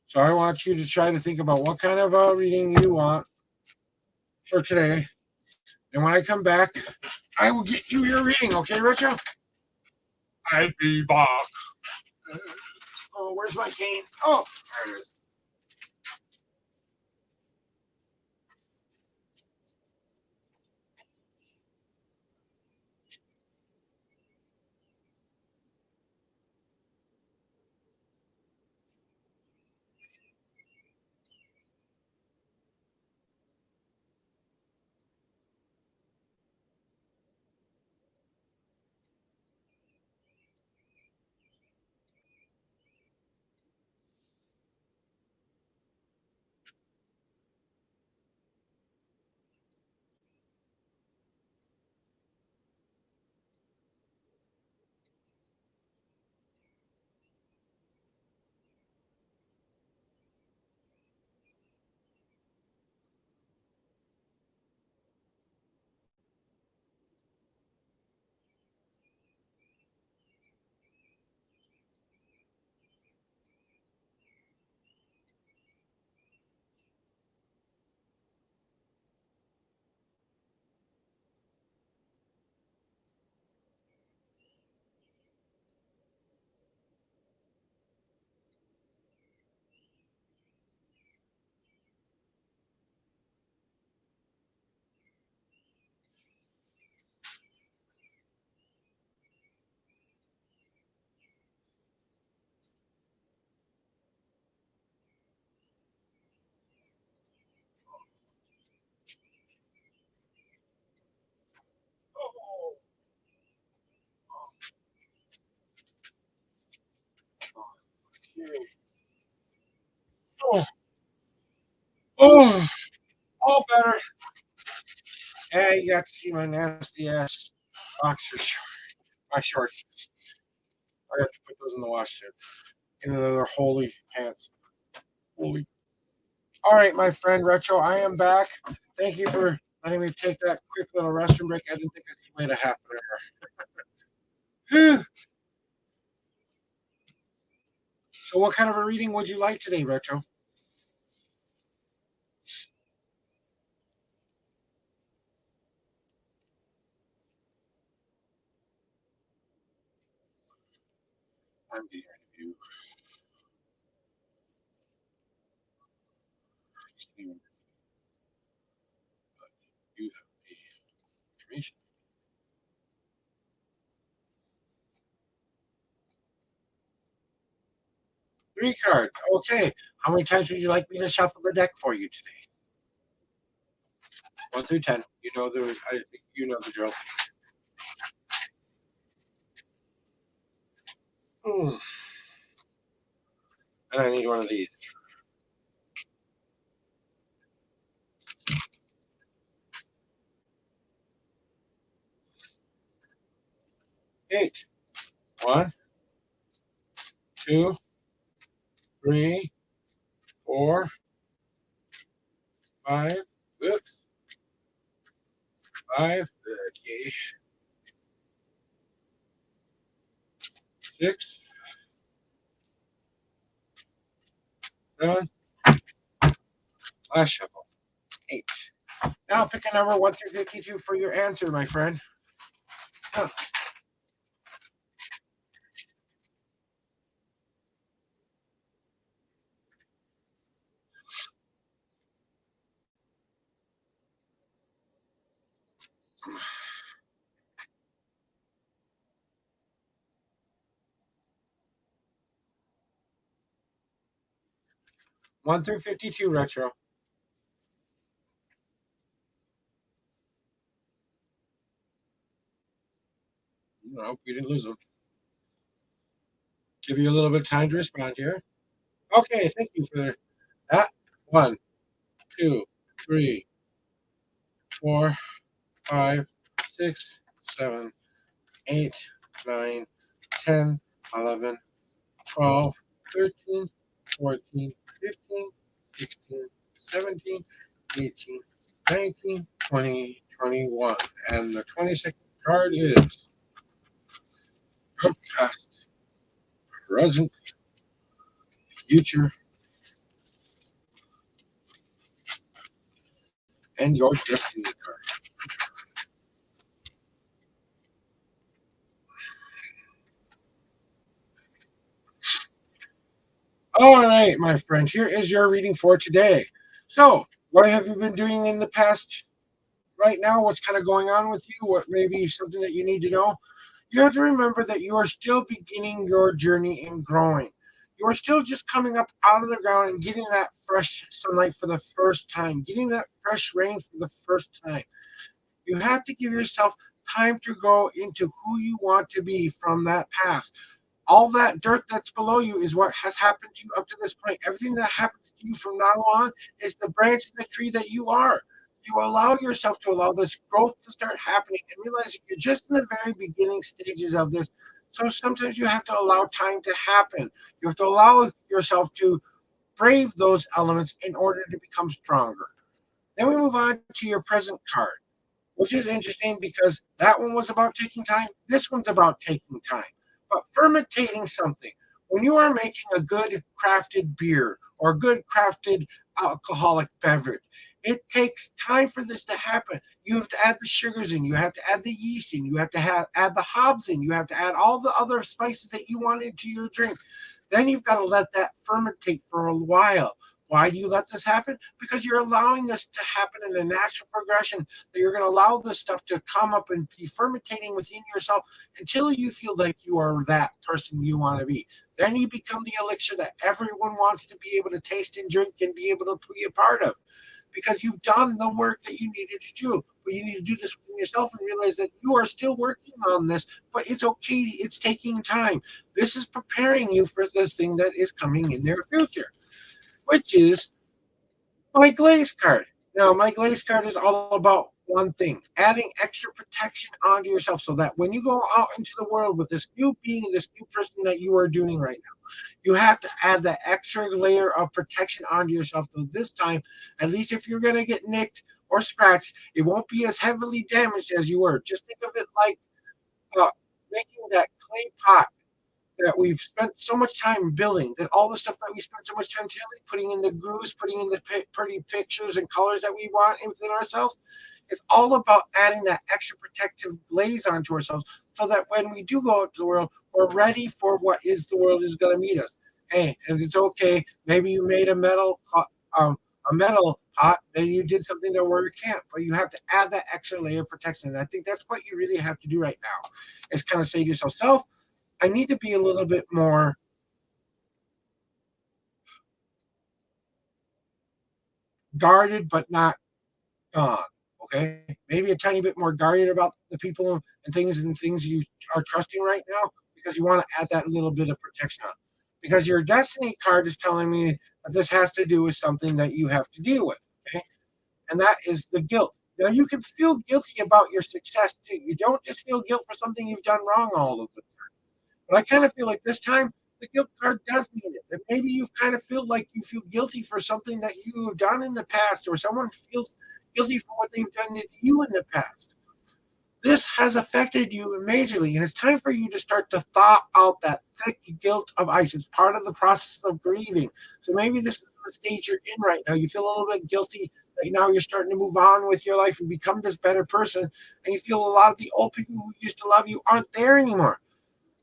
So I want you to try to think about what kind of reading you want for today. And when I come back, I will get you your reading, okay, Richard? I'll be back. Oh, where's my cane? Oh, there it is. Oh, oh, all better. Hey, you got to see my nasty ass boxer my shorts. I got to put those in the wash too. And they're holy pants. Holy. All right, my friend Retro, I am back. Thank you for letting me take that quick little restroom break. I didn't think I could wait a half an hour. So, what kind of a reading would you like today, Retro? I'm being you. You have the information. 3 cards. Okay. How many times would you like me to shuffle the deck for you today? 1 through 10. You know the drill. Hmm. And I need one of these. Eight. 1, 2, 3, 4, 5. Oops. 5. Okay. 6, 7. Last shuffle. 8. Now pick a number 1 through 52 for your answer, my friend. Huh. 1 through 52, Retro. No, we didn't lose them. Give you a little bit of time to respond here. Okay, thank you for that. 1, 2, 3, 4, 5, 6, 7, 8, 9, 10, 11, 12, 13, 14, 15, 16, 17, 18, 19, 20, 21. And the 22nd card is past, present, future, and your destiny card. All right, my friend, here is your reading for today. So, what have you been doing in the past right now? What's kind of going on with you? What maybe something that you need to know? You have to remember that you are still beginning your journey in growing. You are still just coming up out of the ground and getting that fresh sunlight for the first time, getting that fresh rain for the first time. You have to give yourself time to grow into who you want to be from that past. All that dirt that's below you is what has happened to you up to this point. Everything that happens to you from now on is the branch in the tree that you are. You allow yourself to allow this growth to start happening and realize that you're just in the very beginning stages of this. So sometimes you have to allow time to happen. You have to allow yourself to brave those elements in order to become stronger. Then we move on to your present card, which is interesting because that one was about taking time. This one's about taking time. But fermentating something, when you are making a good crafted beer or a good crafted alcoholic beverage, it takes time for this to happen. You have to add the sugars in, you have to add the yeast in, you have to add the hops in, you have to add all the other spices that you want into your drink. Then you've got to let that fermentate for a while. Why do you let this happen? Because you're allowing this to happen in a natural progression, that you're going to allow this stuff to come up and be fermentating within yourself until you feel like you are that person you want to be. Then you become the elixir that everyone wants to be able to taste and drink and be able to be a part of, because you've done the work that you needed to do. But you need to do this within yourself and realize that you are still working on this, but it's okay. It's taking time. This is preparing you for the thing that is coming in their future, which is my glaze card. Now, my glaze card is all about one thing: adding extra protection onto yourself so that when you go out into the world with this new being, this new person that you are doing right now, you have to add that extra layer of protection onto yourself. So this time, at least if you're going to get nicked or scratched, it won't be as heavily damaged as you were. Just think of it like uh, making that clay pot that we've spent so much time building, that all the stuff that we spent so much time putting in the grooves, putting in the pretty pictures and colors that we want within ourselves. It's all about adding that extra protective glaze onto ourselves so that when we do go out to the world, we're ready for what is the world is going to meet us. Hey, and it's okay. Maybe you made a metal pot. Maybe you did something that where you can't, but you have to add that extra layer of protection. And I think that's what you really have to do right now, is kind of say to yourself, I need to be a little bit more guarded, but not gone. Okay, maybe a tiny bit more guarded about the people and things you are trusting right now because you want to add that little bit of protection on. Because your destiny card is telling me that this has to do with something that you have to deal with. Okay, and that is the guilt. Now you can feel guilty about your success too. You don't just feel guilt for something you've done wrong all of the time. But I kind of feel like this time the guilt card does mean it. That maybe you kind of feel like you feel guilty for something that you have done in the past, or someone feels guilty for what they've done to you in the past. This has affected you majorly, and it's time for you to start to thaw out that thick guilt of ice. It's part of the process of grieving. So maybe this is the stage you're in right now. You feel a little bit guilty that now you're starting to move on with your life and become this better person, and you feel a lot of the old people who used to love you aren't there anymore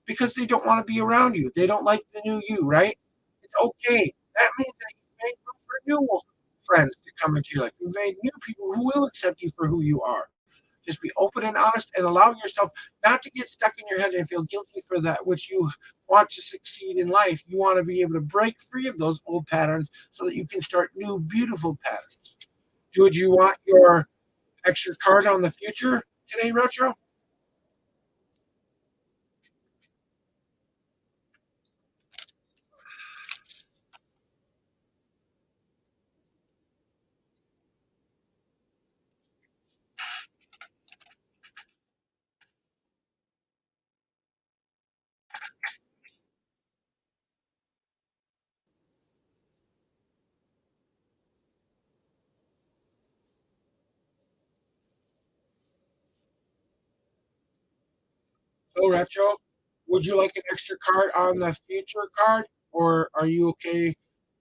because they don't want to be around you. They don't like the new you, right? It's okay. That means that you made room for new friends to come into your life. You made new people who will accept you for who you are. Just be open and honest and allow yourself not to get stuck in your head and feel guilty for that which you want to succeed in life. You want to be able to break free of those old patterns so that you can start new, beautiful patterns. Would you want your extra card on the future today, Retro? So, Retro, would you like an extra card on the future card, or are you okay?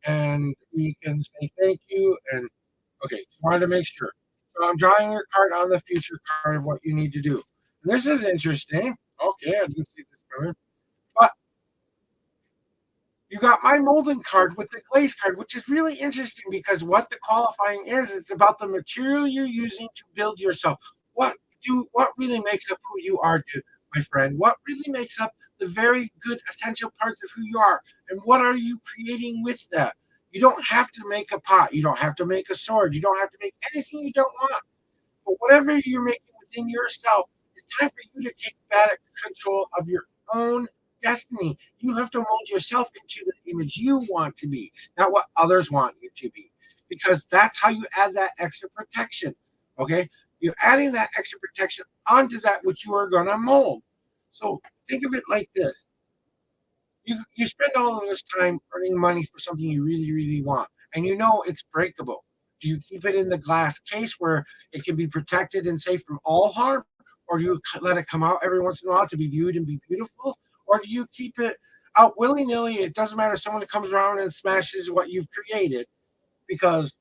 And we can say thank you. And okay, just wanted to make sure. So I'm drawing your card on the future card of what you need to do. And this is interesting. Okay, I didn't see this coming. But you got my molding card with the glaze card, which is really interesting because what the qualifying is, it's about the material you're using to build yourself. What really makes up who you are, my friend? What really makes up the very good essential parts of who you are? And what are you creating with that? You don't have to make a pot. You don't have to make a sword. You don't have to make anything you don't want. But whatever you're making within yourself, it's time for you to take back control of your own destiny. You have to mold yourself into the image you want to be, not what others want you to be, because that's how you add that extra protection. Okay, you're adding that extra protection onto that which you are going to mold. So think of it like this: you spend all of this time earning money for something you really, really want, and you know it's breakable. Do you keep it in the glass case where it can be protected and safe from all harm? Or do you let it come out every once in a while to be viewed and be beautiful? Or do you keep it out willy nilly? It doesn't matter if someone comes around and smashes what you've created because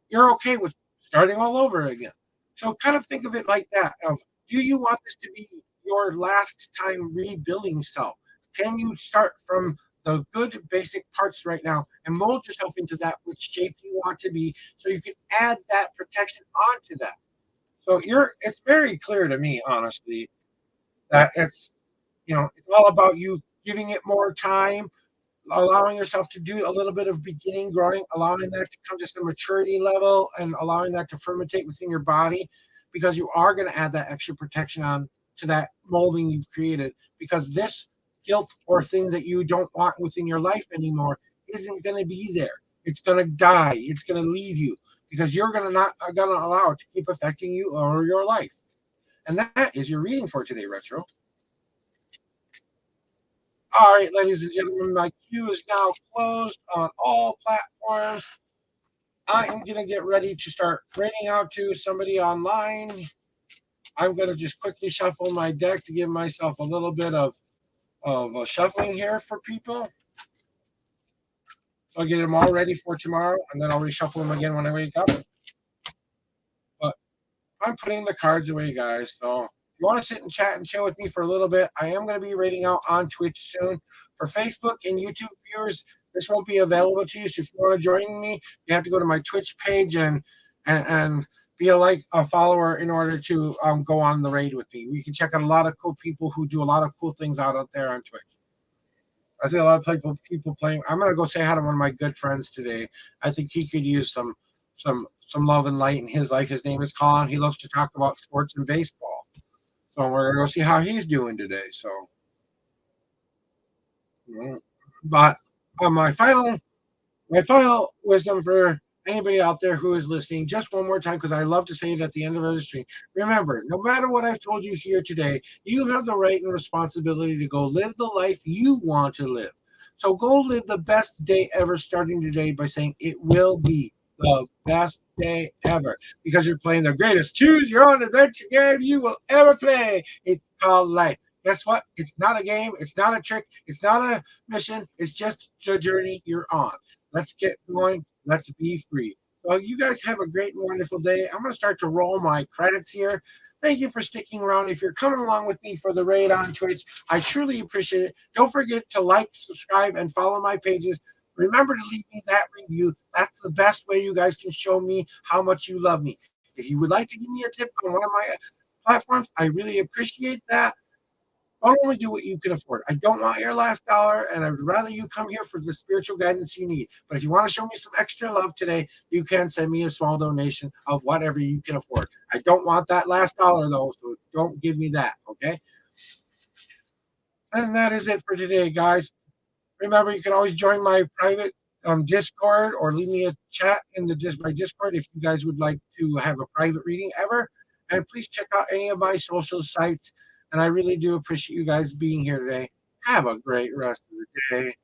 you're okay with starting all over again. So kind of think of it like that of, do you want this to be your last time rebuilding self? Can you start from the good basic parts right now and mold yourself into that which shape you want to be so you can add that protection onto that? So it's very clear to me, honestly, that it's all about you giving it more time, allowing yourself to do a little bit of beginning growing, allowing that to come to some maturity level and allowing that to fermentate within your body because you are going to add that extra protection on to that molding you've created because this guilt or thing that you don't want within your life anymore isn't going to be there. It's going to die. It's going to leave you because you're going to not going to allow it to keep affecting you or your life. And that is your reading for today, Retro. All right, ladies and gentlemen, my queue is now closed on all platforms. I am going to get ready to start reading out to somebody online. I'm going to just quickly shuffle my deck to give myself a little bit of shuffling here for people. So I'll get them all ready for tomorrow, and then I'll reshuffle them again when I wake up. But I'm putting the cards away, guys. So if you want to sit and chat and chill with me for a little bit, I am going to be reading out on Twitch soon. For Facebook and YouTube viewers, this won't be available to you. So if you want to join me, you have to go to my Twitch page and be a follower in order to go on the raid with me. You can check out a lot of cool people who do a lot of cool things out there on Twitch. I see a lot of people playing. I'm going to go say hi to one of my good friends today. I think he could use some some love and light in his life. His name is Colin. He loves to talk about sports and baseball. So we're gonna go see how he's doing today. So, but my final wisdom for anybody out there who is listening, just one more time, because I love to say it at the end of every stream. Remember, no matter what I've told you here today, you have the right and responsibility to go live the life you want to live. So go live the best day ever starting today by saying it will be the best day ever because you're playing the greatest choose your own adventure game you will ever play. It's called life. Guess what? It's not a game. It's not a trick. It's not a mission. It's just the journey you're on. Let's get going. Let's be free. So you guys have a great and wonderful day. I'm going to start to roll my credits here. Thank you for sticking around. If you're coming along with me for the raid on Twitch, I truly appreciate it. Don't forget to like, subscribe, and follow my pages. Remember to leave me that review. That's the best way you guys can show me how much you love me. If you would like to give me a tip on one of my platforms, I really appreciate that. Don't only do what you can afford. I don't want your last dollar, and I'd rather you come here for the spiritual guidance you need. But if you want to show me some extra love today, you can send me a small donation of whatever you can afford. I don't want that last dollar, though, so don't give me that, okay? And that is it for today, guys. Remember, you can always join my private Discord or leave me a chat in my Discord if you guys would like to have a private reading ever. And please check out any of my social sites. And I really do appreciate you guys being here today. Have a great rest of the day.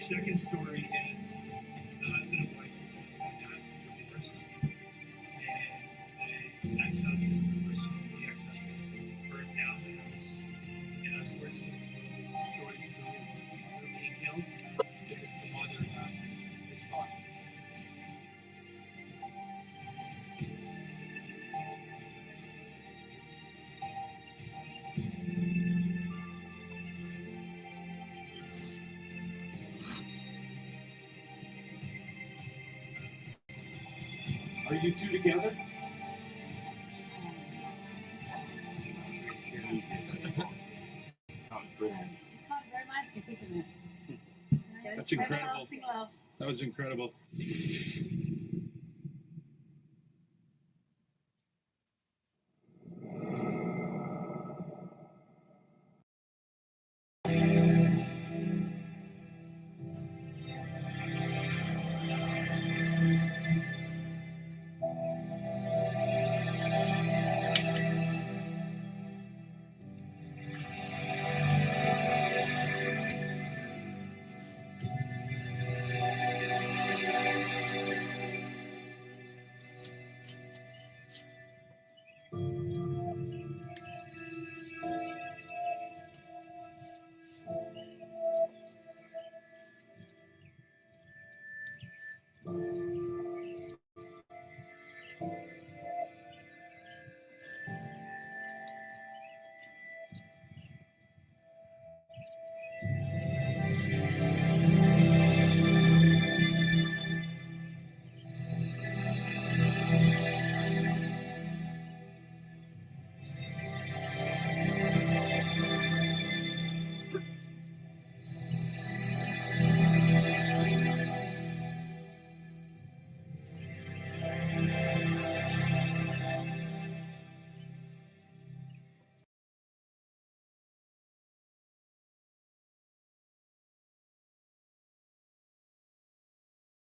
second story is the husband and wife who asked for divorce, and the ex-husband, or the ex-husband, burned down the house. And unfortunately, the story is the mother being killed because the mother is gone. Are you two together? It's not very romantic, isn't it? That's incredible. Everlasting love. That was incredible.